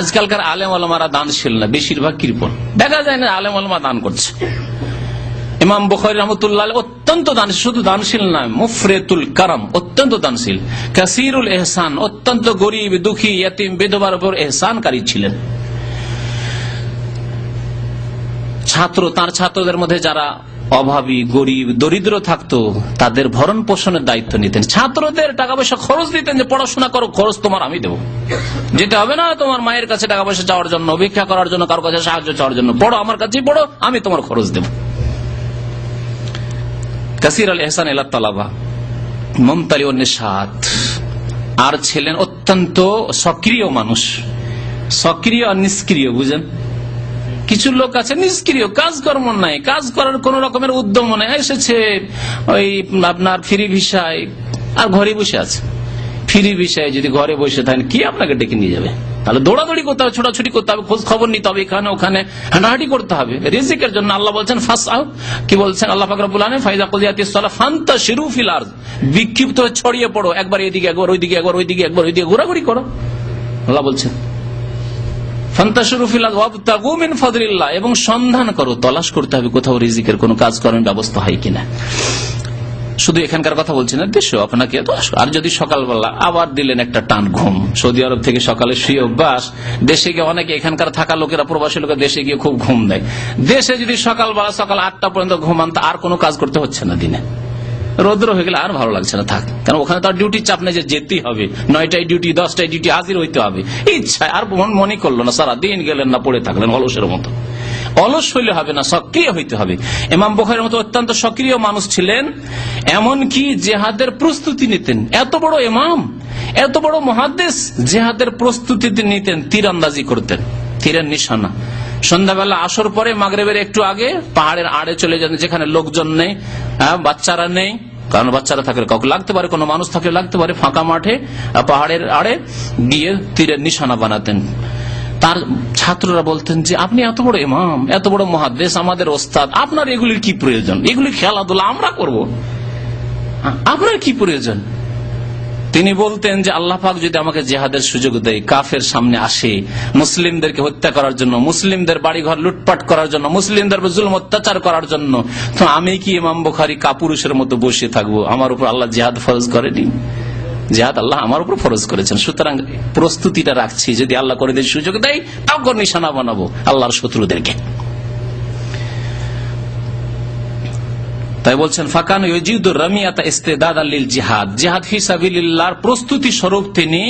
আজকালকার আলেম ওলামারা দানশীল না, বেশিরভাগ কৃপণ, দেখা যায় না আলেম ওলামা দান করছে। ইমাম বুখারী রাহমাতুল্লাহ আলাইহি অত্যন্ত দানশীল, শুধু দানশীল নয়, মুফরিতুল কারাম, অত্যন্ত দানশীল। কাসীরুল ইহসান, অত্যন্ত গরিব, দুঃখী, ইয়তীম, বিধবার উপর ইহসানকারী ছিলেন। তার ছাত্রদের মধ্যে যারা অভাবী, গরিব, দরিদ্র থাকতো, তাদের ভরণ পোষণের দায়িত্ব নিতেন। ছাত্রদের টাকা পয়সা খরচ দিতেন, যে পড়াশোনা করো, খরচ তোমার আমি দেবো, যেতে হবে না তোমার মায়ের কাছে টাকা পয়সা চাওয়ার জন্য, ভিক্ষা করার জন্য, কারোর কাছে সাহায্য চাওয়ার জন্য, পড়ো আমার কাছেই পড়ো, আমি তোমার খরচ দেবো। কাসীর আল ইহসান ইলা তালাবা, মুমতালি ওয়ান নিশাত। আর ছিলেন অত্যন্ত সক্রিয় মানুষ, সক্রিয় আর নিষ্ক্রিয়, বুঝেন? কিছু লোক আছে নিষ্ক্রিয়, কাজকর্ম নাই, কাজ করার কোন রকমের উদ্যম নেই, এসেছে ওই আপনার ফ্রি ভিসায় আর ঘরে বসে আছে। ফ্রি ভিসায় যদি ঘরে বসে থাকেন, কি আপনাকে ডেকে নিয়ে যাবে? তাহলে দৌড়াদৌড়ি করতে হবে, ছোটাছুটি করতে হবে, খোঁজ খবর নিতে হবে, এখানে ওখানে হাঁটাহাঁটি করতে হবে রিজিকের জন্য। আল্লাহ বলছেন ফাসআউ, কি বলছেন আল্লাহ পাক রব্বুল আলামিন, ফাইজা কুদিয়াতিস সালাহ ফান্তাশিরু ফিল আরদ, বিক্ষিপ্ত হয়ে ছড়িয়ে পড়ো, একবার এদিকে একবার ওইদিকে, একবার ওইদিকে একবার ওইদিকে ঘোরাঘুরি করো, আল্লাহ বলছেন। ফান্তাশিরু ফিল আরদ ওয়াবতাগু মিন ফাদলিল্লাহ, এবং সন্ধান করো, তলাশ করতে হবে কোথাও রিজিকের কোনো কাজকর্মের ব্যবস্থা হয় কিনা। শুধু এখানকার কথা বলছি না, দেশেও আপনাকে। আর যদি সকালবেলা আবার দিলেন একটা টান ঘুম, সৌদি আরব থেকে সকালে শুয়ে অভ্যাস, দেশে গিয়ে অনেকে এখানকার থাকা লোকেরা, প্রবাসী লোকেরা দেশে গিয়ে খুব ঘুম দেয়। দেশে যদি সকালবেলা সকাল 8টা পর্যন্ত ঘুমান, তা আর কোনো কাজ করতে হচ্ছে না দিনে। রৌদ্র হয়ে গেলে আর ভালো লাগছে না, থাক। কারণ ওখানে তার ডিউটি চাপ নেই যে যেতেই হবে, 9টায় ডিউটি, 10টায় ডিউটি, হাজির হইতে হবে। ইচ্ছায় আর মনে করলো না, সারা দিন গেলেন না, পড়ে থাকলেন অলসের মতো। অলস হইলে হবে না, সক্রিয় হইতে হবে। ইমাম বুখারীর মতো অত্যন্ত সক্রিয় মানুষ ছিলেন, এমনকি জেহাদের প্রস্তুতি নিতেন। এত বড় ইমাম, এত বড় মুহাদ্দিস, জেহাদের প্রস্তুতি নিতেন, তীরন্দাজি করতেন, তীরের নিশানা। সন্ধ্যাবেলা আসর পরে মাগরিবের একটু আগে পাহাড়ের আড়ে চলে যেতেন, যেখানে লোকজন নেই, বাচ্চারা নেই, কারণ বাচ্চারা থাকলে কাউকে লাগতে পারে, কোনো মানুষ থাকলে লাগতে পারে, ফাঁকা মাঠে পাহাড়ের আড়ে গিয়ে তীরের নিশানা বানাতেন। তার ছাত্ররা বলতেন যে আপনি এত বড় ইমাম, এত বড় মুহাদ্দিস, আমাদের ওস্তাদ, আপনার এগুলির কি প্রয়োজন? এগুলি খেলাধুলা আমরা করব, আপনার কি প্রয়োজন? তিনি বলতেন যে আল্লাহ পাক যদি আমাকে জিহাদের সুযোগ দেয়, কাফের সামনে আসে মুসলিমদেরকে হত্যা করার জন্য, মুসলিমদের বাড়িঘর লুটপাট করার জন্য, মুসলিমদের জুলুম অত্যাচার করার জন্য, তো আমি কি ইমাম বুখারী কাপুরুষের মতো বসে থাকবো? আমার উপর আল্লাহ জিহাদ ফরজ করেনি, জিহাদ আল্লাহ আমার উপর ফরজ করেছেন। সুতরাং প্রস্তুতিটা রাখছি, যদি আল্লাহ করে দেয়, সুযোগ দেয়, তাও নিশানা বানাবো আল্লাহর শত্রুদেরকে। তাই বলছেন ফাকান ইউজিদুর রামিয়াতা ইস্তিদাদাল লিল জিহাদ, জিহাদ ফি সাবিলিল্লাহর প্রস্তুতি স্বরূপ তিনি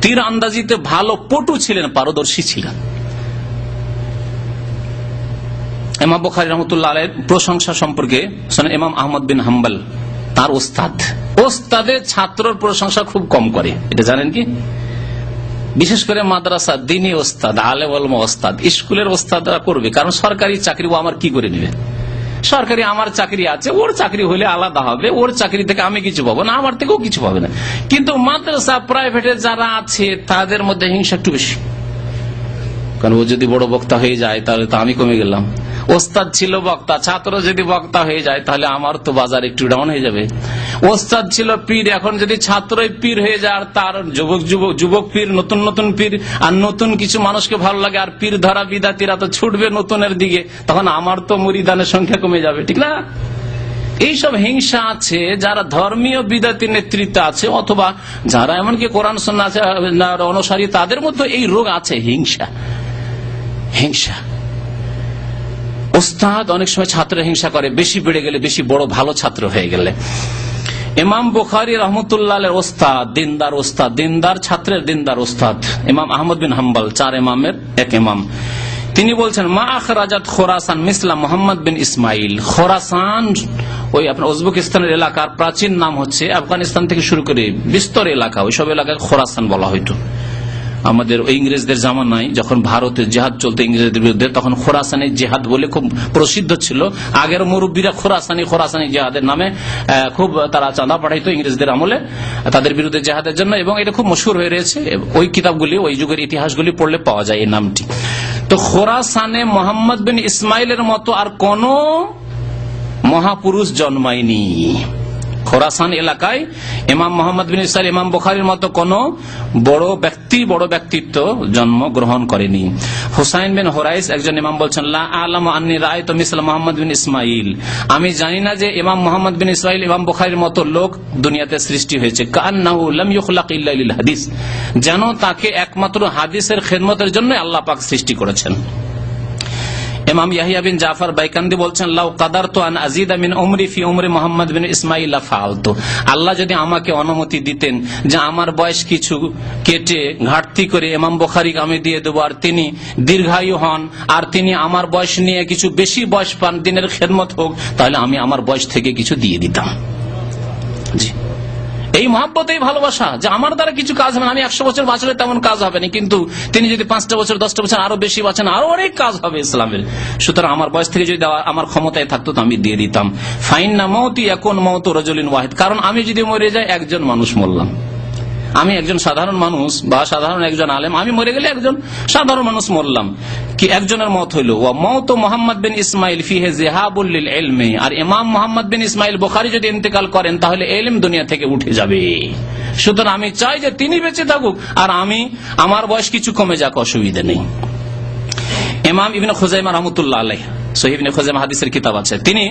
তীর আন্দাজিতে ভালো পটু ছিলেন, পারদর্শী ছিলেন। ইমাম বুখারী রাহমাতুল্লাহ আলাইহির প্রশংসা সম্পর্কে শুনেন, ইমাম আহমদ বিন হাম্বল তার ওস্তাদের ছাত্রর প্রশংসা খুব কম করে, এটা জানেন কি? বিশেষ করে মাদ্রাসা, দ্বীনি ওস্তাদ, আলেম ওলামা ওস্তাদ, স্কুলের ওস্তাদরা করবে, কারণ সরকারি চাকরি ও আমার কি করে নেবে? সরকারি আমার চাকরি আছে, ওর চাকরি হলে আলাদা হবে, ওর চাকরি থেকে আমি কিছু পাবো না, আমার থেকেও কিছু পাবে না। কিন্তু মাদ্রাসা, প্রাইভেটে যারা আছে তাদের মধ্যে হিংসা একটু বেশি, কারণ ও যদি বড় বক্তা হয়ে যায় তাহলে তো আমি কমে গেলাম। ওস্তাদ ছিল বক্তা, ছাত্র যদি বক্তা হয়ে যায় তাহলে আমার তো বাজার একটু ডাউন হয়ে যাবে। ওস্তাদ ছিল পীর, এখন যদি ছাত্রই পীর হয়ে যায়, আর তার যুবক পীর, নতুন নতুন পীর, আর নতুন কিছু মানুষকে ভালো লাগে, আর পীর ধরা বিদাতিরা তো ছুটবে নতুনের দিকে, তখন আমার তো মুরিদানের সংখ্যা কমে যাবে, ঠিক না? এইসব হিংসা আছে যারা ধর্মীয় বিদাতি নেতৃত্ব আছে, অথবা যারা এমনকি কোরআন সুন্নাহ অনুসারী, তাদের মধ্যে এই রোগ আছে, হিংসা। ওস্তাদ অনেক সময় ছাত্রের হিংসা করে, বেশি বেড়ে গেলে, বেশি বড় ভালো ছাত্র হয়ে গেলে। ইমাম বুখারী রাহমাতুল্লাহ আলাইহির ওস্তাদ, দিনদার ছাত্রের দিনদার ওস্তাদ ইমাম আহমদ বিন হাম্বল, 4 ইমামের এক ইমাম। তিনি বলছেন মা আখরাজাত খোরাসান মিসলা মুহাম্মদ বিন ইসমাইল। খোরাসান ওই আপনার উজবেকিস্তানের এলাকার প্রাচীন নাম হচ্ছে, আফগানিস্তান থেকে শুরু করে বিস্তর এলাকা, ওইসব এলাকায় খোরাসান বলা হইতো। আমাদের ওই ইংরেজদের জামানায় যখন ভারতে জেহাদ চলতো ইংরেজদের বিরুদ্ধে, তখন খোরাসানি জেহাদ বলে খুব প্রসিদ্ধ ছিল। আগের মুরব্বীরা খোরাসানি জেহাদের নামে খুব তারা চাঁদা পাঠাইতো ইংরেজদের আমলে তাদের বিরুদ্ধে জেহাদের জন্য, এবং এটা খুব মশহুর হয়ে রয়েছে। ওই কিতাবগুলি, ওই যুগের ইতিহাসগুলি পড়লে পাওয়া যায় এই নামটি। তো খোরাসানে মোহাম্মদ বিন ইসমাইলের মতো আর কোন মহাপুরুষ জন্মায়নি। খোরাসান এলাকায় ইমাম মোহাম্মদ বিন ইসমাইল, ইমাম বুখারীর মতো কোন বড় ব্যক্তিত্ব জন্ম গ্রহণ করেনি। হুসাইন বিন হুরাইস একজন ইমাম বলছেন, লা আলামু আন্নী রাআইতু মিসলা মুহাম্মদ বিন ইসমাইল, আমি জানি না যে ইমাম মোহাম্মদ বিন ইসমাইল ইমাম বুখারীর মতো লোক দুনিয়াতে সৃষ্টি হয়েছে। কান্নাহু লাম ইখলাক ইল্লা লিল হাদিস, যেন তাকে একমাত্র হাদিসের খেদমতের জন্য আল্লাহ পাক সৃষ্টি করেছেন। ইমাম ইয়াহিয়া বিন জাফর বাইকান্দি বলছেন, লাউ কাদারতু আন আযীদা মিন উমরি ফি উমরি মুহাম্মদ বিন ইসমাইল ফাআলতু, আল্লাহ যদি আমাকে অনুমতি দিতেন যে আমার বয়স কিছু কেটে ঘাটতি করে ইমাম বুখারীকে আমি দিয়ে দেব, আর তিনি দীর্ঘায়ু হন, আর তিনি আমার বয়স নিয়ে কিছু বেশি বয়স পান, দিনের খেদমত হোক, তাহলে আমি আমার বয়স থেকে কিছু দিয়ে দিতাম। জি, এই মহব্বত, এই ভালোবাসা, যে আমার দ্বারা কিছু কাজ হবে না, আমি 100 বছর বাঁচলে তেমন কাজ হবে না, কিন্তু তিনি যদি 5টা বছর 10টা বছর আরো বেশি বাঁচেন, আরো অনেক কাজ হবে ইসলামের। সুতরাং আমার বয়স থেকে যদি আমার ক্ষমতায় থাকতো তো আমি দিয়ে দিতাম। ফাইন্না মাউতি ইয়াকুন মাউতু রাজুলিন ওয়াহিদ, কারণ আমি যদি মরে যাই একজন মানুষ মরলাম, আমি একজন সাধারণ মানুষ বা সাধারণ একজন আলেম, আমি মরে গেলে একজন সাধারণ মানুষ মরলাম, কি একজনের মত হইল। ওয়া মাউতু মুহাম্মদ বিন ইসমাইল ফিহি যিহাবুল লিল ইলমি, আর ইমাম মুহাম্মদ বিন ইসমাইল বুখারী যদি ইন্তেকাল করেন তাহলে ইলম দুনিয়া থেকে উঠে যাবে। সুতরাং আমি চাই যে তিনি বেঁচে থাকুক, আর আমার বয়স কিছু কমে যাক, অসুবিধা নেই। ইমাম ইবনে খুজাইমা রাহমাতুল্লাহ আলাইহি সহিহ ইবনে খুজাইমা হাদিসের কিতাব আছে। তিনি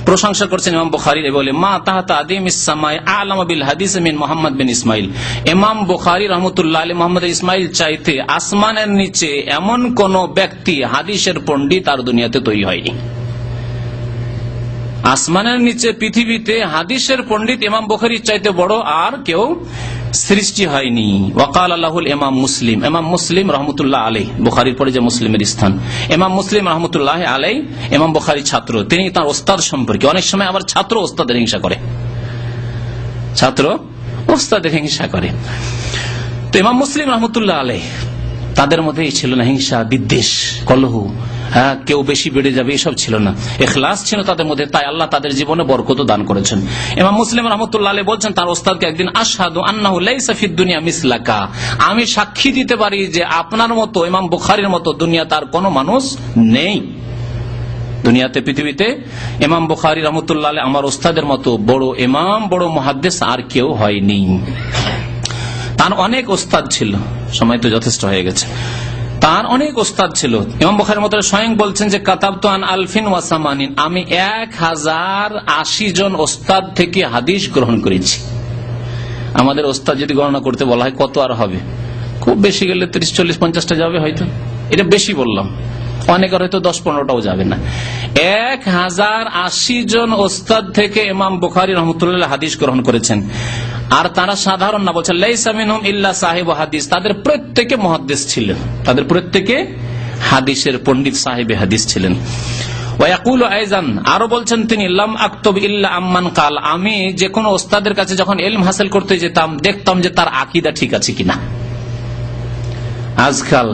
প্রশংসা করছেন ইমাম বুখারীর বলে, মা তাহতা আদিমিস সামাই আ'লামু বিল হাদিস মিন মুহাম্মদ বিন ইসমাইল। ইমাম বুখারী রাহমাতুল্লাহ আলাইহি মুহাম্মদ ইসমাইল চাইতে আসমানের নিচে এমন কোন ব্যক্তি হাদিসের পণ্ডিত আর দুনিয়াতে তৈরি হয়নি। আসমানের নিচে পৃথিবীতে হাদিসের পণ্ডিত ইমাম বুখারীর চাইতে বড় আর কেউ সৃষ্টি হয়নি। ওয়াকাল আল্লাহুল ইমাম মুসলিম, ইমাম মুসলিম রহমতুল্লাহ আলাইহি, বুখারীর পরে যে মুসলিমের স্থান, ইমাম মুসলিম রহমতুল্লাহ আলাইহি ইমাম বুখারীর ছাত্র। তিনি তার ওস্তাদ সম্পর্কে, অনেক সময় আবার ছাত্র ওস্তাদের হিংসা করে, ছাত্র ওস্তাদের হিংসা করে। তো ইমাম মুসলিম রহমতুল্লাহ আলাইহি তাদের মধ্যেই ছিল না হিংসা, বিদ্বেষ, কলহ, কেউ বেশি বেড়ে যাবে এসব ছিল না, ইখলাস ছিল তাদের মধ্যে। তাই আল্লাহ তাদের জীবনে বরকত দান করেছেন। ইমাম মুসলিম রাহমাতুল্লাহ আলাইহি বলছেন তার ওস্তাদকে একদিন, আশহাদু আন্নাহু লাইসা ফিদ দুনিয়া মিসলাকা, আমি সাক্ষী দিতে পারি যে আপনার মতো, ইমাম বুখারীর মতো দুনিয়াতে আর কোনো মানুষ নেই। দুনিয়াতে পৃথিবীতে ইমাম বুখারী রাহমাতুল্লাহ আলাইহি আমার ওস্তাদের মতো বড় ইমাম, বড় মুহাদ্দিস আর কেউ হয়নি। তার অনেক ওস্তাদ ছিল, সময় তো যথেষ্ট হয়ে গেছে। তার অনেক ওস্তাদ ছিল। ইমাম বুখারীর মতো স্বয়ং বলছেন যে কাতাবতু আন আলফিন ওয়া সামানিন, আমি 1080 জন ওস্তাদ থেকে হাদিস গ্রহণ করেছি। আমাদের ওস্তাদ যদি গণনা করতে বলা হয় কত আর হবে? খুব বেশি গেলে 30, 40, 50টা যাবে হয়তো, এটা বেশি বললাম, অনেকের হয়তো 10-15টাও যাবে না। 1080 জন ওস্তাদ থেকে ইমাম বুখারী রাহমাতুল্লাহ হাদিস গ্রহণ করেছেন। আর তারা সাধারণ না, বলছেন লাইসা মিনহুম ইল্লা সাহিবু হাদিস, তাদের প্রত্যেকে মুহাদ্দিস ছিলেন, তাদের প্রত্যেকে হাদিসের পণ্ডিত, সাহিবে হাদিস ছিলেন। ওয়ায়াকুলু আইজান, আরো বলছেন তিনি, লাম আক্তুব ইল্লা আম্মান কাল, আমি যে কোনো ওস্তাদের কাছে যখন ইলম হাসিল করতে যেতাম দেখতাম যে তার আকীদা ঠিক আছে কিনা। আজকাল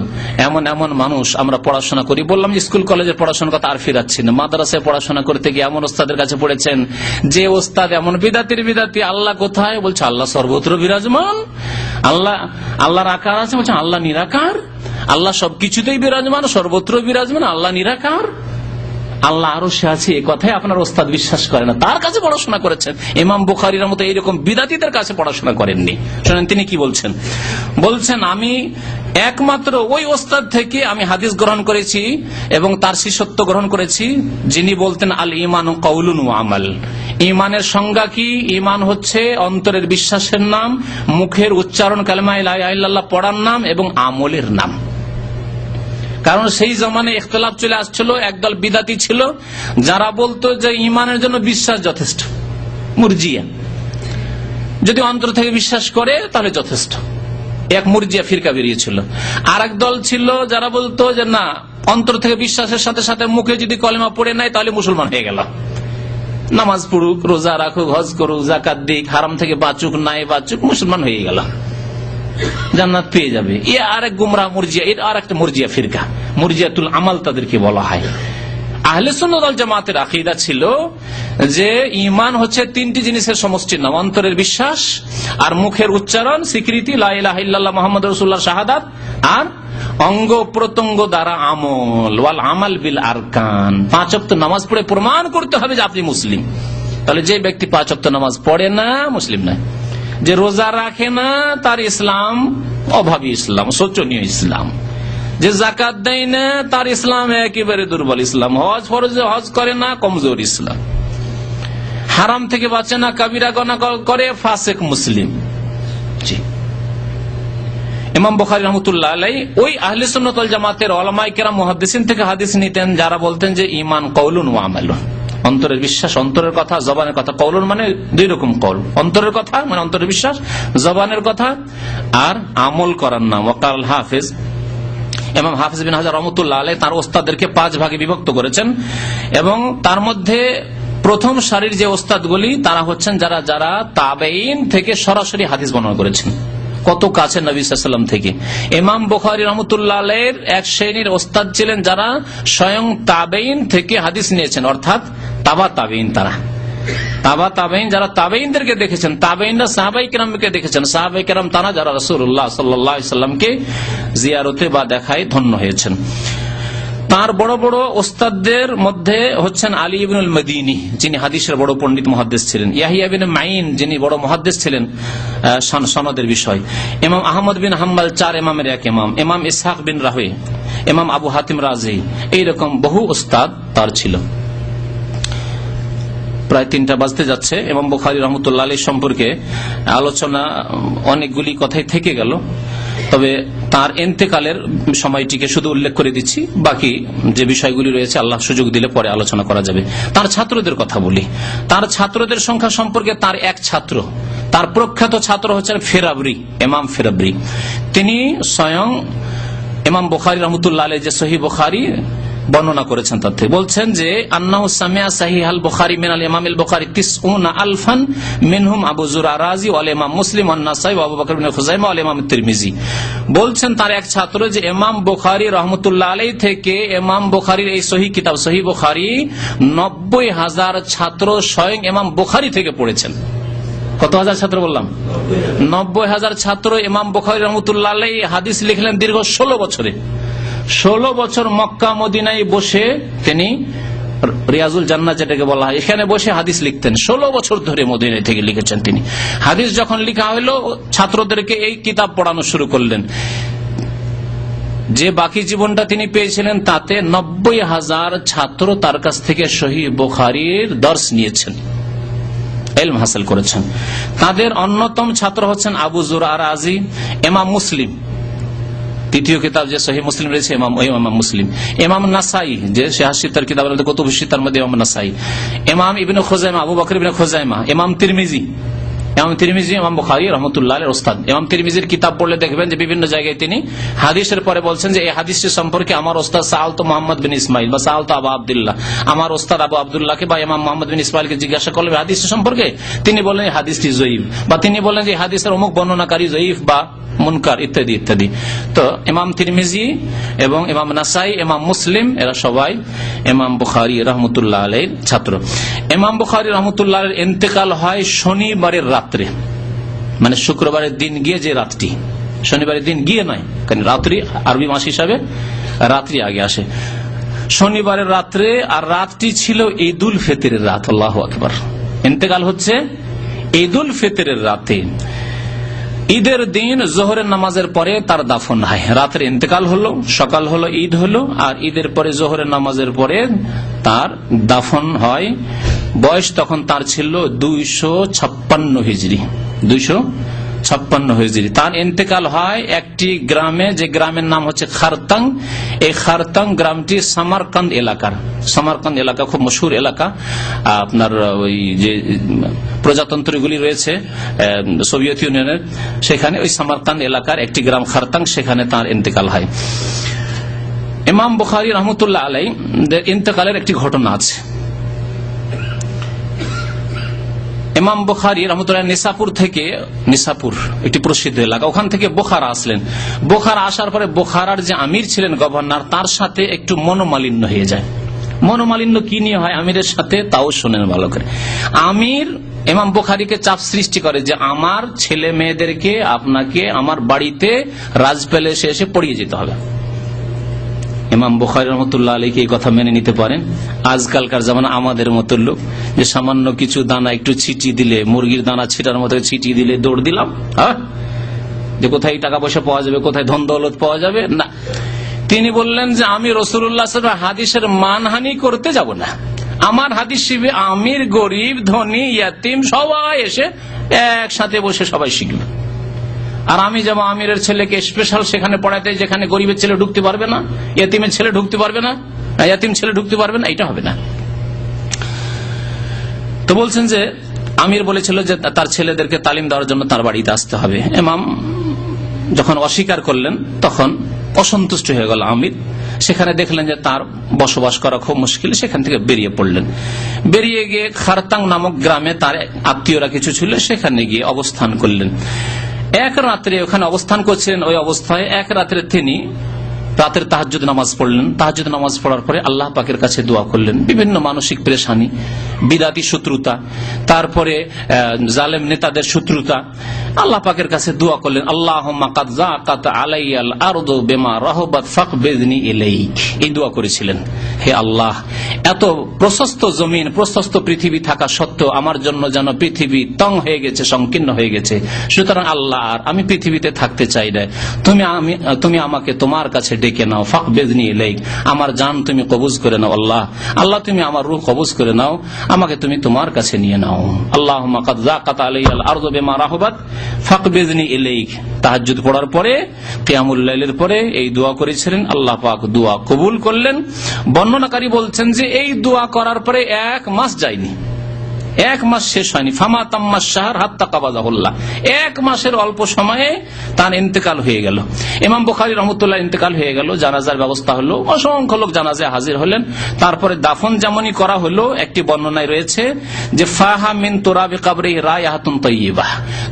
এমন এমন মানুষ আমরা পড়াশোনা করি, বললাম যে স্কুল কলেজের পড়াশোনার কথা আর ফিরাচ্ছি না, মাদ্রাসায় পড়াশোনা করতে গিয়ে এমন ওস্তাদের কাছে পড়েছেন যে ওস্তাদ এমন বিদাতির বিদাতি, আল্লাহ কোথায়? বলছে আল্লাহ সর্বত্র বিরাজমান। আল্লাহর আকার আছে, বলছে আল্লাহ নিরাকার। আল্লাহ সবকিছুতেই বিরাজমান, সর্বত্র বিরাজমান, আল্লাহ নিরাকার। আল্লাহ আরশে আছে, এই কথাই আপনার ওস্তাদ বিশ্বাস করে না, তার কাছে পড়াশোনা করেছেন। ইমাম বুখারীর মতো এইরকম বিদাতীদের কাছে পড়াশোনা করেননি। শুনেন তিনি কি বলছেন, বলছেন আমি একমাত্র ওই ওস্তাদ থেকে আমি হাদিস গ্রহণ করেছি এবং তার শিষ্যত্ব গ্রহণ করেছি, যিনি বলতেন আল ঈমান কাউলুন ওয়া আমাল, ঈমানের সংজ্ঞা কি? ঈমান হচ্ছে অন্তরের বিশ্বাসের নাম, মুখের উচ্চারণ কালেমা লা ইলাহা ইল্লাল্লাহ পড়ার নাম এবং আমলের নাম। কারণ সেই জমানায় ইখতিলাফ চলে আসছিল, একদল বিদাতি ছিল যারা বলতো যে ঈমানের জন্য বিশ্বাস যথেষ্ট, মুরজিয়া, যদি অন্তর থেকে বিশ্বাস করে তাহলে যথেষ্ট, এক মুরজিয়া ফিরকা বেরিয়েছিল। আর এক দল ছিল যারা বলতো যে না, অন্তর থেকে বিশ্বাসের সাথে সাথে মুখে যদি কলেমা পড়ে নেয় তাহলে মুসলমান হয়ে গেল, নামাজ পড়ুক, রোজা রাখুক, হজ করুক, যাকাত দিক, হারাম থেকে বাঁচুক নাই বাঁচুক, মুসলমান হয়ে গেল, জান্নাত পেয়ে যাবে। এ আরেক গুমরাহ মুরজিয়া, এর আর একটা মুরজিয়া ফিরকা, মুরজিয়াতুল আমাল তাদেরকে বলা হয়। আহলে সুন্নাত ওয়াল জামাতের আকীদা ছিল যে ঈমান হচ্ছে 3টি জিনিসের সমষ্টির নাম, অন্তরের বিশ্বাস আর মুখের উচ্চারণ স্বীকৃতি লা ইলাহা ইল্লাল্লাহ মুহাম্মাদুর রাসূলুল্লাহ শাহাদাত, আর অঙ্গ প্রত্যঙ্গ দ্বারা আমল, ওয়াল আমাল বিল আরকান। 5 ওয়াক্ত নামাজ পড়ে প্রমাণ করতে হবে যে আপনি মুসলিম। তাহলে যে ব্যক্তি 5 ওয়াক্ত নামাজ পড়ে না, মুসলিম নয়। যে রোজা রাখে না, তার ইসলাম অভাবী ইসলাম, শোচনীয় ইসলাম। যে যাকাত দেয় না, তার ইসলাম একেবারে দুর্বল ইসলাম। হজ ফরজে হজ করে না, কমজোর ইসলাম। হারাম থেকে বাঁচে না, কাবিরা গুনাহ করে, ফাসিক মুসলিম। জি, ইমাম বুখারী রাহমাতুল্লাহ আলাইহি ওই আহলে সুন্নাত ওয়াল জামাতের উলামায়ে কেরাম মুহাদ্দিসিন থেকে হাদিস নিতেন, যারা বলতেন যে ঈমান কওলুন ওয়া আমালুন, অন্তরের বিশ্বাস, অন্তরের কথা, জবানের কথা। কওলুন মানে 2 রকম কওল, অন্তরের কথা মানে অন্তরের বিশ্বাস, জবানের কথা, আর আমল করার নাম। ওয়াকাল হাফেজ, ইমাম হাফেজ বিন হাজার রহমাতুল্লাহ আলাইহি তার ওস্তাদদেরকে 5 ভাগে বিভক্ত করেছেন, এবং তার মধ্যে প্রথম সারির যে ওস্তাদগুলি তারা হচ্ছেন যারা যারা তাবেঈন থেকে সরাসরি হাদিস বর্ণনা করেছেন, কত কাছে নবী সাল্লাল্লাহু আলাইহি ওয়াসাল্লাম থেকে। ইমাম বুখারী রাহমাতুল্লাহ আলাইহির এক শ্রেণীর ওস্তাদ ছিলেন যারা স্বয়ং তাবেঈন থেকে হাদিস নিয়েছেন, অর্থাৎ তাবা তাবেঈন। তারা তাবা তাবেঈন যারা তাবেঈনদেরকে দেখেছেন, তাবেঈনরা সাহাবায়ে কেরামকে দেখেছেন, সাহাবায়ে কেরাম তারা যারা রাসূলুল্লাহ সাল্লাল্লাহু আলাইহি ওয়াসাল্লামকে জিয়ারতে বা দেখায় ধন্য হয়েছেন। তার বড় বড় ওস্তাদদের মধ্যে হচ্ছেন আলী ইবনুল মদিনী, যিনি হাদিসের বড় পণ্ডিত মুহাদ্দিস ছিলেন, ইয়াহিয়া বিন মাইন, যিনি বড় মুহাদ্দিস ছিলেন সনদের বিষয়, ইমাম আহমদ বিন হাম্বল 4 ইমামের এক ইমাম, ইমাম ইসহাক বিন রাহওয়ী, ইমাম আবু হাতিম রাজি, এইরকম বহু ওস্তাদ তার ছিল। প্রায় 3টা বাজতে যাচ্ছে। ইমাম বুখারী রহমতুল্লাহ আলাইহি সম্পর্কে আলোচনা অনেকগুলি কথাই থেকে গেল, তবে তার ইন্তেকালের সময়টিকে শুধু উল্লেখ করে দিচ্ছি, বাকি যে বিষয়গুলি রয়েছে আল্লাহ সুযোগ দিলে পরে আলোচনা করা যাবে। তার ছাত্রদের কথা বলি। তার ছাত্রদের সংখ্যা সম্পর্কে তার এক ছাত্র, তার প্রখ্যাত ছাত্র হচ্ছেন ফেরাবরি, ইমাম ফেরাবরি। তিনি স্বয়ং ইমাম বুখারী রহমতুল্লাহ আলাইহি যে সহিহ বুখারী বর্ণনা করেছেন, তাতে বলছেন যে আন্নাহু সামিআ সাহিহ আল বুখারী মিনাল ইমাম আল বুখারী ৯০,০০০ মিনহুম আবু যুরআ রাজি ওয়াল ইমাম মুসলিম ওয়ান নাসাই ওয়া আবু বকর ইবনে খুযাইমা ওয়াল ইমাম তিরমিজি। বলছেন তার এক ছাত্র যে ইমাম বুখারী রাহমাতুল্লাহ আলাইহি থেকে ইমাম বুখারীর এই সহিহ কিতাব সহিহ বুখারী ৯০,০০০ ছাত্র স্বয়ং ইমাম বুখারী থেকে পড়েছেন। কত হাজার ছাত্র বললাম? ৯০,০০০ ছাত্র ইমাম বুখারী রাহমাতুল্লাহ আলাইহি হাদিস লিখলেন দীর্ঘ ১৬ বছরে। ১৬ বছর মক্কা মদিনায় বসে তিনি রিয়াজুল জান্নাহ যেটাকে বলা হয়, এখানে বসে হাদিস লিখতেন। ১৬ বছর ধরে মদিনায় থেকে লিখেছেন তিনি হাদিস। যখন লেখা হলো ছাত্রদেরকে এই কিতাব পড়ানো শুরু করলেন। যে বাকি জীবনটা তিনি পেয়েছিলেন তাতে ৯০,০০০ ছাত্র তার কাছ থেকে সহিহ বুখারীর দর্স নিয়েছেন, ইলম হাসিল করেছেন। তাদের অন্যতম ছাত্র হচ্ছেন আবু যুরআ রাজি, ইমাম মুসলিম, তৃতীয় কিতাব যে সহিহ মুসলিম রয়েছে ইমাম মুসলিম, ইমাম নাসাই যে সিহাহ কিতাব কুতুব সিত্তার মধ্যে ইমাম নাসাই, ইমাম ইবনে খুযাইমা আবু বকর ইবনে খুযাইমা, ইমাম তিরমিজি, ইমাম বুখারী রাহমাতুল্লাহ আলাইহির ওস্তাদ। ইমাম তিরমিজির কিতাব পড়লে দেখবেন যে বিভিন্ন জায়গায় তিনি হাদিসের পরে বলছেন যে এই হাদিসটি সম্পর্কে আমার ওস্তাদ সাআলতু মুহাম্মদ বিন ইসমাইল বা সাআলতু আবু আব্দুল্লাহ, আমার ওস্তাদ আবু আব্দুল্লাহকে বা ইমাম মুহাম্মদ বিন ইসমাইলকে জিজ্ঞাসা করলেন হাদিসটি সম্পর্কে, তিনি বললেন এই হাদিসটি যঈফ, বা তিনি বললেন যে হাদিসের অমুক বর্ণনাকারী যঈফ বা মুনকার ইত্যাদি ইত্যাদি। তো ইমাম তিরমিজি এবং ইমাম নাসাই, ইমাম মুসলিম এরা সবাই ইমাম বুখারী রাহমাতুল্লাহ আলাইহির ছাত্র। ইমাম বুখারী রাহমাতুল্লাহ আলাইহির ইন্তেকাল হয় শনিবারের রাত্রে, মানে শুক্রবারের দিন গিয়ে যে রাতটি, শনিবারের দিন গিয়ে নয়, কারণ রাত্রি আরবি মাস হিসাবে রাত্রি আগে আসে। শনিবারের রাত্রে, আর রাতটি ছিল ঈদুল ফিতরের রাত। আল্লাহু আকবার। ইন্তেকাল হচ্ছে ঈদুল ফিতরের রাতে। ঈদের দিন জোহরের নামাজের পরে তার দাফন হয়। রাতের ইন্তেকাল হলো, সকাল হলো, ঈদ হলো, আর ঈদের পরে জোহরের নামাজের পরে তার দাফন হয়। বয়স তখন তার ছিল 256 হিজরি, 256 হিজরি। তার ইন্তেকাল হয় একটি গ্রামে, যে গ্রামের নাম হচ্ছে খারতাং। এই খারতাং গ্রামটি সামারকান্দ এলাকার, সামারকান্দ এলাকা খুব মশহুর এলাকা। আপনার ওই যে প্রজাতন্ত্রগুলি রয়েছে সোভিয়েত ইউনিয়নের, সেখানে ওই সামারকান্দ এলাকার একটি গ্রাম খারতাং, সেখানে তার ইন্তেকাল হয়। ইমাম বুখারী রাহমাতুল্লাহ আলাইহি ইন্তেকালের একটি ঘটনা আছে। ইমাম বুখারী রাহমাতুল্লাহ নিসাপুর থেকে, নিসাপুর একটি প্রসিদ্ধ এলাকা, ওখান থেকে বোখারা আসলেন। বোখারা আসার পরে বোখারার যে আমির ছিলেন, গভর্নর, তার সাথে একটু মনোমালিন্য হয়ে যায়। মনোমালিন্য কি নিয়ে হয় আমিরের সাথে, তাও শোনেন ভালো করে। আমির ইমাম বুখারীকে চাপ সৃষ্টি করে যে আমার ছেলে মেয়েদেরকে আপনাকে আমার বাড়িতে রাজ প্যালেসে এসে পড়িয়ে যেতে হবে। ইমাম বুখারী রাহমাতুল্লাহ আলাইহি এই কথা মেনে নিতে পারেন? আজকালকার জামানা আমাদের মতো লোক যে সামান্য কিছু দানা একটু ছিটি দিলে, মুরগির দানা ছিটার মতো ছিটি দিলে দৌড় দিলাম, হ্যাঁ, যে কোথায় টাকা পয়সা পাওয়া যাবে, কোথায় ধন দৌলত পাওয়া যাবে, না। তিনি বললেন যে আমি রাসূলুল্লাহ সাল্লাল্লাহু আলাইহি ওয়াসাল্লাম হাদিসের মানহানি করতে যাব না। আমার হাদিস শিখবে আমির, গরিব, ধনী, ইয়াতিম সবাই এসে একসাথে বসে সবাই শিখবে। আর আমি যেমন আমিরের ছেলেকে স্পেশাল সেখানে পড়াতে, যেখানে গরিবের ছেলে ঢুকতে পারবে না, ইয়াতিমের ছেলে ঢুকতে পারবে না, ইয়াতিম ছেলে ঢুকতে পারবে না, এটা হবে না। তো বলছেন যে আমির বলেছিল যে তার ছেলেদেরকে তালিম দেওয়ার জন্য তার বাড়িতে আসতে হবে। ইমাম যখন অস্বীকার করলেন তখন অসন্তুষ্ট হয়ে গেল আমির। সেখানে দেখলেন যে তার বসবাস করা খুব মুশকিল, সেখান থেকে বেরিয়ে পড়লেন। বেরিয়ে গিয়ে খারতাং নামক গ্রামে তার আত্মীয়রা কিছু ছিল, সেখানে গিয়ে অবস্থান করলেন। এক রাত্রে ওখানে অবস্থান করছিলেন। ওই অবস্থায় এক রাত্রে তিনি রাতের তাহাজ্জুদ নামাজ পড়লেন। তাহাজ্জুদ নামাজ পড়ার পরে আল্লাহ পাকের কাছে দোয়া করলেন। বিভিন্ন মানসিক পেরেশানি, বিদাতি শত্রুতা, তারপরে জালেম নেতাদের শত্রুতা। আল্লাহ পাকের কাছে দোয়া করলেন, আল্লাহুম্মা কাদ যাকাত আলাইয়াল আরদু বিমা রাহাবাত ফাকবিদনি ইলাইক। এই দোয়া করেছিলেন, হে আল্লাহ, এত প্রশস্ত জমিন, প্রশস্ত পৃথিবী থাকা সত্ত্বেও আমার জন্য যেন পৃথিবী তং হয়ে গেছে, সংকীর্ণ হয়ে গেছে। সুতরাং আল্লাহ, আর আমি পৃথিবীতে থাকতে চাই না, তুমি আমাকে তোমার কাছে ডেকে নাও। ফাকবিদনি ইলাইক, আমার জান তুমি কবুজ করে নাও। আল্লাহ, আল্লাহ তুমি আমার রূহ কবুজ করে নাও, আমাকে তুমি তোমার কাছে নিয়ে নাও। আল্লাহুম্মা কাদ যাকাত আলাইয়াল আরদু বিমা রাহাবাত ফাকবিদনি ইলাইক। তাহাজ্জুদ পড়ার পরে, কিয়ামুল লাইলের পরে এই দোয়া করেছিলেন, আল্লাহ পাক দোয়া কবুল করলেন। বর্ণনাকারী বলছেন যে এই দোয়া করার পরে 1 মাস যায়নি, 1 মাস শেষ হয়নি। ফামা তাম্মাস শাহর হাত্তা কাবাযাহুল্লাহ, 1 মাসের অল্প সময়ে তার ইন্তেকাল হয়ে গেল। ইমাম বুখারী রাহমাতুল্লাহ ইন্তেকাল হয়ে গেল, জানাজার ব্যবস্থা হলো, অসংখ্য লোক জানাজায় হাজির হলেন। তারপরে দাফন যেমনই করা হলো, একটি বর্ণনায় রয়েছে যে ফাহা মিন তুরাবি কবরিহি রায়হাতুন তাইয়্যিবাহ,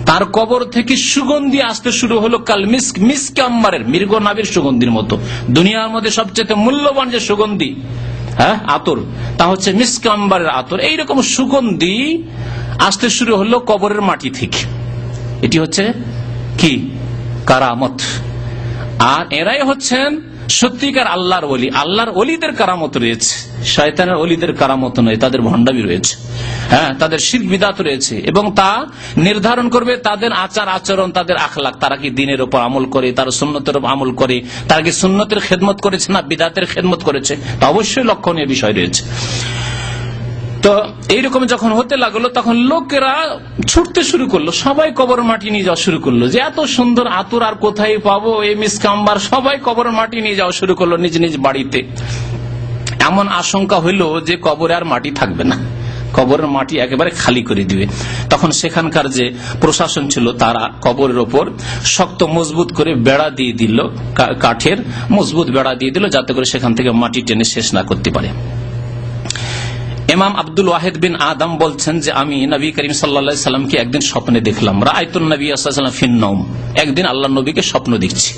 তার কবর থেকে সুগন্ধি আসতে শুরু হলো, কাল মিস্ক, মিস্ক আম্বারের, মৃগ নাবির সুগন্ধির মতো। দুনিয়ার মধ্যে সবচেয়ে মূল্যবান যে সুগন্ধি, আতর, তা হচ্ছে মিস্ক আম্বারের আতর। এইরকম সুগন্ধি আসতে শুরু হলো কবরের মাটি থেকে। এটি হচ্ছে কি? কারামত। আর এরাই হচ্ছেন সত্যিকার আল্লাহর ওলি। আল্লাহর ওলিদের কারামত রয়েছে, শয়তানের ওলিদের কারামত নয়, তাদের ভণ্ডামি রয়েছে, তাদের শিরক বিদআত রয়েছে, এবং তা নির্ধারণ করবে তাদের আচার আচরণ, তাদের আখলাক। তারা কি দিনের উপর আমল করে, তারা সুন্নতের উপর আমল করে, তারা কি সুন্নতের খেদমত করেছে না বিদআতের খেদমত করেছে, তা অবশ্যই লক্ষণীয় বিষয় রয়েছে। তো এইরকম যখন হতে লাগলো, তখন লোকেরা ছুটতে শুরু করলো, সবাই কবর মাটি নিয়ে যাওয়া শুরু করলো, যে এত সুন্দর আতর আর কোথায় পাবো, এই মিস্ক আম্বার, সবাই কবর মাটি নিয়ে যাওয়া শুরু করলো নিজ নিজ বাড়িতে। এমন আশঙ্কা হইল যে কবরে আর মাটি থাকবে না, কবরের মাটি একেবারে খালি করে দিবে। তখন সেখানকার যে প্রশাসন ছিল, তারা কবরের ওপর শক্ত মজবুত করে বেড়া দিয়ে দিল, কাঠের মজবুত বেড়া দিয়ে দিল, যাতে করে সেখান থেকে মাটি টেনে শেষ না করতে পারে। ইমাম আব্দুল ওয়াহিদ বিন আদম বলছেন যে আমি নবী করিম সাল্লাল্লাহু আলাইহি সাল্লামকে একদিন স্বপ্নে দেখলাম। রাআইতুন নবী সাল্লাল্লাহু আলাইহি ওয়াসাল্লাম ফিন নওম, একদিন আল্লাহর নবীকে স্বপ্ন দেখছি।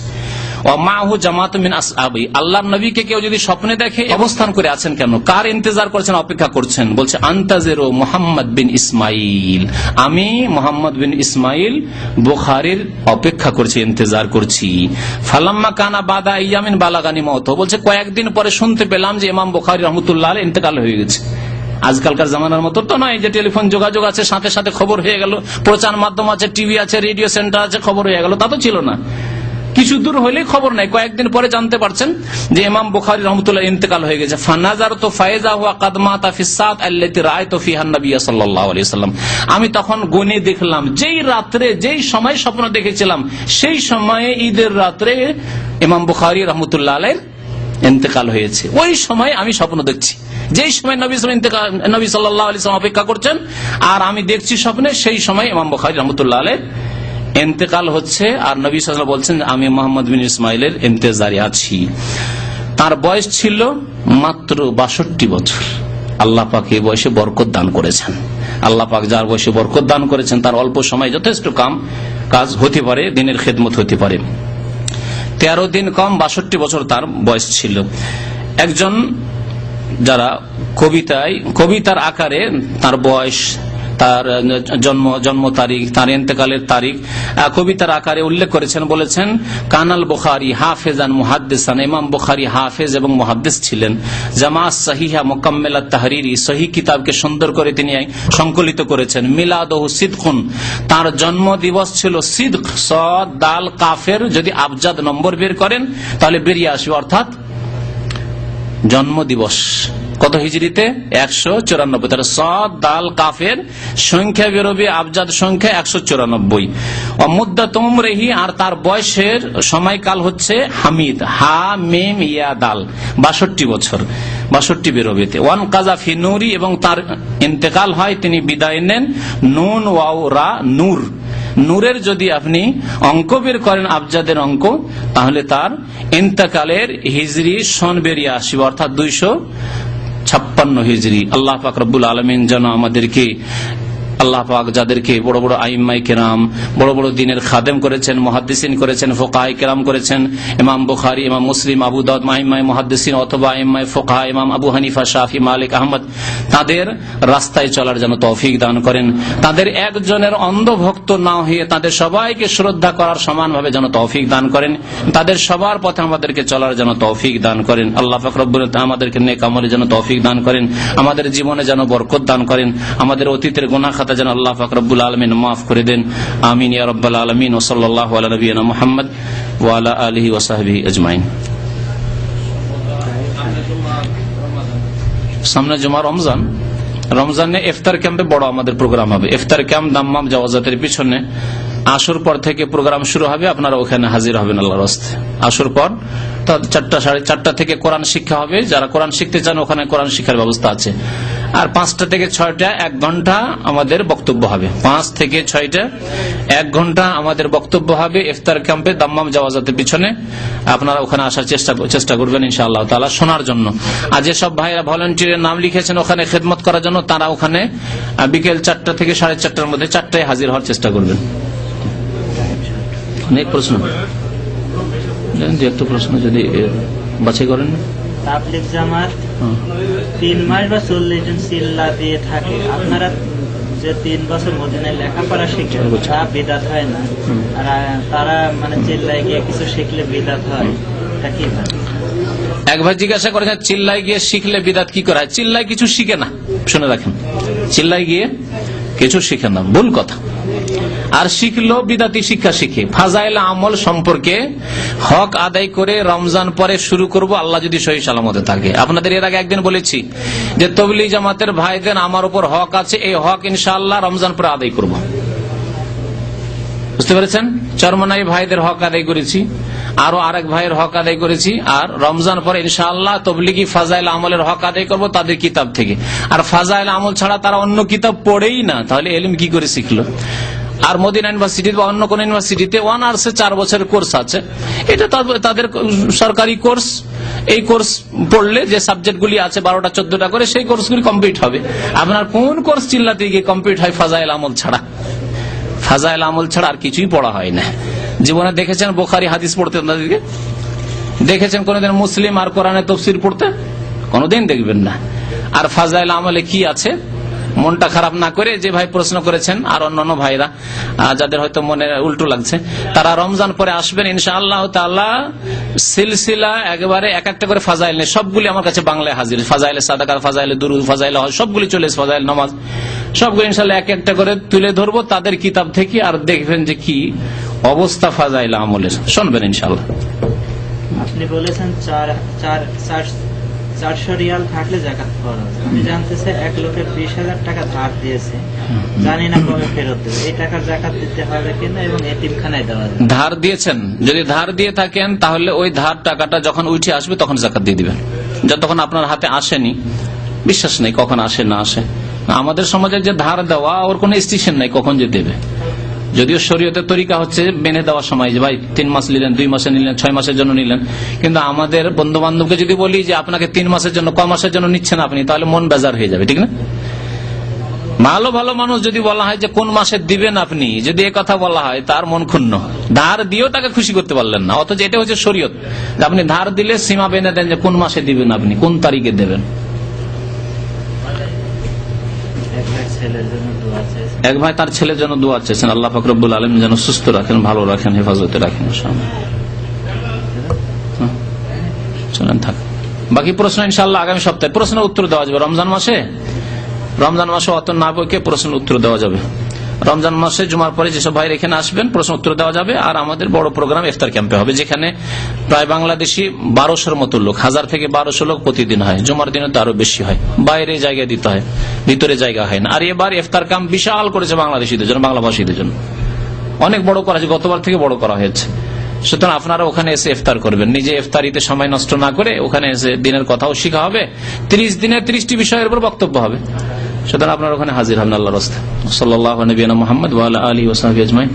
ওয়া মাহু জামাতুম মিন আসহাবি, আল্লাহর নবীকে কেউ যদি স্বপ্নে দেখে, অবস্থান করে আছেন কেন, কার ইন্তজার করছেন, অপেক্ষা করছেন? বলছে আনতাজিরু মুহাম্মদ বিন ইসমাইল, আমি মুহাম্মদ বিন ইসমাইল বুখারীর অপেক্ষা করছি, ইন্তজার করছি। ফালাম্মা কানা বাদা ইয়ামিন বালাগানি মওত, বলছে কয়েকদিন পরে শুনতে পেলাম যে ইমাম বুখারী রাহমাতুল্লাহ আলাইহি ইন্তেকাল হয়ে গেছে। আজকালকার জামানার মতো তো নয় যে টেলিফোন যোগাযোগ আছে, সাথে সাথে খবর হয়ে গেল, প্রচার মাধ্যম আছে, টিভি আছে, রেডিও সেন্টার আছে, খবর হয়ে গেল, তা তো ছিল না। কিছু দূর হলেই খবর নাই, কয়েকদিন পরে জানতে পারছেন যে ইমাম বুখারী রাহমাতুল্লাহ ইন্তেকাল হয়ে গেছে। ফানাজারতু ফাইজা হুয়া কাদ মাতা ফিস সাআত আল্লাতী রাআইতু ফিহা নবী সাল্লাল্লাহু আলাইহি ওয়াসাল্লাম, আমি তখন গুনে দেখলাম যেই রাত্রে, যেই সময় স্বপ্ন দেখেছিলাম, সেই সময়ে ঈদের রাত্রে ইমাম বুখারী রাহমাতুল্লাহ আলাইহির ইন্তেকাল হয়েছে। ওই সময় আমি স্বপ্ন দেখছি, যেই সময় নবী সাল্লাল্লাহু আলাইহি ওয়াসাল্লাম অপেক্ষা করছেন, আর আমি দেখছি স্বপ্নে সেই সময় ইমাম বুখারী রাহমাতুল্লাহ আলাইহির ইন্তেকাল হচ্ছে। আর নবী সাল্লাল্লাহু আলাইহি ওয়াসাল্লাম বলছেন আমি মুহাম্মদ বিন ইসমাইলের ইন্তেজারে আছি। তার বয়স ছিল মাত্র 62 বছর। আল্লাহ পাক এই বয়সে বরকত দান করেছেন। আল্লাহ পাক যার বয়সে বরকত দান করেছেন, তার অল্প সময় যথেষ্ট কাজ হতে পারে, দিনের খেদমত হতে পারে। 13 দিন কম 62 বছর তার বয়স ছিল। একজন যারা কবিতার আকারে তার বয়স, তার জন্ম তারিখ, তার ইন্তেকালের তারিখ কবিতার আকারে উল্লেখ করেছেন। বলেছেন কানাল বুখারী হাফেজান মুহাদ্দিসান, ইমাম বুখারী হাফেজ এবং মুহাদ্দিস ছিলেন। জামাআত সহিহা মুকাম্মিলাত তাহরিরি, সহিহ কিতাবকে সুন্দর করে তিনি সংকলিত করেছেন। মিলাদুহু সিদকুন, তার জন্ম দিবস ছিল সিদক, সাদ দাল কাফের, যদি আবজাদ নম্বর বের করেন তাহলে বেরিয়ে আসবে, অর্থাৎ জন্ম দিবস কত হিজরিতে 194, তার সাদ দাল কাফের সংখ্যা বেরোবে আবজাদ সংখ্যা 194। মুদ্দাত উমরিহি, আর তার বয়সের সময়কাল হচ্ছে হামিদ, হা মিম ইয়া দাল, 62 বছর, 62 বেরোবে। ওয়ান কাজা ফি নূরি, এবং তার ইন্তেকাল হয়, তিনি বিদায় নেন নুন ওয়াও রা নূর, নূরের যদি আপনি অঙ্ক বের করেন, আবজাদের অঙ্ক, তাহলে তার ইন্তেকালের হিজরি সন বেরিয়ে আসবে, অর্থাৎ 256 হিজরি। আল্লাহ পাক রব্বুল আলামিন যেন আমাদেরকে আল্লাহ পাক যাদেরকে বড় বড় আইম্মাই কেরাম, বড় বড় দিনের খাদেম করেছেন, মুহাদ্দিসিন করেছেন, ফুকাহায়ে কেরাম করেছেন, ইমাম বুখারী, ইমাম মুসলিম, আবু দাউদ, আইম্মাই মুহাদ্দিসিন অথবা আইম্মাই ফুকাহা, ইমাম আবু হানিফা, শাফি, মালিক, আহমদ, তাদের রাস্তায় চলার যেন তৌফিক দান করেন। তাদের একজনের অন্ধভক্ত না হয়ে তাদের সবাইকে শ্রদ্ধা করার সমানভাবে যেন তৌফিক দান করেন। তাদের সবার পথে আমাদেরকে চলার যেন তৌফিক দান করেন। আল্লাহ পাক রব্বুল আলামিন আমাদেরকে নেক আমলে যেন তৌফিক দান করেন, আমাদের জীবনে যেন বরকত দান করেন, আমাদের অতীতের গুনাহ খাতা যেন আল্লাহ পাক রব্বুল আলামিন মাফ করে দেন। আমিন ইয়া রাব্বাল আলামিন। ওয়া সাল্লাল্লাহু আলা নবিয়িনা মুহাম্মদ ওয়া আলা আলিহি ওয়া সাহবিহি আজমাইন। সামনে জুমা, রমজানে ইফতার ক্যাম্পে বড় আমাদের প্রোগ্রাম হবে। ইফতার ক্যাম্প দাম্মাম জাওয়াজাতের পিছনে আসর পর থেকে প্রোগ্রাম শুরু হবে। আপনারা ওখানে হাজির হবেন আল্লাহর রাস্তে। আসর পর 4টা, 4:30 থেকে কোরআন শিক্ষা হবে। যারা কোরআন শিখতে চান ওখানে কোরআন শিক্ষার ব্যবস্থা আছে। আর 5টা থেকে 6টা 1 ঘন্টা আমাদের বক্তব্য হবে। 5 থেকে 6টা 1 ঘন্টা আমাদের বক্তব্য হবে ইফতার ক্যাম্পে দাম্মাম জাওয়াজাতের পিছনে। আপনারা ওখানে আসার চেষ্টা করবেন ইনশাআল্লাহ তাআলা শোনার জন্য। আর যেসব ভাইরা ভলান্টিয়ারের নাম লিখেছেন ওখানে খেদমত করার জন্য, তারা ওখানে বিকেল 4টা থেকে 4:30টার মধ্যে 4টায় হাজির হওয়ার চেষ্টা করবেন। অনেক প্রশ্ন, একটু প্রশ্ন যদি বাছাই করেন। তাবলীগ জামাত 3 মাস বা 40 জন চিল্লা দিয়ে থাকে, আপনারা যে 3 বছর মদিনায় লেখাপড়া শিখে তা বিদআত হয় না, আর তারা মানে চিল্লায় গিয়ে কিছু শিখলে বিদআত হয়, তা কি? এক ভাই জিজ্ঞাসা করেছেন চিল্লাই গিয়ে শিখলে বিদআত কি করা হয়? চিল্লাই কিছু শিখে না, শুনে রাখেন, চিল্লাই গিয়ে কিছু শিখে না, ভুল কথা। আর শিখলো বিদাতি শিক্ষা শিখে ফাজাইল আমল সম্পর্কে হক আদায় করে রমজান পরে শুরু করব, আল্লাহ যদি সহি সালামতে থাকে। আপনাদের এর আগে একদিন বলেছি যে তবলিগ জামাতের ভাইদের আমার উপর হক আছে, এই হক ইনশাআল্লাহ রমজান পরে আদায় করব। বুঝতে পেরেছেন? চরমনাই ভাইদের হক আদায় করেছি, আরো আরেক ভাইয়ের হক আদায় করেছি, আর রমজান পরে ইনশাআল্লাহ তবলিগি ফাজাইল আমলের হক আদায় করব তাদের কিতাব থেকে। আর ফাজাইল আমল ছাড়া তারা অন্য কিতাব পড়েই না, তাহলে ইলম কি করে শিখলো? আর মদিনা ইউনিভার্সিটি বা অন্য কোন ইউনিভার্সিটিতে অনার্সে 4 বছরের কোর্স আছে, এটা তাদের সরকারি কোর্স। এই কোর্স পড়লে যে সাবজেক্টগুলি আছে 12টা 14টা করে, সেই কোর্সগুলি কমপ্লিট হবে। আপনার কোন কোর্স চিল্লাতে গিয়ে কমপ্লিট হয় ফাজাইল আমল ছাড়া? ফাজাইল আমল ছাড়া আর কিছুই পড়া হয় না। জীবনে দেখেছেন বুখারী হাদিস পড়তে? আপনাদেরকে দেখেছেন কোনদিন মুসলিম আর কোরআনের তাফসীর পড়তে? কোনদিন দেখবেন না। আর ফাজাইল আমলে কি আছে? মনটা খারাপ না করে যে ভাই প্রশ্ন করেছেন আর অন্যান্য ভাইরা যাদের হয়তো মনে উল্টো লাগছে, তারা রমজান পরে আসবেন ইনশাআল্লাহ তাআলা। সিলসিলা একেবারে এক একটা করে ফাজাইল নেই, সবগুলি আমার কাছে বাংলায় হাজির। ফাজাইলে সাদাকা, ফাজাইলে দুরুদ, ফাজাইলে হজ, সবগুলি চলে এসে, ফাজাইল নামাজ, সবগুলো ইনশাআল্লাহ এক একটা করে তুলে ধরবো তাদের কিতাব থেকে। আর দেখবেন যে কি অবস্থা ফাজাইল আমলের, শুনবেন ইনশাআল্লাহ। আপনি বলেছেন 400 রিয়াল থাকলে যাকাত ফরজ। আমি জানতে চাই, এক লোকের 20,000 টাকা ধার দিয়েছে, জানি না কবে ফেরত দেবে, এই টাকার যাকাত দিতে হবে কিনা এবং এতিমখানায় দেওয়া যাবে? ধার দিয়েছেন, যদি ধার দিয়ে থাকেন তাহলে ওই ধার টাকাটা যখন উঠে আসবে তখন যাকাত দিয়ে দিবেন। যতক্ষণ আপনার হাতে আসেনি, বিশ্বাস নেই কখন আসে না আসে। আমাদের সমাজে যে ধার দেওয়া, ওর কোনো স্টেশন নাই কখন যে দেবে। যদিও শরীয়তের তরিকা হচ্ছে বেঁধে দেওয়ার সময়, যে ভাই 3 মাস নিলেন, 2 মাসে নিলেন, 6 মাসের জন্য নিলেন। কিন্তু আমাদের বন্ধু বান্ধবকে যদি বলি যে আপনাকে 3 মাসের জন্য, ক মাসের জন্য নিচ্ছেন আপনি, তাহলে মন বেজার হয়ে যাবে, ঠিক না? ভালো ভালো মানুষ যদি বলা হয় যে কোন মাসে দিবেন আপনি, যদি এ কথা বলা হয় তার মন ক্ষুণ্ণ। ধার দিয়েও তাকে খুশি করতে পারলেন না, অথচ এটা হচ্ছে শরীয়ত। আপনি ধার দিলে সীমা বেঁধে দেন যে কোন মাসে দিবেন, আপনি কোন তারিখে দেবেন। এক ভাই তার ছেলের জন্য দোয়া চেয়েছেন, আল্লাহ পাক রব্বুল আলামিন যেন সুস্থ রাখেন, ভালো রাখেন, হেফাজতে রাখেন। চলেন থাক, বাকি প্রশ্ন ইনশাআল্লাহ আগামী সপ্তাহে প্রশ্নের উত্তর দেওয়া যাবে। রমজান মাসে অত না বইকে প্রশ্নের উত্তর দেওয়া যাবে। রমজান মাসে জুমার পরে যেসব ভাই এখানে আসবেন প্রশ্ন উত্তর দেওয়া যাবে। আর আমাদের বড় প্রোগ্রাম ইফতার ক্যাম্পে হবে, যেখানে প্রায় বাংলাদেশি 1200-র মতো লোক, 1000 থেকে 1200 লোক প্রতিদিন হয়। জুমার দিনে তো আরো বেশি হয়, বাইরে জায়গা দিতে হয়, ভিতরে জায়গা হয় না। আর এবার ইফতার ক্যাম্প বিশাল করেছে বাংলাদেশিদের জন্য, বাংলাভাষীদের জন্য অনেক বড় করা হয়েছে, গতবার থেকে বড় করা হয়েছে। সুতরাং আপনারা ওখানে এসে ইফতার করবেন, নিজে ইফতারিতে সময় নষ্ট না করে ওখানে এসে দিনের কথাও শিখা হবে। 30 দিনে 30টি বিষয়ের উপর বক্তব্য হবে। সুতরাং আপনারা ওখানে হাজির হবেন আল্লাহর রাস্তায়। সাল্লাল্লাহু আলাইহি ওয়া সাল্লাম মুহাম্মদ ওয়া আলা আলিহি ওয়া সাহবিহি আজমাইন।